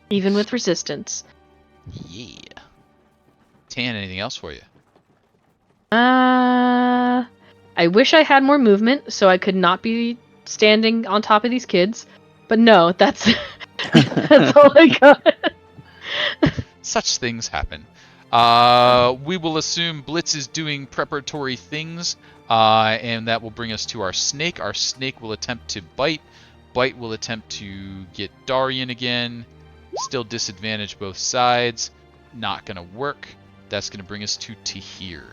Even with resistance. Yeah. Tann, anything else for you? I wish I had more movement so I could not be standing on top of these kids. But no, that's that's all I got. Such things happen. We will assume Blitz is doing preparatory things, and that will bring us to our snake. Our snake will attempt to bite. Bite will attempt to get Dahrian again. Still disadvantage both sides. Not going to work. That's going to bring us to Tahir.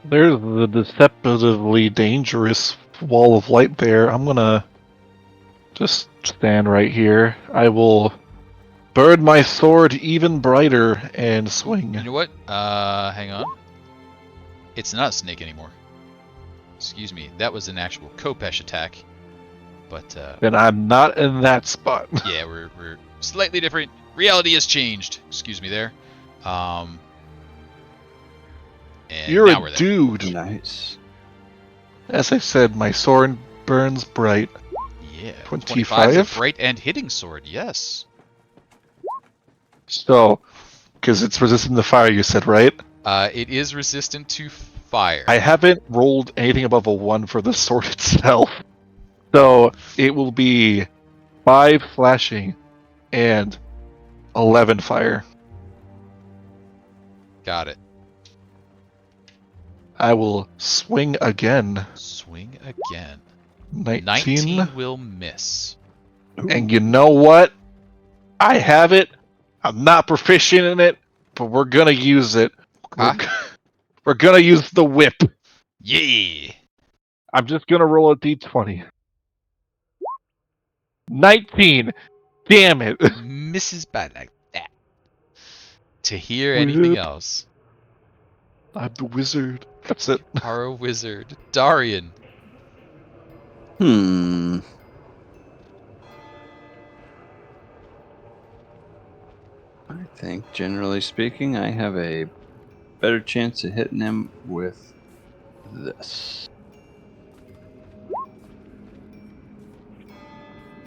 There's the deceptively dangerous wall of light there. I'm gonna just stand right here. I will burn my sword even brighter and swing. You know what? Hang on. It's not a snake anymore. Excuse me. That was an actual Khopesh attack. But, Then I'm not in that spot. yeah, we're slightly different. Reality has changed. Excuse me there. And You're now a we're there. dude. Nice. As I said, my sword burns bright. Yeah. 25? is a bright and hitting sword, yes. So, because it's resistant to fire, you said, right? It is resistant to fire. I haven't rolled anything above a 1 for the sword itself. So, it will be 5 slashing and 11 fire. Got it. I will swing again. Swing again. 19. 19 will miss. And you know what? I have it. I'm not proficient in it, but we're gonna use it. Okay. We're gonna use the whip. Yeah. I'm just gonna roll a d20. 19. Damn it. Misses by like that. To hear anything else. I'm the wizard. That's it. Our wizard. Dahrian. I think, generally speaking, I have a better chance of hitting him with this.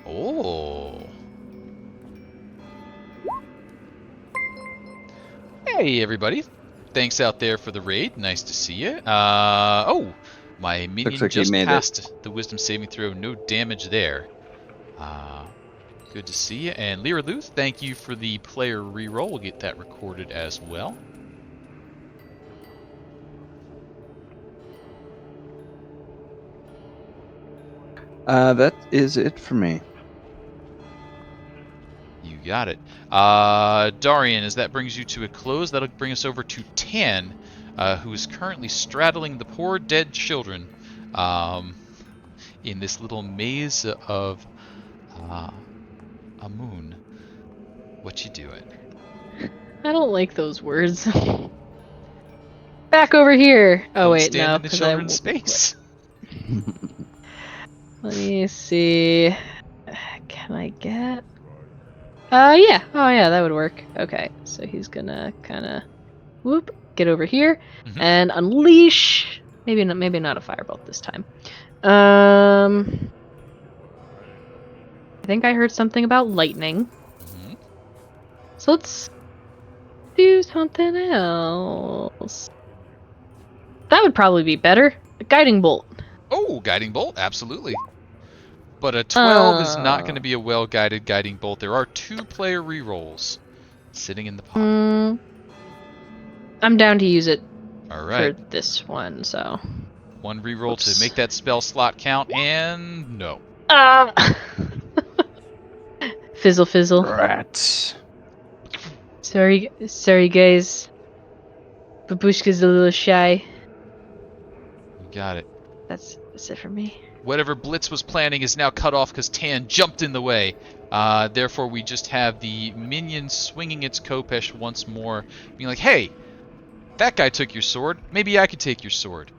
Oh. Hey, everybody. Thanks out there for the raid. Nice to see you. Oh, my minion like he just made passed the wisdom saving throw. No damage there. Good to see you. And Lyra Luth, thank you for the player reroll. We'll get that recorded as well. That is it for me. You got it. Dahrian, as that brings you to a close, that'll bring us over to Tann, who is currently straddling the poor dead children in this little maze of a moon. What you doing? I don't like those words. Back over here. Oh Don't wait, stand no. in the 'cause children's space. Let me see. Can I get? Yeah. Oh yeah, that would work. Okay, so he's gonna kind of whoop, get over here Mhm. and unleash. Maybe not a firebolt this time. I think I heard something about lightning. Mhm. So let's do something else. That would probably be better. A guiding bolt. Oh, guiding bolt, absolutely. But a 12 is not going to be a well-guided guiding bolt. There are 2 player rerolls sitting in the pot. I'm down to use it All right. for this one, so. 1 reroll Oops. to make that spell slot count, and no. Fizzle, fizzle. Rats. Sorry, guys. Babushka's a little shy. You got it. That's it for me. Whatever Blitz was planning is now cut off because Tann jumped in the way. Therefore, we just have the minion swinging its Khopesh once more, being like, hey, That guy took your sword. Maybe I could take your sword.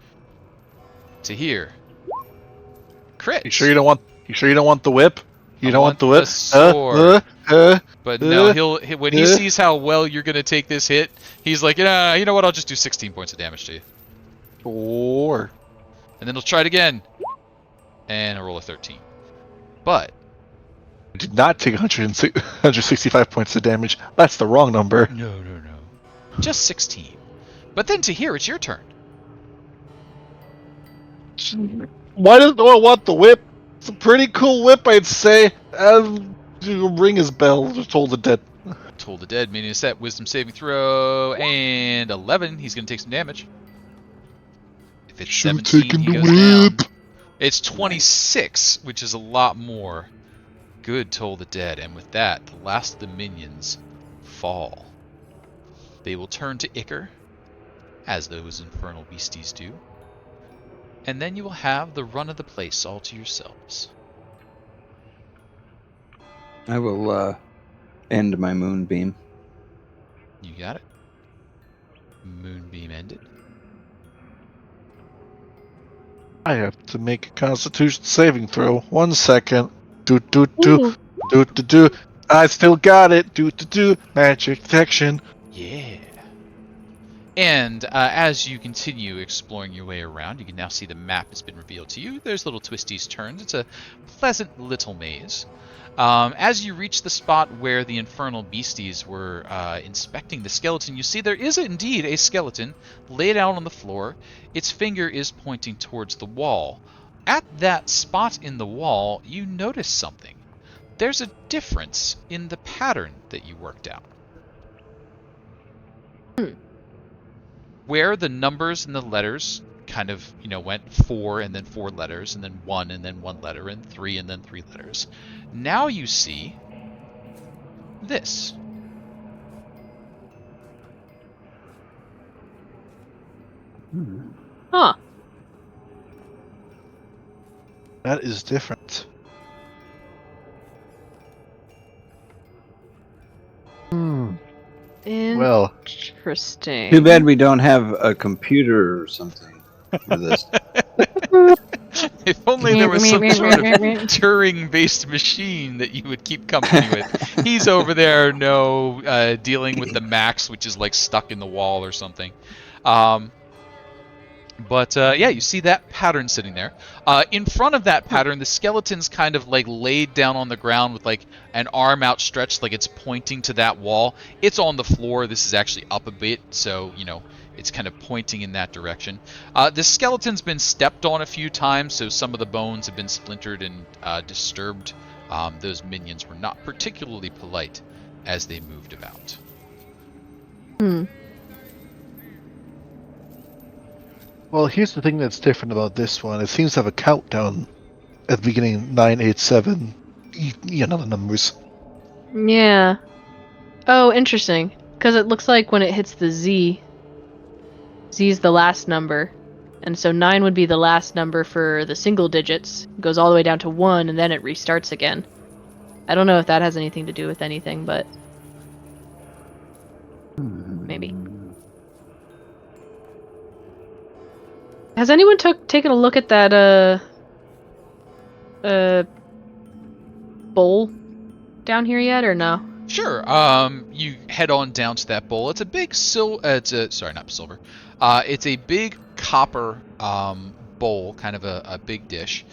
Tahir. Crit. You sure you don't want the whip? You don't want the whip? The sword. But no, he'll when he uh. sees how well you're gonna take this hit, he's like, yeah, you know what? I'll just do 16 points of damage to you. Sure. And then he'll try it again, and I'll roll a 13. But I did not take 165 points of damage. That's the wrong number. no, just 16. But then Tahir, it's your turn. Why does no one want the whip? It's a pretty cool whip, I'd say. Ring his bell. Just hold the dead. Toll the dead, meaning a set wisdom saving throw, and 11. He's gonna take some damage. If it's 17, he goes down. It's 26, which is a lot more. Good, Toll the Dead. And with that, the last of the minions fall. They will turn to Icker, as those infernal beasties do. And then you will have the run of the place all to yourselves. I will end my moonbeam. You got it. Moonbeam ended. I have to make a Constitution saving throw. 1 second. Do. I still got it. Do. Magic detection. Yeah. And as you continue exploring your way around, you can now see the map has been revealed to you. There's little twisties turns. It's a pleasant little maze. As you reach the spot where the infernal beasties were inspecting the skeleton, you see there is indeed a skeleton laid out on the floor. Its finger is pointing towards the wall. At that spot in the wall, you notice something. There's a difference in the pattern that you worked out. Where the numbers and the letters kind of, went 4 and then 4 letters and then 1 and then 1 letter and 3 and then 3 letters. Now you see this. Huh. That is different. Well, Interesting. Too bad we don't have a computer or something for this. If only there was some sort of Turing-based machine that you would keep company with. He's over there, dealing with the Max, which is like stuck in the wall or something. But you see that pattern sitting there. In front of that pattern, the skeleton's kind of like laid down on the ground with like an arm outstretched, like it's pointing to that wall. It's on the floor. This is actually up a bit, so it's kind of pointing in that direction. The skeleton's been stepped on a few times, so some of the bones have been splintered and disturbed. Those minions were not particularly polite as they moved about. Well, here's the thing that's different about this one. It seems to have a countdown at the beginning, 987. The numbers. Yeah. Oh, interesting. Because it looks like when it hits the Z, Z is the last number. And so 9 would be the last number for the single digits. It goes all the way down to 1, and then it restarts again. I don't know if that has anything to do with anything, but maybe. Has anyone taken a look at that bowl down here yet, or no? Sure. You head on down to that bowl. It's a big not silver. It's a big copper bowl, kind of a big dish.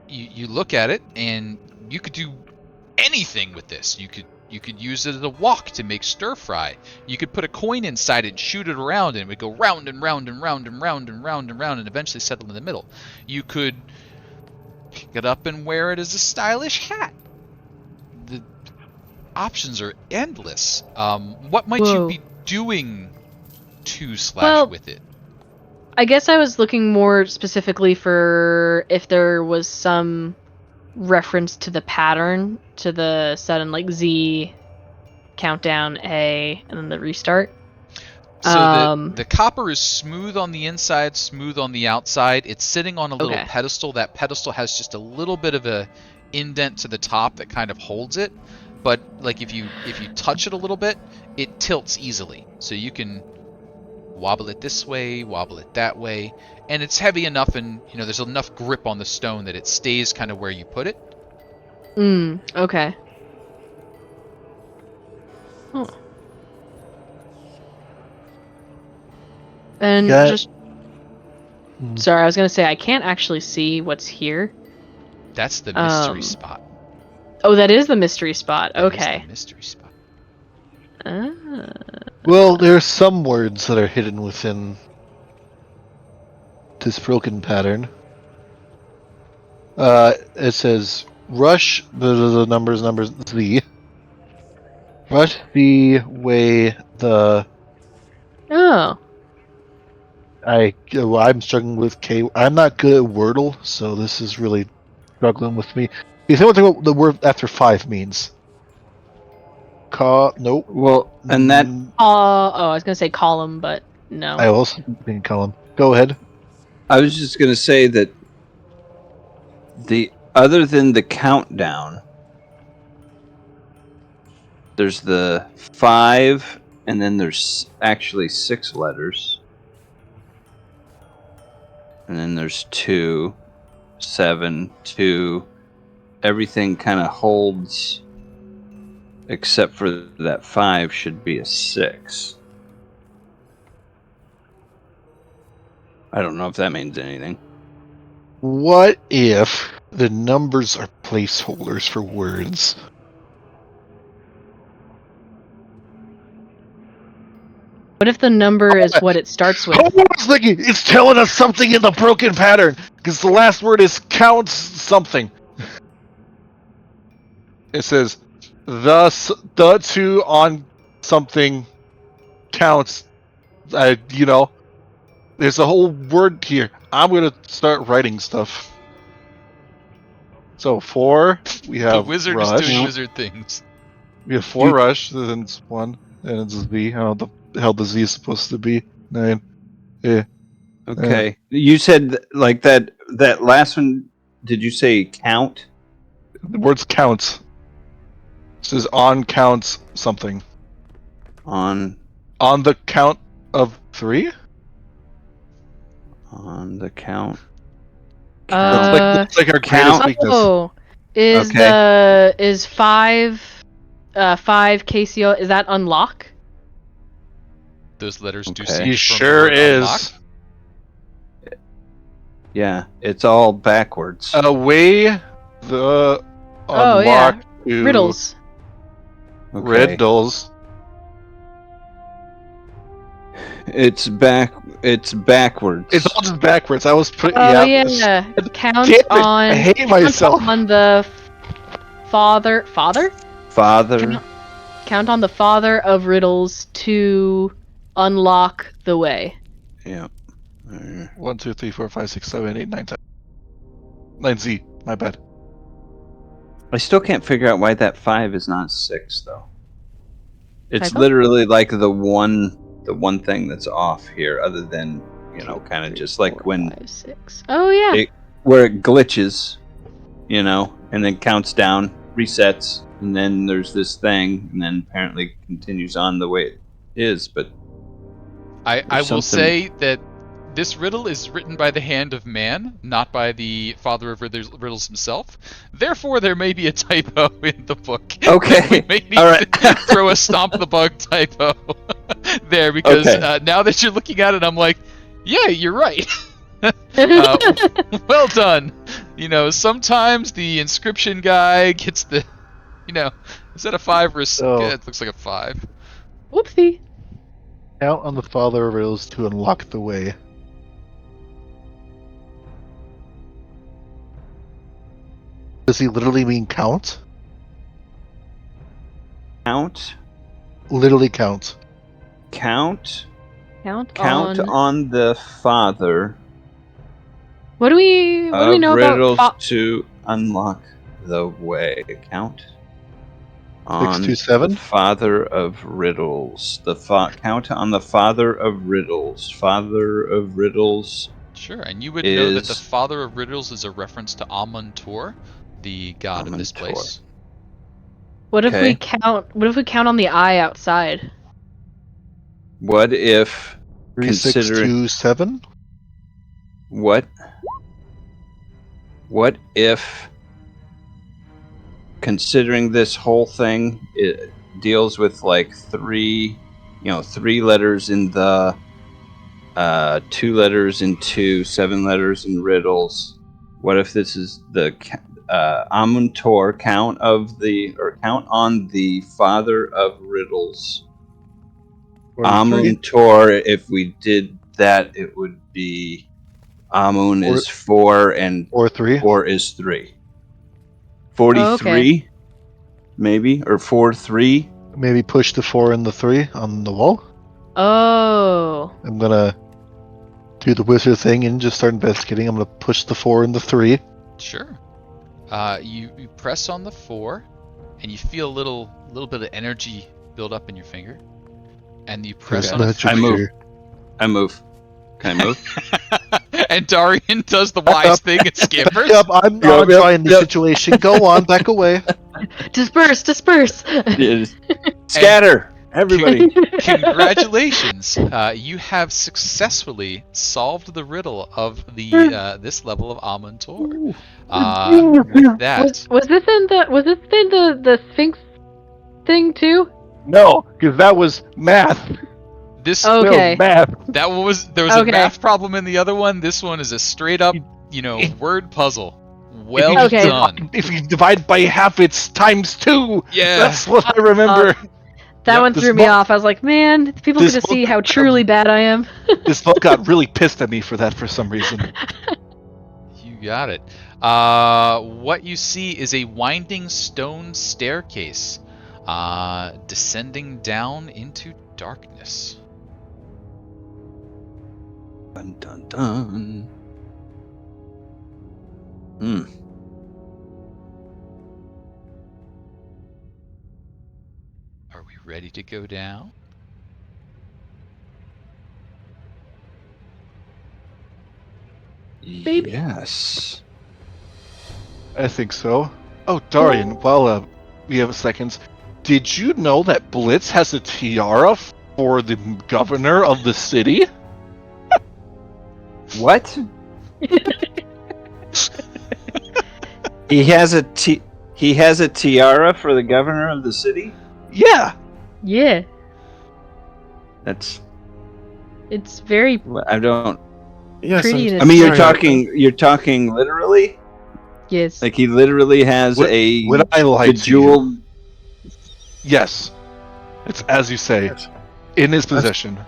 You look at it, and you could do anything with this. You could use it as a wok to make stir fry. You could put a coin inside it and shoot it around, and it would go round and round and round and round and round and round and eventually settle in the middle. You could pick it up and wear it as a stylish hat. The options are endless. What might you be doing with it? I guess I was looking more specifically for if there was some reference to the pattern, to the sudden like Z, countdown A, and then the restart. So the copper is smooth on the inside, smooth on the outside. It's sitting on a little pedestal. That pedestal has just a little bit of a indent to the top that kind of holds it. but like if you touch it a little bit, it tilts easily. So you can wobble it this way, wobble it that way, and it's heavy enough, and there's enough grip on the stone that it stays kind of where you put it. Okay. Huh. And Got- just... Sorry, I was gonna say, I can't actually see what's here. That's the mystery spot. Oh, that is the mystery spot. That is Okay. the mystery spot. Well, there are some words that are hidden within this broken pattern. It says, rush, the numbers, Z. Rush the way the... Oh. I'm struggling with K. I'm not good at Wordle, so this is really struggling with me. You think what the word after 5 means? Nope. Well, and that I was gonna say column, but no. I also think column. Go ahead. I was just gonna say that other than the countdown, there's the 5, and then there's actually 6 letters, and then there's 2, 7, 2. Everything kind of holds, except for that 5 should be a 6. I don't know if that means anything. What if the numbers are placeholders for words? What if the number is what it starts with? I was thinking it's telling us something in the broken pattern because the last word is counts something. It says the 2 on something counts. There's a whole word here. I'm gonna start writing stuff. So 4, we The have wizard rush. is doing wizard things. We have 4 rush, then it's 1, and it's Z. I don't know what the hell the Z is supposed to be. 9. Yeah. Okay. You said like that last one, did you say count? The words counts. It says on counts something. On On the count of 3? the count. That's like our count. greatest weakness. Oh, is Okay. is 5 KCO, is that unlock? Those letters do Okay. seem He from sure the word unlock. is. Yeah, it's all backwards. Away the Oh, unlock yeah. to Riddles. Okay. riddles. It's backwards. It's all just backwards. I was putting. Oh it's- yeah. Count Damn it, on. I hate count myself. on the father. Father. Count on the father of riddles to unlock the way. Yeah. 1, 2, 3, 4, 5, 6, 7, 8, 9, 10. 9Z. My bad. I still can't figure out why that 5 is not 6 though. It's Typo? literally like the one thing that's off here, other than kind of just like 4, when 5, 6. Oh yeah. where it glitches, and then counts down, resets, and then there's this thing, and then apparently continues on the way it is. But I there's will something- say that this riddle is written by the hand of man, not by the father of riddles himself. Therefore, there may be a typo in the book. Okay. We may need All right. to throw a stomp the bug typo there, because Okay. now that you're looking at it, I'm like, yeah, you're right. Well done. Sometimes the inscription guy gets the, is that a 5 or a 6? Oh. Yeah, it looks like a 5. Whoopsie. Count on the father of riddles to unlock the way. Does he literally mean count? count Literally count. count Count on. on the father What do we of know riddles about? to unlock the way. Count on 6, 2, 7. the father of riddles. Count on the father of riddles. Father of riddles. Sure, and you would know that the Is- father of riddles is a reference to Amun-Tor, the god of this Amun-Tor. place. What if we Okay. count? What if we count on the eye outside? What if 3, 6, considering 2, 7. what if considering this whole thing it deals with like three letters in the 2 letters into 7 letters in riddles. What if this is the Amuntor count on the father of riddles? 43. Amuntor, if we did that, it would be Amun is 4 and 4, 3. 4 is 3. Oh, okay. 43, maybe, or 4-3. Maybe push the 4 and the 3 on the wall. Oh. I'm gonna do the wizard thing and just start investigating. I'm gonna push the 4 and the 3. Sure. You press on the 4, and you feel a little bit of energy build up in your finger, and you press on a magic 3. move. I move. Can I move? And Dahrian does the wise thing and scampers. Yep, I'm not trying the situation. Go on, back away. Disperse! Scatter, everybody. Congratulations! You have successfully solved the riddle of the this level of Amuntor. With that, Was this in the Sphinx thing too? No, because that was math. this Okay. Math. there was a Okay. math problem in the other one. This one is a straight up, word puzzle. Well Okay. done. If you divide by half, it's times 2. Yeah. That's what I remember. That Yep, one this threw me book- off. I was like, man, people get this to see book- how truly bad I am. This book got really pissed at me for that for some reason. You got it. What you see is a winding stone staircase, descending down into darkness. Dun dun dun. Are we ready to go down? Baby. Yes. I think so. Oh, Dahrian, while we have seconds, did you know that Blitz has a tiara for the governor of the city? What? He has a tiara for the governor of the city? Yeah. Yeah, That's it's very I don't Yes, pretty. I'm in I mean its you're talking literally? Yes. Like he literally has a Would I lie to you? bejeweled Yes. It's as you say, in his possession.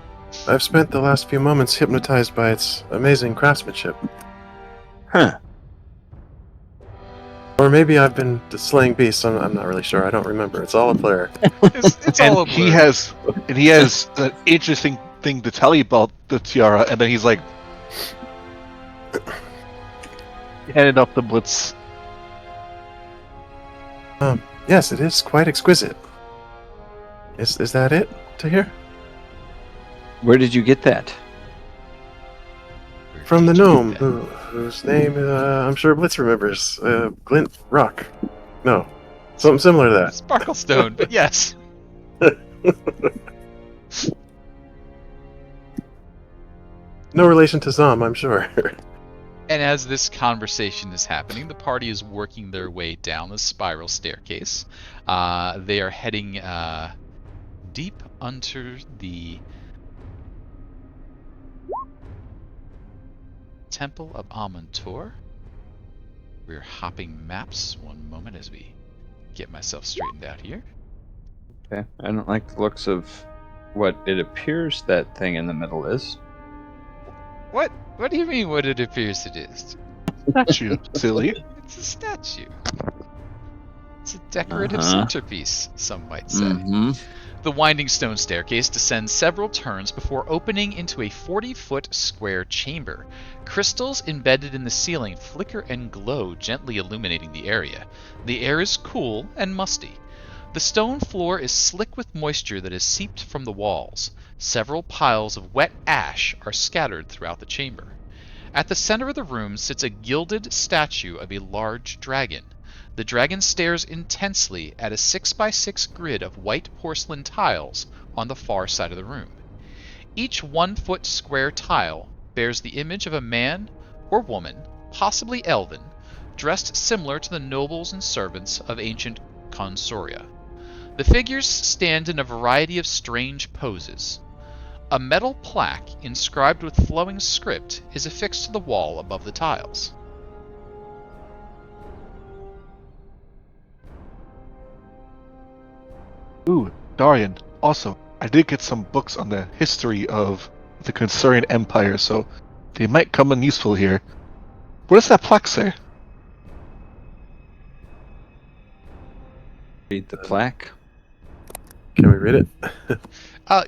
I've spent the last few moments hypnotized by its amazing craftsmanship. Huh. Or maybe I've been slaying beasts. I'm not really sure. I don't remember. It's all a blur. It's all a And he blur. has an interesting thing to tell you about the tiara, and then he's like, handed up the Blitz. Yes, it is quite exquisite. Is that it, Tahir? Where did you get that? From the gnome, whose name I'm sure Blitz remembers. Glint Rock. No, something similar to that. Sparklestone, but yes. No relation to Zom, I'm sure. And as this conversation is happening, the party is working their way down the spiral staircase. They are heading deep under the Temple of Amuntor. We're hopping maps. One moment as we get myself straightened out here. Okay. I don't like the looks of what it appears that thing in the middle is. What? What do you mean what it appears it is? Statue, silly. It's a statue. It's a decorative Uh-huh. centerpiece, some might say. Mm-hmm. The winding stone staircase descends several turns before opening into a 40-foot square chamber. Crystals embedded in the ceiling flicker and glow, gently illuminating the area. The air is cool and musty. The stone floor is slick with moisture that has seeped from the walls. Several piles of wet ash are scattered throughout the chamber. At the center of the room sits a gilded statue of a large dragon. The dragon stares intensely at a 6x6 grid of white porcelain tiles on the far side of the room. Each 1-foot square tile bears the image of a man or woman, possibly elven, dressed similar to the nobles and servants of ancient consoria. The figures stand in a variety of strange poses. A metal plaque inscribed with flowing script is affixed to the wall above the tiles. Ooh, Dahrian. Also, I did get some books on the history of the Consorian Empire, so they might come in useful here. What does that plaque say? Read the plaque. Can we read it?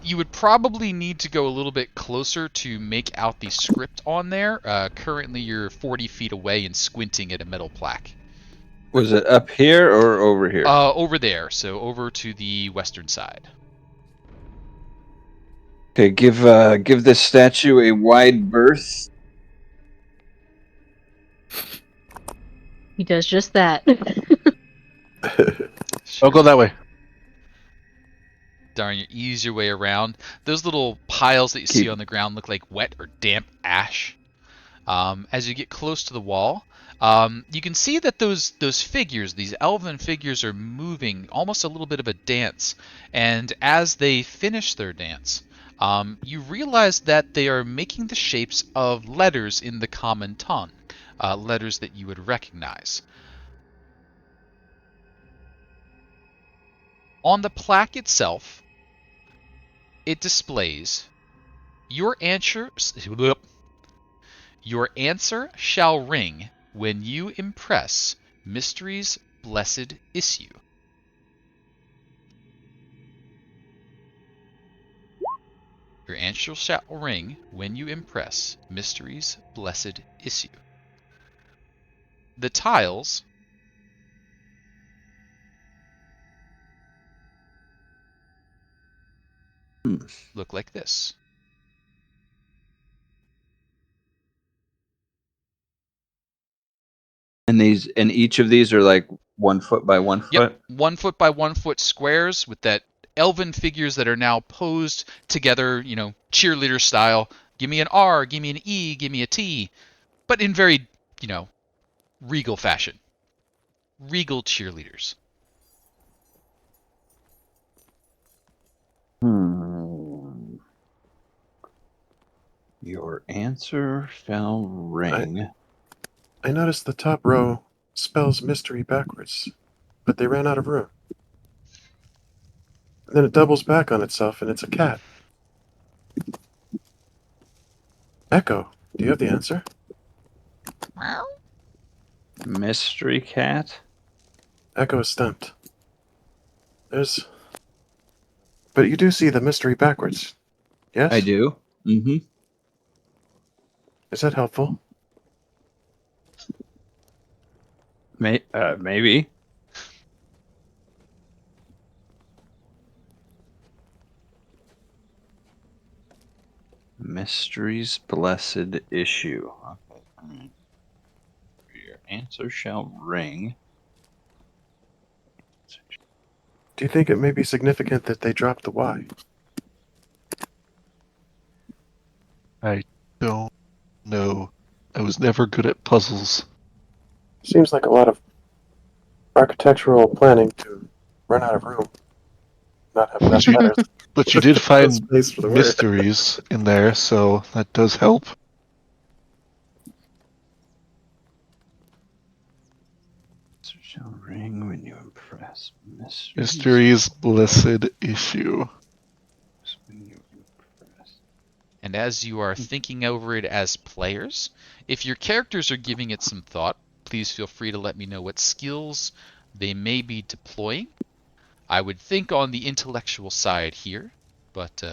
You would probably need to go a little bit closer to make out the script on there. Currently, you're 40 feet away and squinting at a metal plaque. Was it up here or over here? Over there, so over to the western side. Okay, give this statue a wide berth. He does just that. I'll go that way. Darn, you ease your way around. Those little piles that you see on the ground look like wet or damp ash. As you get close to the wall, you can see that those figures, these elven figures, are moving almost a little bit of a dance. And as they finish their dance, you realize that they are making the shapes of letters in the common tongue, letters that you would recognize. On the plaque itself, it displays, your answer shall ring when you impress Mystery's blessed issue. Your answer shall ring when you impress Mystery's blessed issue. The tiles look like this. And each of these are like 1 foot by 1 foot. Yep, 1 foot by 1 foot squares with that elven figures that are now posed together, cheerleader style. Give me an R, give me an E, give me a T, but in very, regal fashion. Regal cheerleaders. Your answer shall ring. I noticed the top row spells mystery backwards, but they ran out of room. And then it doubles back on itself, and it's a cat. Echo, do you have the answer? Mystery cat? Echo is stumped. But you do see the mystery backwards, yes? I do. Mm-hmm. Is that helpful? Maybe. Mystery's blessed issue. Okay. Your answer shall ring. Do you think it may be significant that they dropped the Y? I don't know. I was never good at puzzles. Seems like a lot of architectural planning to run out of room. Not have enough letters. But you did find Space for the word. mysteries in there, so that does help. Answer shall ring when you impress. Mystery's blessed issue. When you impress. And as you are thinking over it as players, if your characters are giving it some thought, please feel free to let me know what skills they may be deploying. I would think on the intellectual side here, but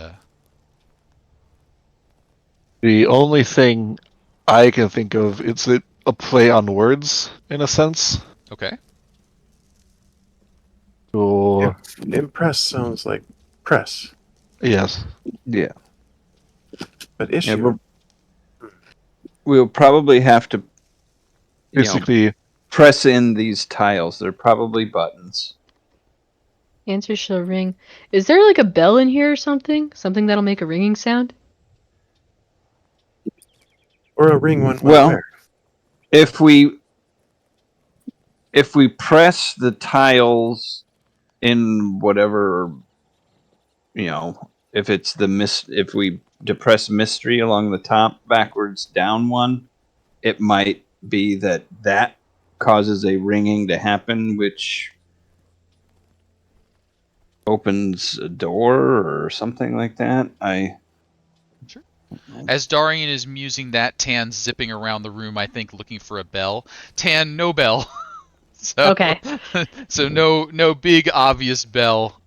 The only thing I can think of is a play on words, in a sense. okay. So, Impress sounds like press, yes. Yeah. but issue. We'll probably have to Basically, press in these tiles. They're probably buttons. Answer shall ring. Is there like a bell in here or something? Something that'll make a ringing sound? Or a ring one Well, where? if we press the tiles in whatever, if it's if we depress mystery along the top backwards down one, it might be that causes a ringing to happen, which opens a door or something like that. Sure. As Dahrian is musing that, Tann's zipping around the room, I think, looking for a bell. Tann, no bell. So, Okay. so no big obvious bell.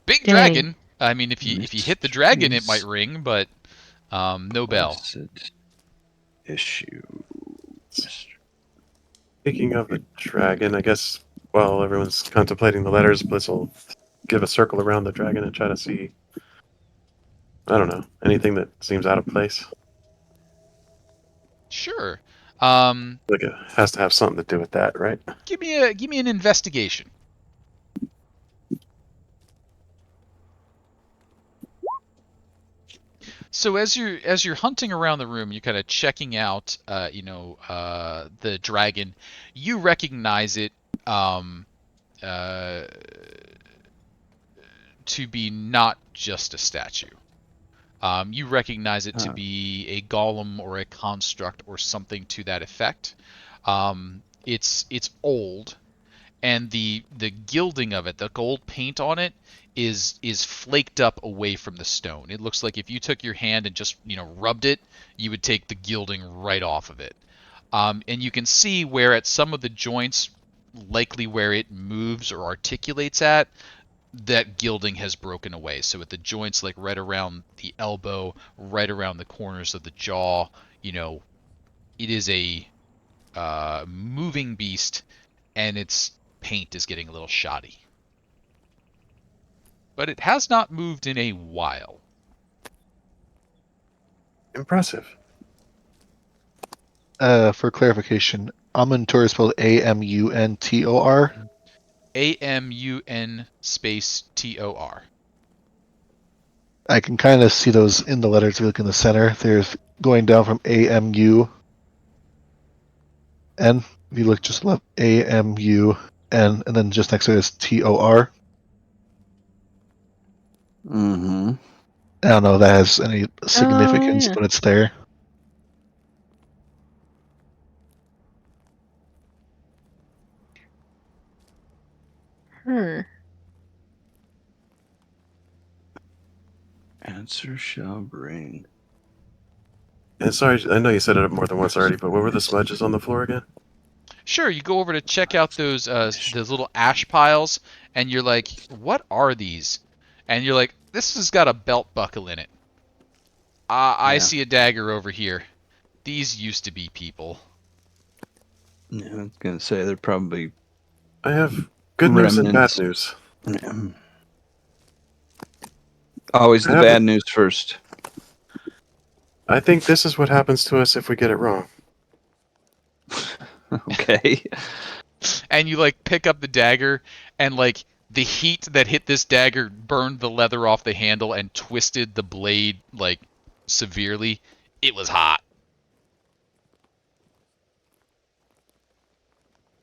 Big Dang. dragon. I mean, if you hit the dragon, it might ring, but no bell. Issue. Speaking of the dragon, I guess while everyone's contemplating the letters, Blitz will give a circle around the dragon and try to see, I don't know, anything that seems out of place. Sure. Like it has to have something to do with that, right? Give me an investigation. So as you're hunting around the room, you're kind of checking out, the dragon. You recognize it uh, to be not just a statue. You recognize it to be a golem or a construct or something to that effect. It's old, and the gilding of it, the gold paint on it, is flaked up away from the stone. It looks like if you took your hand and just rubbed it, you would take the gilding right off of it. And you can see where at some of the joints, likely where it moves or articulates at, that gilding has broken away. So at the joints, like right around the elbow, right around the corners of the jaw, it is a moving beast, and its paint is getting a little shoddy. But it has not moved in a while. Impressive. For clarification, Amuntor is spelled Amuntor. AMUN space TOR. I can kind of see those in the letters if you look in the center. There's going down from AMU. N. If you look just left, AMUN, and then just next to it is TOR. Mm-hmm. I don't know if that has any significance, yeah. but it's there. Answer shall ring. And sorry, I know you said it more than once already, but what were the smudges on the floor again? Sure, you go over to check out those little ash piles, and you're like, "What are these?" And you're like, "This has got a belt buckle in it." I see a dagger over here. These used to be people. Yeah, I was gonna say they're probably. I have good news and bad Remnants. news. Always the I have bad it. news first. I think this is what happens to us if we get it wrong. Okay. And you like pick up the dagger, and like the heat that hit this dagger burned the leather off the handle and twisted the blade like severely. It was hot.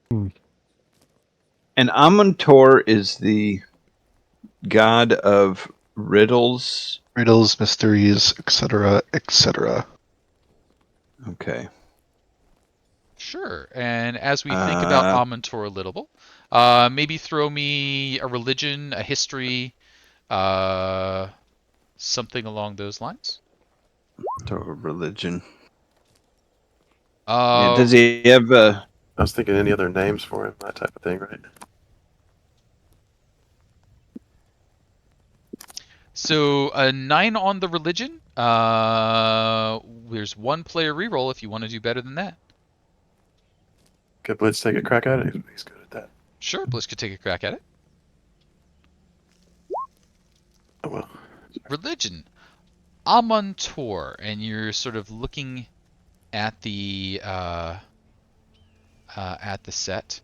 And Amuntor is the god of riddles. Riddles, mysteries, etc., etc. Okay. Sure. And as we think about Amuntor a little, maybe throw me a religion, a history, something along those lines. Religion. Does he have I was thinking any other names for him, that type of thing, right? So a 9 on the religion. There's 1 player reroll if you want to do better than that. Could Blitz take a crack at it? He's good at that. Sure, Blitz could take a crack at it. Oh well. Religion. Amuntor, and you're sort of looking at the at the set.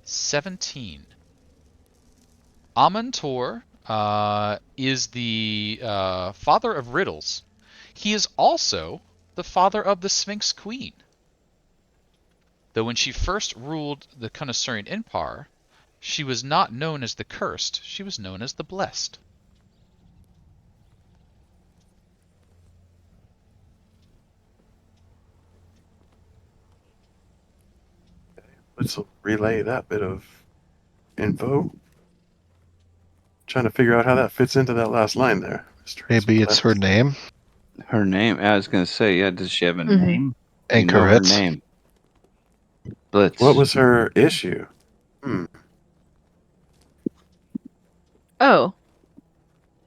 17. Amontor is the father of riddles. He is also the father of the Sphinx Queen. Though when she first ruled the Consortian Empire, she was not known as the Cursed, she was known as the Blessed. Let's relay that bit of info. Trying to figure out how that fits into that last line there. Maybe it's her name. Her name? I was going to say, yeah, does she have a Mhm. name? You know her Anchorette. name. Blitz. What was her issue? Oh.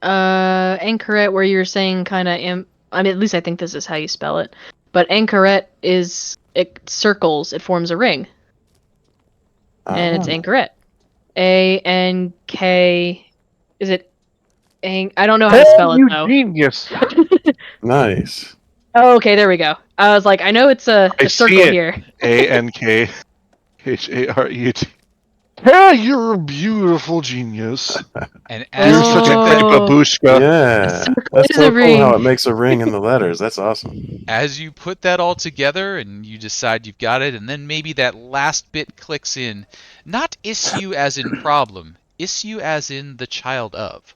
Anchorette, where you're saying kind of, I mean, at least I think this is how you spell it. But Anchorette it circles, it forms a ring. And it's Anchorette. A-N-K, is it, I don't know how to spell it, though. Genius! Nice. Oh, okay, there we go. I was like, I know it's a I circle see it. here. ANKHARET. Hey, you're a beautiful genius. And You're as such a Oh. thick babushka. Yeah. circle That's is so a cool how ring. it makes a ring in the letters. That's awesome. as you put that all together and you decide you've got it, and then maybe that last bit clicks in, not issue as in problem, issue as in the child of.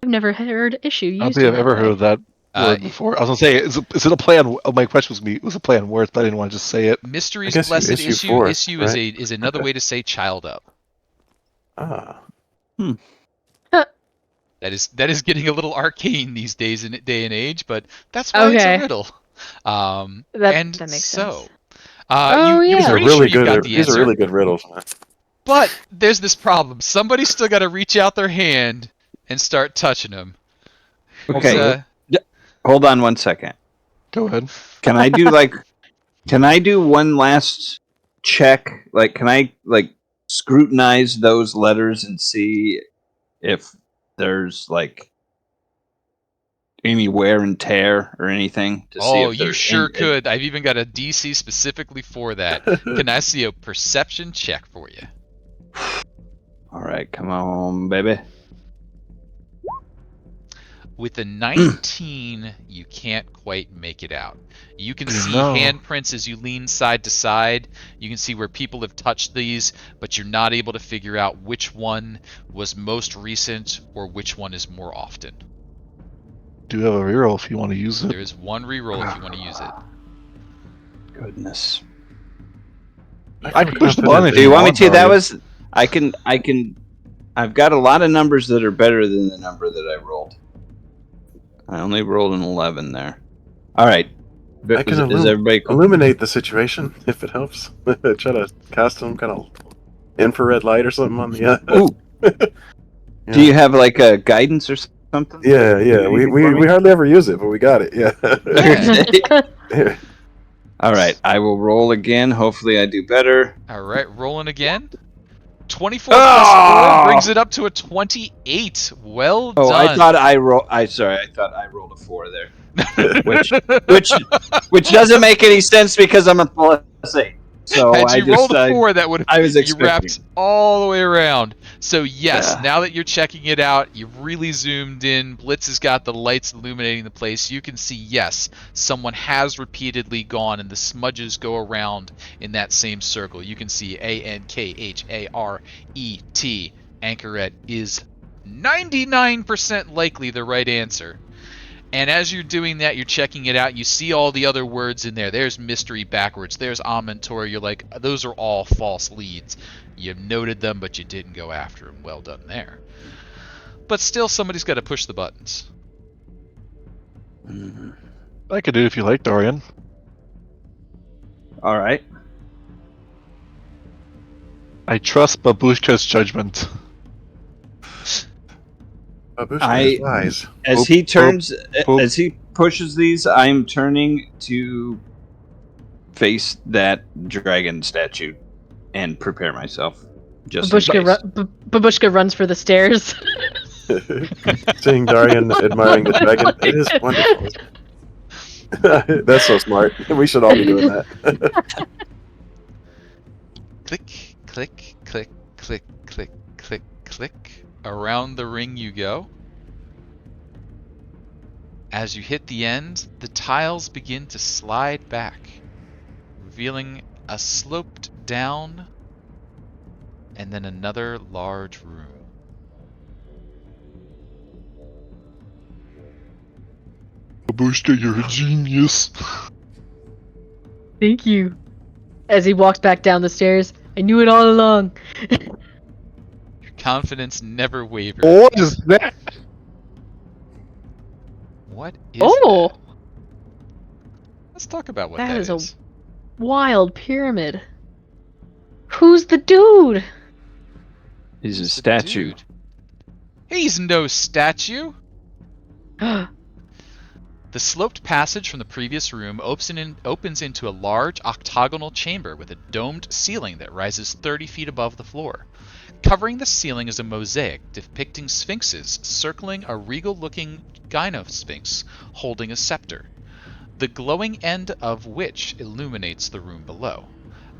I've never heard issue I don't used think in I've ever that heard way. of that word before. I was gonna say, is it a play on? My question was gonna be, it was a play on words, but I didn't want to just say it. Mystery's I guess you blessed issue issue. forth, Issue right? is another way to say child of. Ah. That is getting a little arcane these days in day and age, but that's why it's a Okay. riddle. That makes So, sense. you're These are pretty really sure you good. got the These are answer, really good riddles, man. but there's this problem. Somebody's still got to reach out their hand and start touching them. Okay. Hold on one second. Go ahead. Can I do one last check? Like, can I scrutinize those letters and see if there's any wear and tear or anything to see if You they're sure could. I've even got a DC specifically for that. Can I see a perception check for you? All right, come on, baby. With a 19, you can't quite make it out. You can see handprints as you lean side to side. You can see where people have touched these, but you're not able to figure out which one was most recent or which one is more often. Do have a reroll if you want to use it. There is one reroll if you want to use it. Goodness. I can push the button if Do you want me to? Dahrian. That was I've got a lot of numbers that are better than the number that I rolled. I only rolled an 11 there. All right. I can Is everybody cool? illuminate the situation if it helps. Try to cast some kind of infrared light or something on the. Ooh. Yeah. Do you have like a guidance or something? Yeah. We hardly ever use it, but we got it. Yeah. All right. I will roll again. Hopefully, I do better. All right, rolling again. 24 plus 4 brings it up to a 28. Well done. Oh, I thought I rolled a 4 there. which doesn't make any sense because I'm a plus 8. So Had you rolled a 4, that would I was you expecting. wrapped all the way around. So yes, now that you're checking it out, you've really zoomed in. Blitz has got the lights illuminating the place. You can see, yes, someone has repeatedly gone, and the smudges go around in that same circle. You can see ANKHARET. Anchorette is 99% likely the right answer. And as you're doing that, you're checking it out, you see all the other words in there. There's mystery backwards. There's Amontor. You're like, those are all false leads. You've noted them, but you didn't go after them. Well done there. But still, somebody's got to push the buttons. I could do it if you like, Dahrian. All right. I trust Babushka's judgment. Lies. As he pushes these, I'm turning to face that dragon statue and prepare myself. Just in case. Babushka runs for the stairs. Seeing Dahrian admiring the dragon, it is wonderful. That's so smart. We should all be doing that. Click, click, click, click, click, click, click. Around the ring you go. As you hit the end, the tiles begin to slide back, revealing a sloped down and then another large room. Babushka, you're a genius. Thank you. As he walks back down the stairs, I knew it all along. Your confidence never wavers. What is that? What is Oh, that? Let's talk about what that that is a is. wild pyramid. Who's the dude? He's a Who's the statue. dude? He's no statue. The sloped passage from the previous room opens into a large octagonal chamber with a domed ceiling that rises 30 feet above the floor. Covering the ceiling is a mosaic depicting sphinxes circling a regal-looking gynosphinx holding a scepter, the glowing end of which illuminates the room below.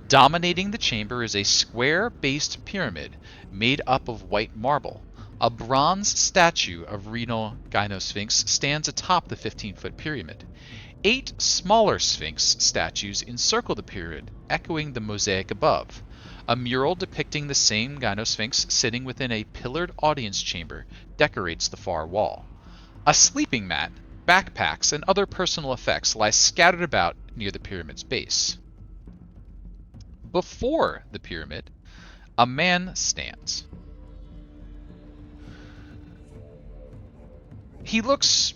Dominating the chamber is a square-based pyramid made up of white marble. A bronze statue of renal gynosphinx stands atop the 15-foot pyramid. 8 smaller sphinx statues encircle the pyramid, echoing the mosaic above. A mural depicting the same gynosphinx sitting within a pillared audience chamber decorates the far wall. A sleeping mat, backpacks, and other personal effects lie scattered about near the pyramid's base. Before the pyramid, a man stands. He looks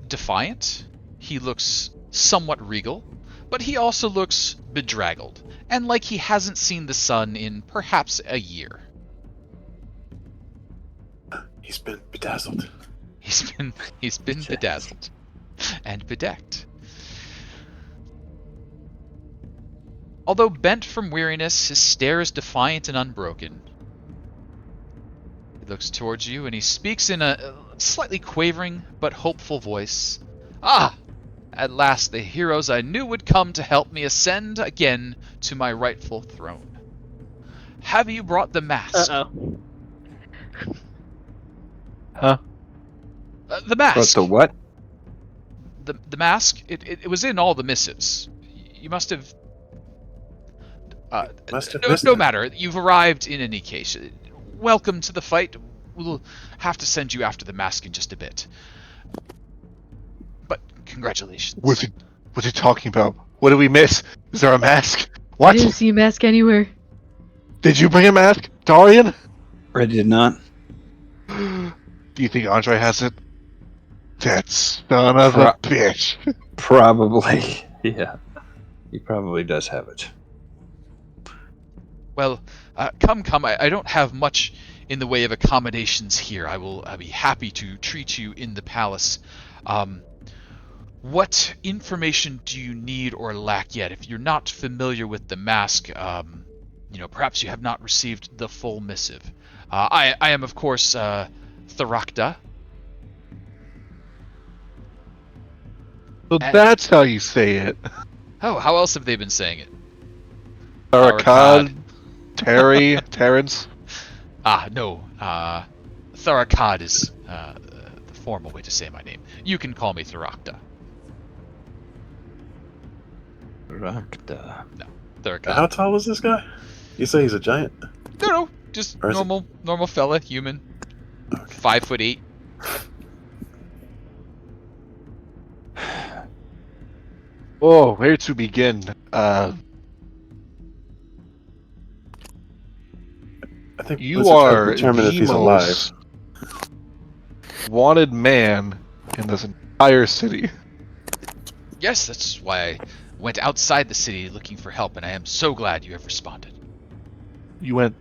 defiant, he looks somewhat regal, but he also looks bedraggled, and like he hasn't seen the sun in perhaps a year. He's been bedazzled. He's been bedazzled and bedecked. Although bent from weariness, his stare is defiant and unbroken. He looks towards you and he speaks in a slightly quavering but hopeful voice. Ah! At last the heroes I knew would come to help me ascend again to my rightful throne. Have you brought the mask? Uh-oh. Huh? The mask! But the what? The mask? It was in all the missives. You must have... Must have no, missed no it. matter. You've arrived in any case. Welcome to the fight. We'll have to send you after the mask in just a bit. But congratulations. What's he talking about? What did we miss? Is there a mask? I What? didn't see a mask anywhere. Did you bring a mask, Dahrian? I did not. Do you think Andry has it? That son of a bitch. Probably. Yeah. He probably does have it. Well, come. I don't have much in the way of accommodations here. I'll be happy to treat you in the palace. What information do you need or lack yet? If you're not familiar with the mask, perhaps you have not received the full missive. I am, of course, Tharakda. So that's how you say it. Oh, how else have they been saying it? Tharakad, Terry, Terrence. No. Tharakad is the formal way to say my name. You can call me Tharakda. Rakda. Tharakad. How tall is this guy? You say he's a giant? No, just Or is it- normal fella, human. Okay. 5'8". Oh, where to begin? I think You let's try to are determine if the he's alive. most wanted man in this entire city. Yes, that's why I went outside the city looking for help, and I am so glad you have responded. You went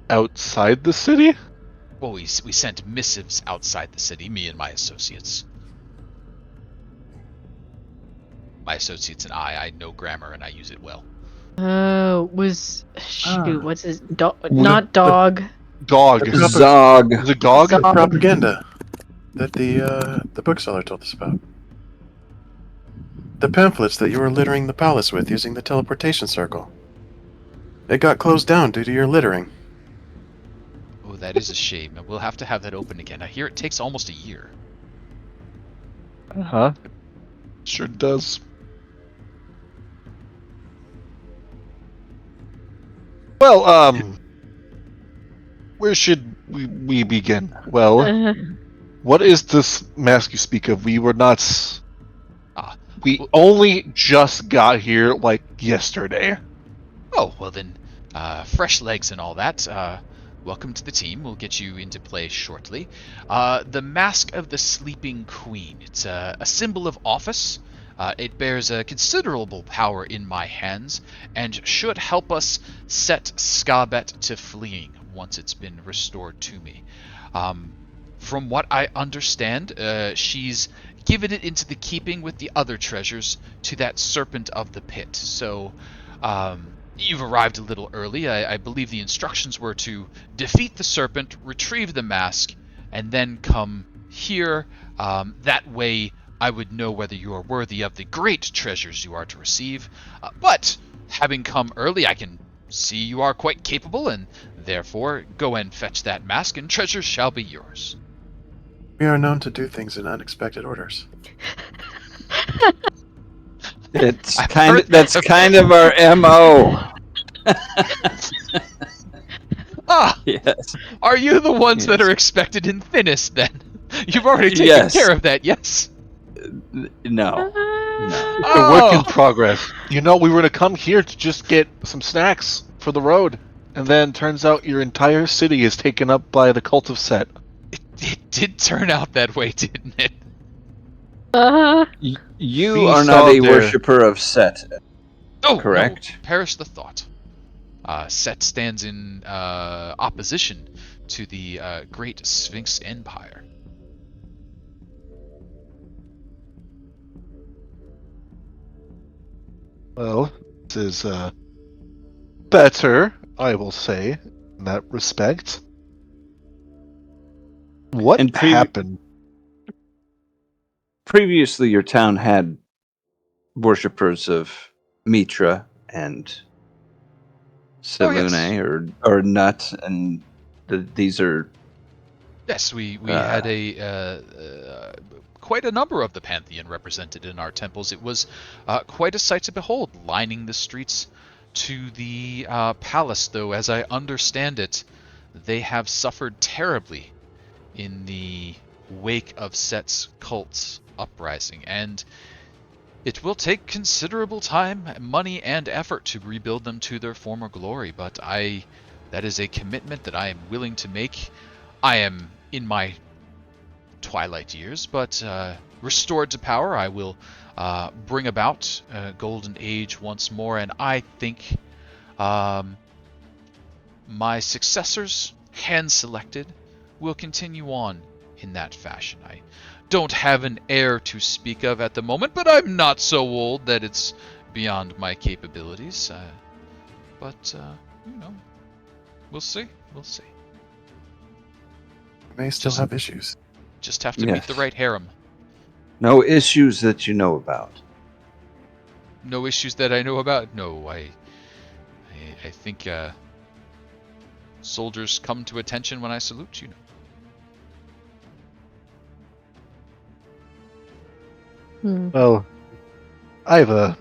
outside the city? Well, we sent missives outside the city, me and my associates. My associates and I know grammar and I use it well. What's his Well, not dog? Dog. Zog. Is it dog? Zog. The propaganda that the bookseller told us about. The pamphlets that you were littering the palace with using the teleportation circle. It got closed down due to your littering. Oh, that is a shame. We'll have to have that open again. I hear it takes almost a year. Huh? Sure does. Well, where should we begin? Well, what is this mask you speak of? We were not. We only just got here like yesterday. Oh, well then, fresh legs and all that. Welcome to the team. We'll get you into play shortly. The Mask of the Sleeping Queen. It's a symbol of office. It bears a considerable power in my hands and should help us set Skabet to fleeing once it's been restored to me. From what I understand, she's given it into the keeping with the other treasures to that Serpent of the Pit. So, you've arrived a little early. I believe the instructions were to defeat the Serpent, retrieve the mask, and then come here. That way, I would know whether you are worthy of the great treasures you are to receive. But, having come early, I can see you are quite capable, and therefore, go and fetch that mask, and treasures shall be yours. We are known to do things in unexpected orders. That's kind of our MO. Ah! Yes. Are you the ones that Yes. are expected in thinnest, then? You've already taken Yes. care of that, yes? No. It's a work in progress. You know, we were gonna come here to just get some snacks for the road, and then turns out your entire city is taken up by the cult of Set. It did turn out that way, didn't it? You Feast are not out a there. worshipper of Set. Oh, Correct. No, perish the thought. Set stands in opposition to the great Sphinx Empire. Well, this is better, I will say, in that respect. What And happened? Previously, your town had worshippers of Mitra and Oh, yes. Selune or Nut, and these are Yes, we had quite a number of the Pantheon represented in our temples. It was quite a sight to behold, lining the streets to the palace, though, as I understand it, they have suffered terribly in the wake of Set's cult's uprising, and it will take considerable time, money, and effort to rebuild them to their former glory, but that is a commitment that I am willing to make. I am in my twilight years, but restored to power, I will bring about a golden age once more, and I think my successors, hand-selected, will continue on in that fashion. I don't have an heir to speak of at the moment, but I'm not so old that it's beyond my capabilities. But we'll see. We'll see. May still have issues. Just have to meet the right harem. no issues that you know about. No issues that I know about? No, I think soldiers come to attention when I salute, you know. Well, I have a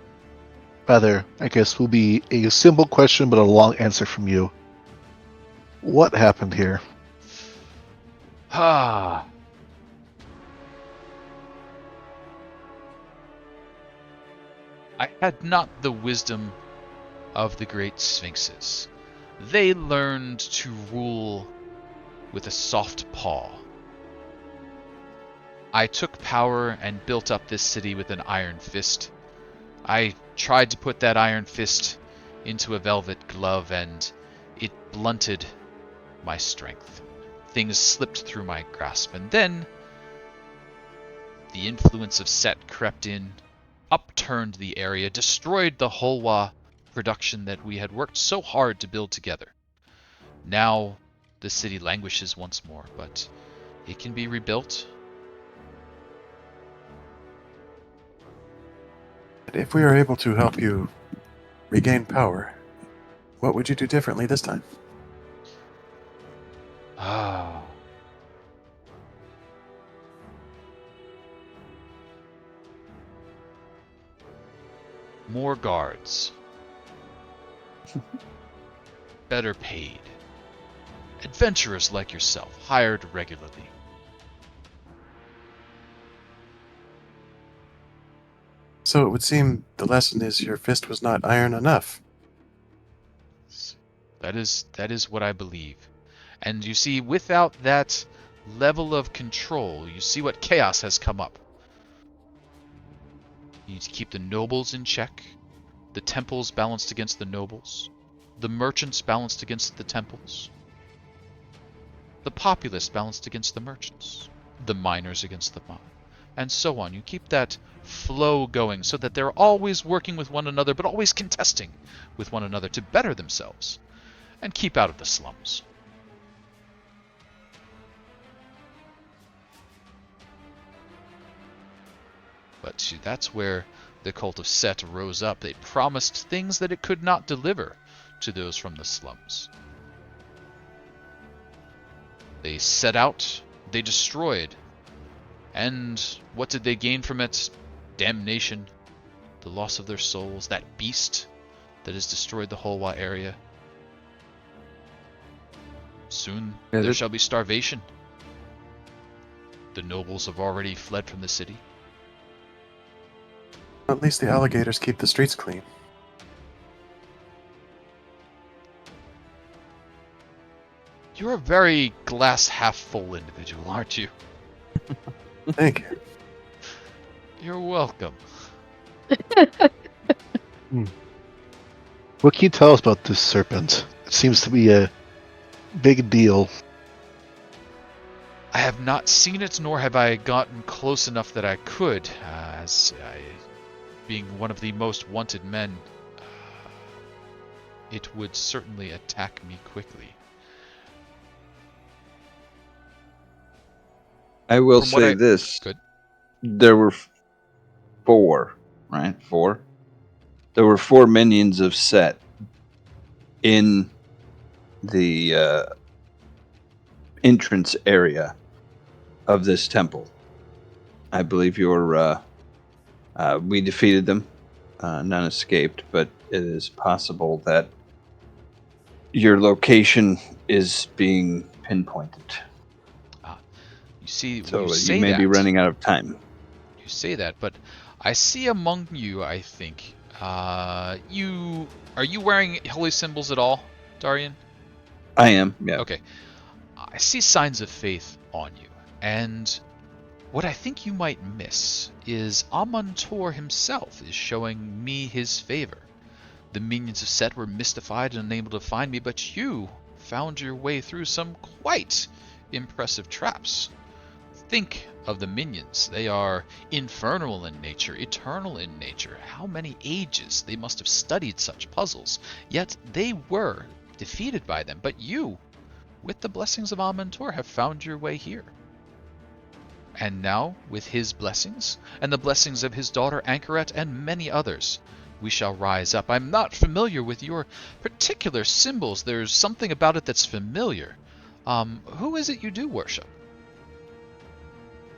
rather, I guess, will be a simple question but a long answer from you. What happened here? Ah. I had not the wisdom of the great sphinxes. They learned to rule with a soft paw. I took power and built up this city with an iron fist. I tried to put that iron fist into a velvet glove, and it blunted my strength. Things slipped through my grasp, and then the influence of Set crept in, upturned the area, destroyed the Holwa production that we had worked so hard to build together. Now, the city languishes once more, but it can be rebuilt. If we are able to help you regain power, what would you do differently this time? Ah. More guards. Better paid. Adventurers like yourself, hired regularly. So it would seem the lesson is your fist was not iron enough. That is what I believe. And you see, without that level of control, you see what chaos has come up. You need to keep the nobles in check, the temples balanced against the nobles, the merchants balanced against the temples, the populace balanced against the merchants, the miners against the mob, and so on. You keep that flow going so that they're always working with one another, but always contesting with one another to better themselves and keep out of the slums. But see, that's where the cult of Set rose up. They promised things that it could not deliver to those from the slums. They set out, they destroyed, and what did they gain from it? Damnation, the loss of their souls, that beast that has destroyed the Holwa area. Soon there shall be starvation. The nobles have already fled from the city. At least the alligators keep the streets clean. You're a very glass half full individual, aren't you? Thank you. You're welcome. What can you tell us about this serpent? It seems to be a big deal. I have not seen it, nor have I gotten close enough that I could, as I, being one of the most wanted men, it would certainly attack me quickly. I will From what say this. Good. There were 4, right? 4? There were 4 minions of Set in the entrance area of this temple. I believe we defeated them. None escaped, but it is possible that your location is being pinpointed. You see, So you you say may that. be running out of time. You say that, but I see among you, I think, are you wearing holy symbols at all, Dahrian? I am, yeah. Okay. I see signs of faith on you, and what I think you might miss is Amantor himself is showing me his favor. The minions of Set were mystified and unable to find me, but you found your way through some quite impressive traps. Think of the minions. They are infernal in nature, eternal in nature. How many ages they must have studied such puzzles, yet they were defeated by them. But you, with the blessings of Amantor, have found your way here. And now, with his blessings, and the blessings of his daughter Anchoret and many others, we shall rise up. I'm not familiar with your particular symbols. There's something about it that's familiar. Who is it you do worship?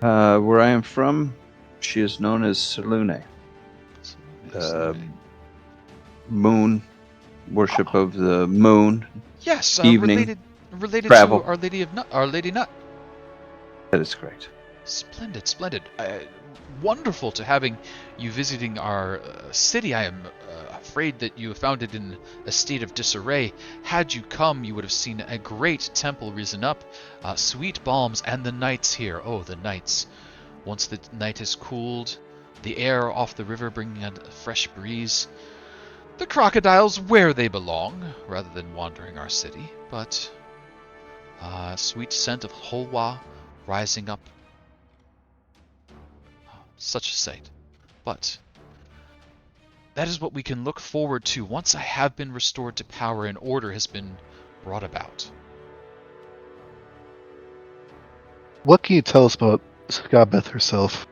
Where I am from, she is known as Selune. Moon, worship of the moon. Yes, evening, related travel. to Our Lady Nut. That is correct. Splendid, splendid. Wonderful to having you visiting our city. I am afraid that you have found it in a state of disarray. Had you come, you would have seen a great temple risen up, sweet balms, and the nights here. Oh, the nights. Once the night has cooled, the air off the river bringing a fresh breeze. The crocodiles where they belong, rather than wandering our city. But sweet scent of Holwa rising up. Such a sight. But that is what we can look forward to once I have been restored to power and order has been brought about. What can you tell us about Skabeth herself?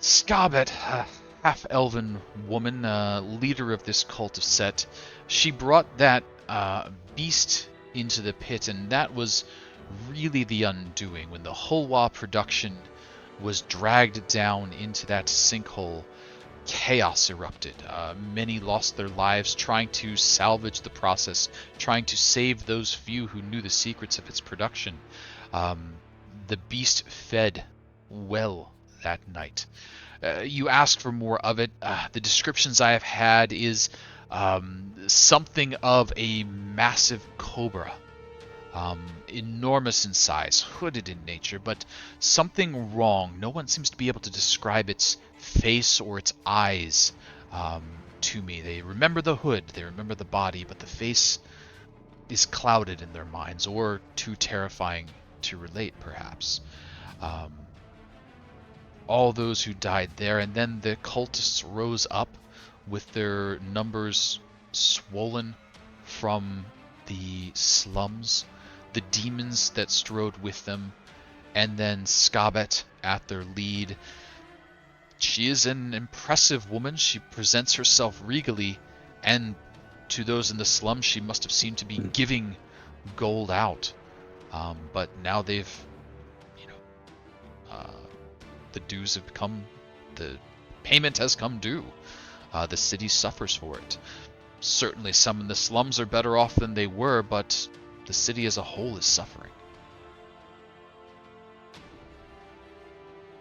Skabet, a half-elven woman, leader of this cult of Set, she brought that beast into the pit, and that was really the undoing. When the Hulwa production was dragged down into that sinkhole, chaos erupted. Many lost their lives trying to salvage the process, trying to save those few who knew the secrets of its production. The beast fed well that night. You ask for more of it. The descriptions I have had is something of a massive cobra. Enormous in size, hooded in nature, but something wrong. No one seems to be able to describe its face or its eyes to me. They remember the hood, they remember the body, but the face is clouded in their minds, or too terrifying to relate, perhaps. All those who died there, and then the cultists rose up with their numbers swollen from the slums, the demons that strode with them, and then Skabet at their lead. She is an impressive woman. She presents herself regally, and to those in the slums, she must have seemed to be giving gold out. But now they've, you know, the dues have come, the payment has come due. The city suffers for it. Certainly some in the slums are better off than they were, but the city as a whole is suffering.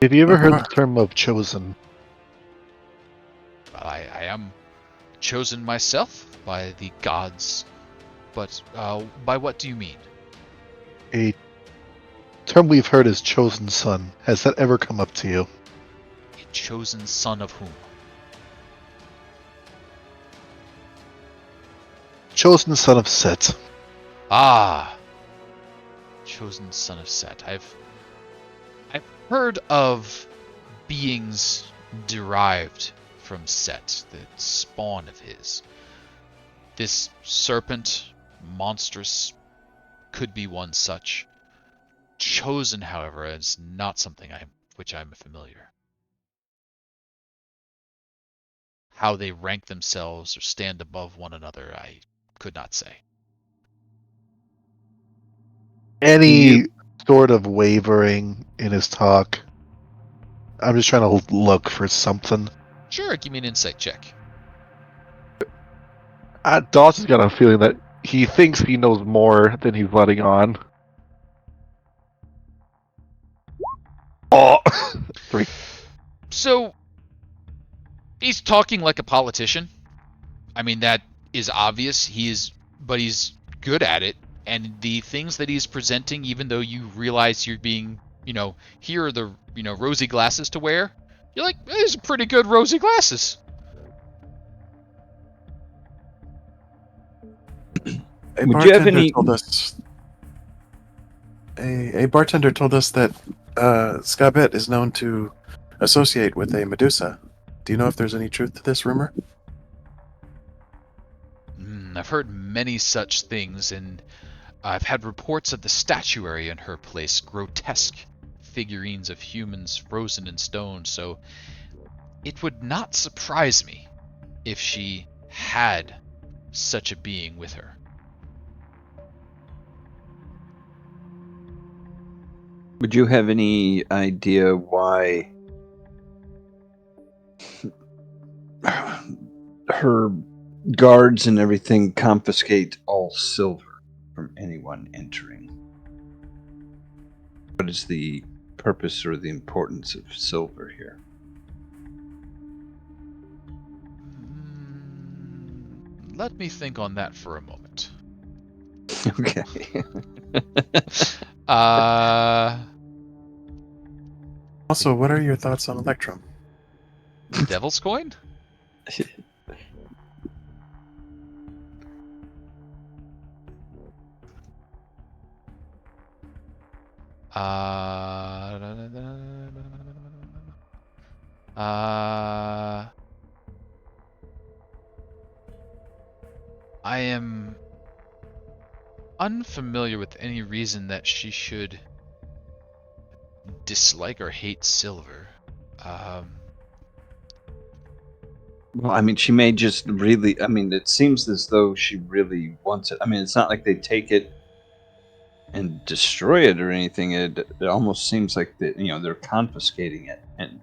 Have you ever heard the term of chosen? I am chosen myself by the gods, but by what do you mean? A term we've heard is chosen son. Has that ever come up to you? A chosen son of whom? Chosen son of Set. Ah, chosen son of Set. I've heard of beings derived from Set, the spawn of his. This serpent, monstrous, could be one such. Chosen, however, is not something which I'm familiar. How they rank themselves or stand above one another, I could not say. Any sort of wavering in his talk? I'm just trying to look for something. Sure, give me an insight check. Dawson's got a feeling that he thinks he knows more than he's letting on. Oh, 3. So, he's talking like a politician. I mean, that is obvious. But he's good at it. And the things that he's presenting, even though you realize you're being, here are the, rosy glasses to wear, you're like, these are pretty good rosy glasses. A Would you have bartender any- told us. A bartender told us that Skabet is known to associate with a Medusa. Do you know if there's any truth to this rumor? I've heard many such things, and I've had reports of the statuary in her place, grotesque figurines of humans frozen in stone, so it would not surprise me if she had such a being with her. Would you have any idea why her guards and everything confiscate all silver from anyone entering? What is the purpose or the importance of silver here? Let me think on that for a moment. Okay. Also, what are your thoughts on Electrum? The Devil's Coin? I am unfamiliar with any reason that she should dislike or hate silver. Well, I mean, she may just really. I mean, it seems as though she really wants it. I mean, it's not like they take it and destroy it or anything. It almost seems like that, they're confiscating it and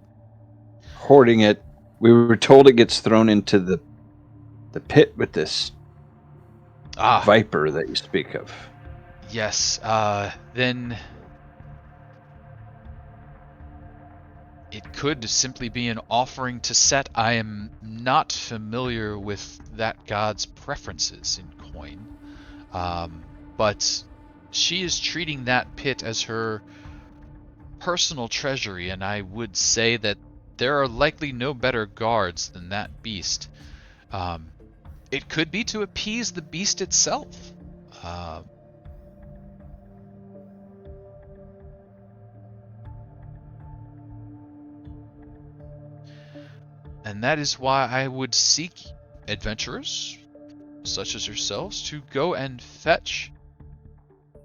hoarding it. We were told it gets thrown into the pit with this viper that you speak of. Yes, then it could simply be an offering to Set. I am not familiar with that god's preferences in coin, but she is treating that pit as her personal treasury, and I would say that there are likely no better guards than that beast. It could be to appease the beast itself. And that is why I would seek adventurers, such as yourselves, to go and fetch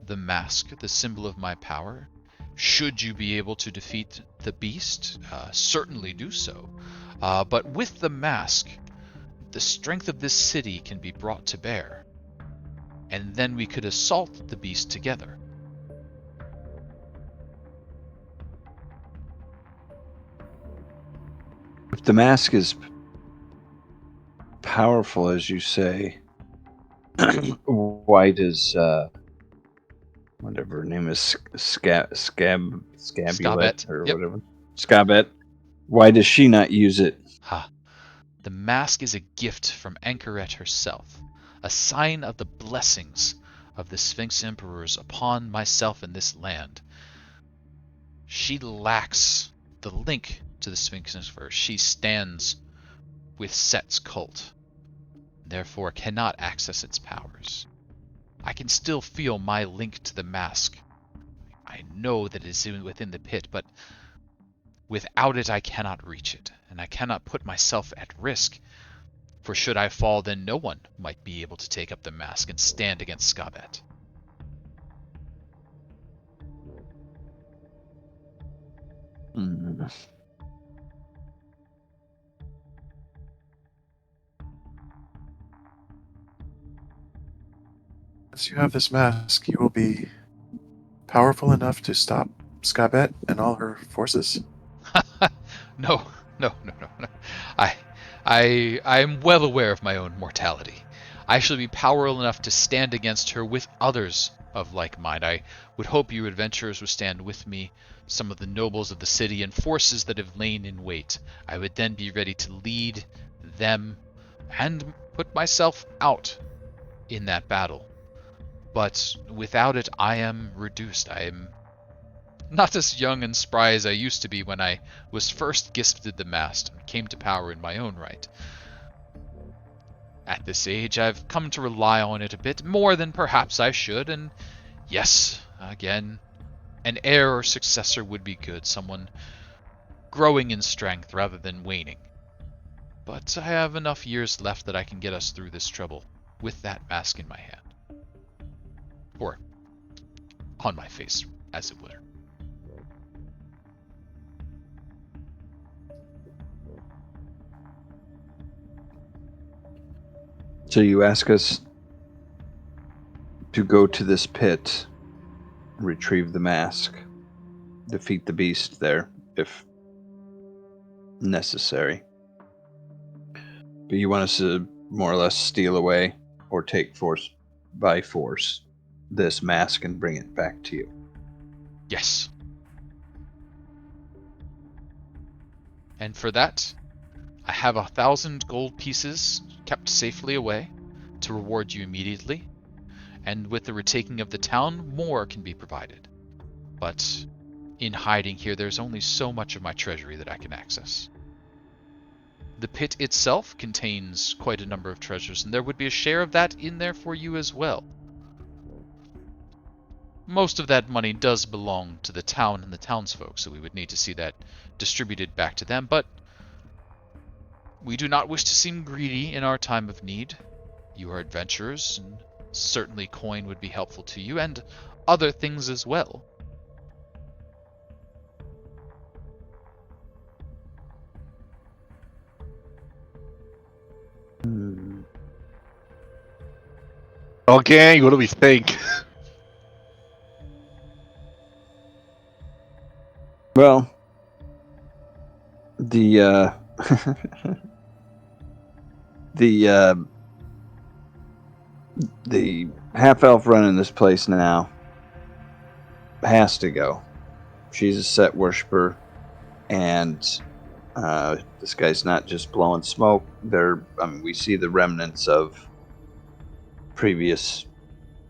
the mask, the symbol of my power. Should you be able to defeat the beast, certainly do so. But with the mask, the strength of this city can be brought to bear. And then we could assault the beast together. If the mask is powerful, as you say, why does whatever her name is, Scabulette or Yep. whatever, Scabette, why does she not use it? The mask is a gift from Anchoret herself, a sign of the blessings of the Sphinx Emperors upon myself and this land. She lacks the link to the Sphinx Emperors. She stands with Set's cult, therefore cannot access its powers. I can still feel my link to the mask. I know that it is within the pit, but without it I cannot reach it, and I cannot put myself at risk, for should I fall, then no one might be able to take up the mask and stand against Scabette. Once you have this mask, you will be powerful enough to stop Scabette and all her forces. No. I am well aware of my own mortality. I shall be powerful enough to stand against her with others of like mind. I would hope you adventurers would stand with me, some of the nobles of the city and forces that have lain in wait. I would then be ready to lead them and put myself out in that battle. But without it, I am reduced. I am not as young and spry as I used to be when I was first gifted the mask and came to power in my own right. At this age, I've come to rely on it a bit more than perhaps I should, and yes, again, an heir or successor would be good, someone growing in strength rather than waning. But I have enough years left that I can get us through this trouble with that mask in my hand. Or on my face, as it were. So you ask us to go to this pit, retrieve the mask, defeat the beast there, if necessary. But you want us to more or less steal away or take by force this mask and bring it back to you. Yes. And for that, I have 1,000 gold pieces kept safely away to reward you immediately, and with the retaking of the town, more can be provided. But in hiding here, there's only so much of my treasury that I can access. The pit itself contains quite a number of treasures, and there would be a share of that in there for you as well. Most of that money does belong to the town and the townsfolk, so we would need to see that distributed back to them, but we do not wish to seem greedy in our time of need. You are adventurers, and certainly coin would be helpful to you, and other things as well. Oh, gang, what do we think? Well, the the the half elf running this place now has to go. She's a set worshiper, and this guy's not just blowing smoke. We see the remnants of previous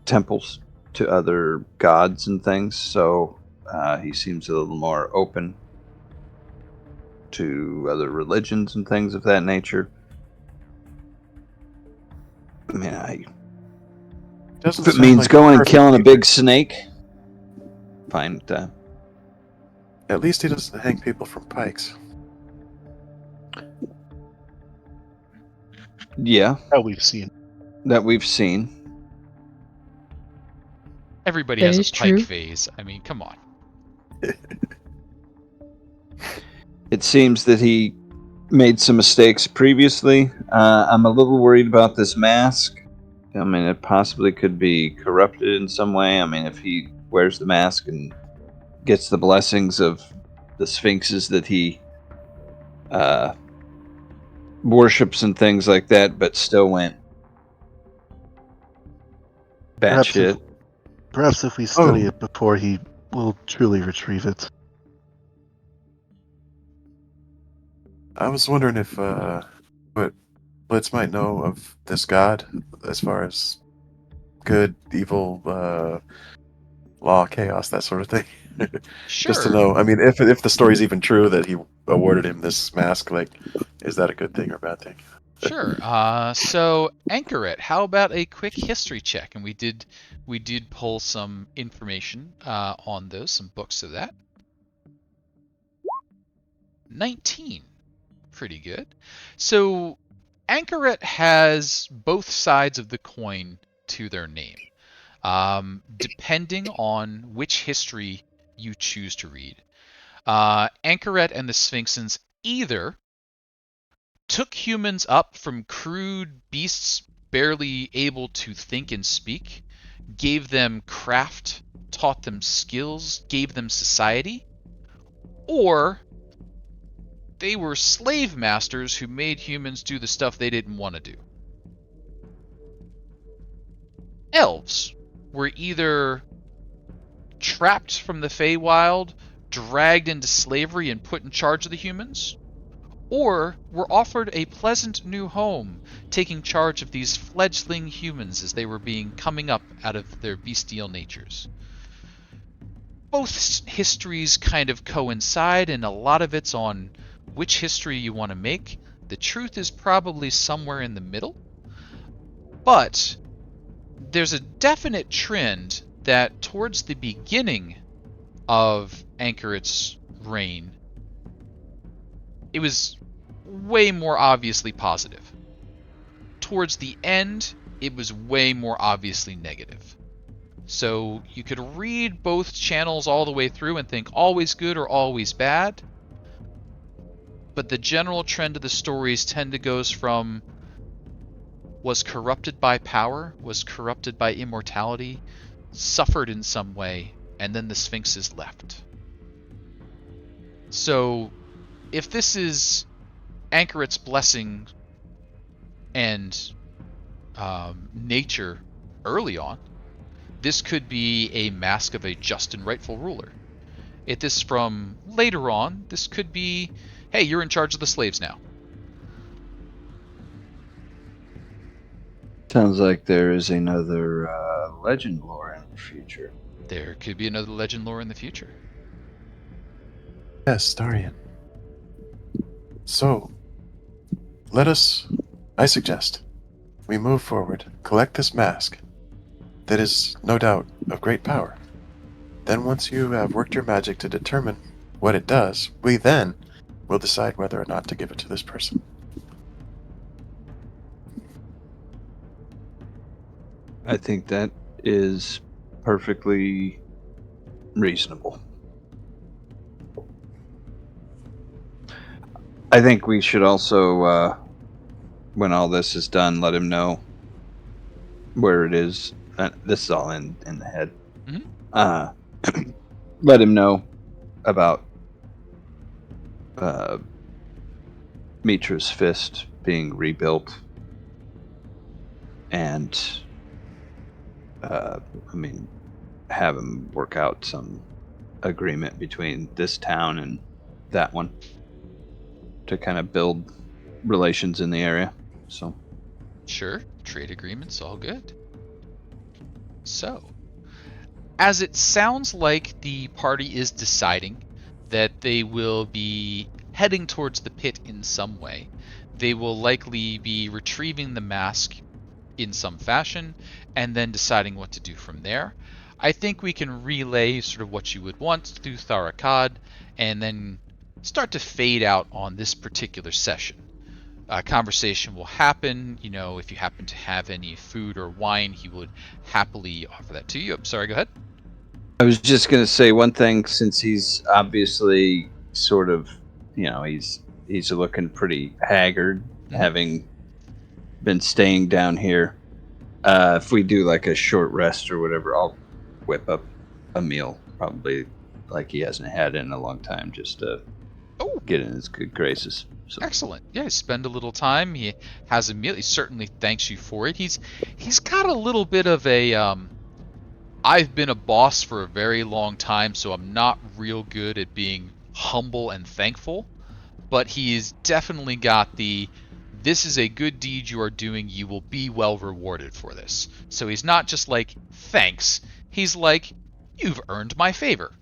temples to other gods and things, so he seems a little more open to other religions and things of that nature. I mean, Doesn't if it sound means like going and perfect killing a either. big snake, fine with that. At least he doesn't hang people from pikes. Yeah, That we've seen. that we've seen. Everybody That has a is pike true. phase. I mean, come on. It seems that he made some mistakes previously. I'm a little worried about this mask. I mean, it possibly could be corrupted in some way. I mean, if he wears the mask and gets the blessings of the sphinxes that he worships and things like that, but still went batshit. Perhaps if we study Oh. it before, he will truly retrieve it. I was wondering if what Blitz might know of this god as far as good, evil, law, chaos, that sort of thing. Sure. Just to know. I mean, if the story's even true that he awarded him this mask, like, is that a good thing or a bad thing? Sure. So Anchoret, how about a quick history check? And we did pull some information on those, some books of that. 19. Pretty good. So Anchoret has both sides of the coin to their name, depending on which history you choose to read. Anchoret and the Sphinxes either took humans up from crude beasts barely able to think and speak, gave them craft, taught them skills, gave them society, or they were slave masters who made humans do the stuff they didn't want to do. Elves were either trapped from the Feywild, dragged into slavery and put in charge of the humans, or were offered a pleasant new home, taking charge of these fledgling humans as they were coming up out of their bestial natures. Both histories kind of coincide, and a lot of it's on which history you want to make. The truth is probably somewhere in the middle, but there's a definite trend that towards the beginning of Anchoret's reign, it was way more obviously positive. Towards the end, it was way more obviously negative. So you could read both channels all the way through and think always good or always bad, but the general trend of the stories tend to goes from was corrupted by power, was corrupted by immortality, suffered in some way, and then the Sphinxes left. So if this is Anchoret's blessing and nature early on, this could be a mask of a just and rightful ruler. If this is from later on, this could be, hey, you're in charge of the slaves now. Sounds like there is another legend lore in the future. There could be another legend lore in the future. Yes, Dahrian. So, I suggest, we move forward, collect this mask that is, no doubt, of great power. Then once you have worked your magic to determine what it does, we then will decide whether or not to give it to this person. I think that is perfectly reasonable. I think we should also, when all this is done, let him know where it is. This is all in the head. Mm-hmm. Let him know about Mitra's fist being rebuilt, and have him work out some agreement between this town and that one to kind of build relations in the area. So Sure, trade agreements, all good. So, as it sounds like the party is deciding that they will be heading towards the pit in some way, they will likely be retrieving the mask in some fashion and then deciding what to do from there. I think we can relay sort of what you would want to do Shadar-kai and then start to fade out on this particular session. Conversation will happen. If you happen to have any food or wine, he would happily offer that to you. I'm sorry, go ahead. I was just going to say one thing, since he's obviously sort of, he's looking pretty haggard, having been staying down here. If we do like a short rest or whatever, I'll whip up a meal, probably like he hasn't had in a long time, just to get in his good graces. So. Excellent. Yeah, spend a little time. He has a meal. He certainly thanks you for it. He's got a little bit of a I've been a boss for a very long time, so I'm not real good at being humble and thankful, but he's definitely got this is a good deed you are doing, you will be well rewarded for this. So he's not just like, thanks. He's like, you've earned my favor.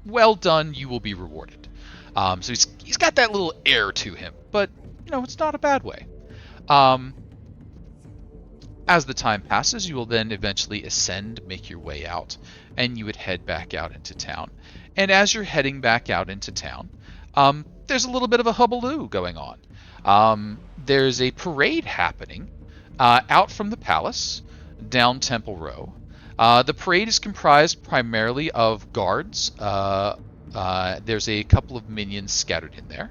Well done, you will be rewarded. So he's got that little air to him, but it's not a bad way. As the time passes, you will then eventually ascend, make your way out, and you would head back out into town. And as you're heading back out into town, there's a little bit of a hubbub going on. There's a parade happening out from the palace down Temple Row. The parade is comprised primarily of guards. There's a couple of minions scattered in there.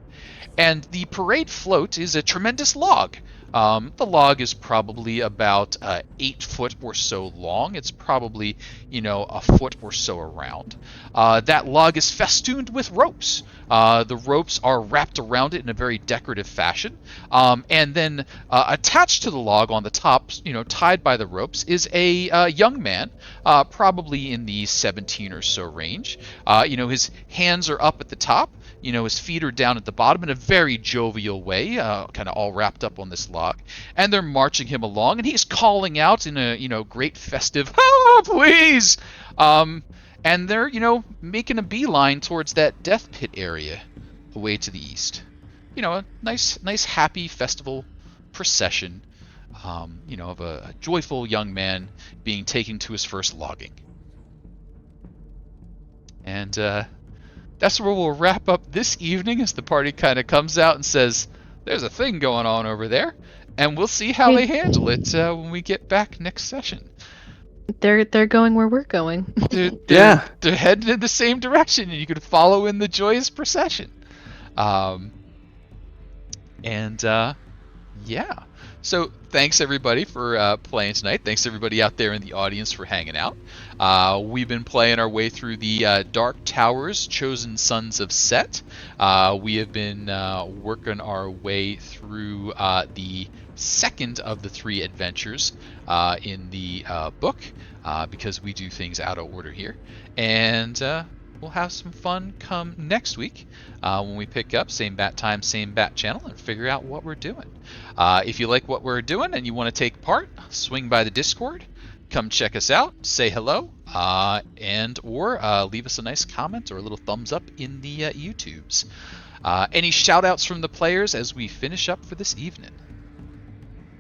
And the parade float is a tremendous log. The log is probably about 8 foot or so long. It's probably, a foot or so around. That log is festooned with ropes. The ropes are wrapped around it in a very decorative fashion. And then attached to the log on the top, tied by the ropes, is a young man, probably in the 17 or so range. His hands are up at the top. His feet are down at the bottom in a very jovial way, kind of all wrapped up on this log. And they're marching him along, and he's calling out in a, great festive, please! And they're, making a beeline towards that death pit area away to the east. A nice, happy festival procession, of a joyful young man being taken to his first logging. And, that's where we'll wrap up this evening as the party kind of comes out and says, there's a thing going on over there, and we'll see how they handle it when we get back next session. They're going where we're going. They're heading in the same direction, and you can follow in the joyous procession. Yeah. So thanks everybody for playing tonight. Thanks everybody out there in the audience for hanging out. We've been playing our way through the Dark Towers, Chosen Sons of Set. We have been working our way through the second of the 3 adventures in the book, because we do things out of order here. And we'll have some fun come next week when we pick up same bat time, same bat channel, and figure out what we're doing. If you like what we're doing and you want to take part, swing by the Discord, come check us out, say hello, and or leave us a nice comment or a little thumbs up in the YouTubes. Any shout outs from the players as we finish up for this evening?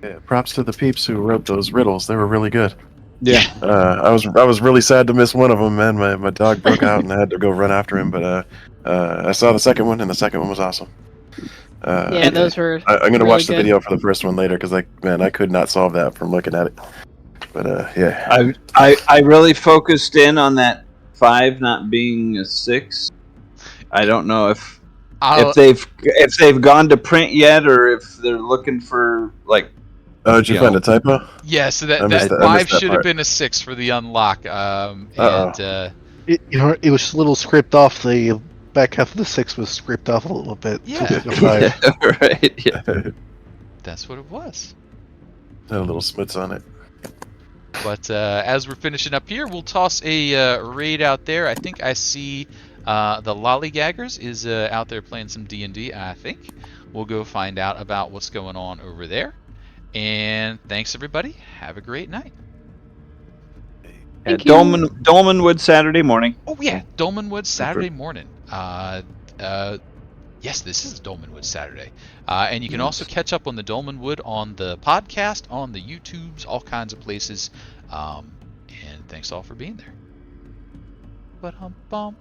Yeah, props to the peeps who wrote those riddles. They were really good. Yeah. I was really sad to miss one of them, man. My dog broke out and I had to go run after him, but I saw the second one, and the second one was awesome. Those were I'm going to really watch the good. video for the first one later, because I could not solve that from looking at it. But yeah. I really focused in on that 5 not being a 6. I don't know if they've gone to print yet, or if they're looking for like Oh, did you Yeah. find a typo? Yeah, so that I missed that that- I missed 5 that should have part. been a 6 for the unlock. Uh-oh. And It was a little scraped off. The back half of the 6 was scraped off a little bit. So Yeah. it's like a 5. Right. Yeah. that's what it was. Had a little smuts on it. But as we're finishing up here, we'll toss a raid out there. I think I see the Lollygaggers is out there playing some D&D, I think. We'll go find out about what's going on over there. And thanks, everybody. Have a great night. Thank you. Dolmenwood Saturday morning. Oh, yeah. Dolmenwood Saturday morning. Yes, this is Dolmenwood Saturday. And you can also catch up on the Dolmenwood on the podcast, on the YouTubes, all kinds of places. And thanks all for being there. Ba-dum-bum.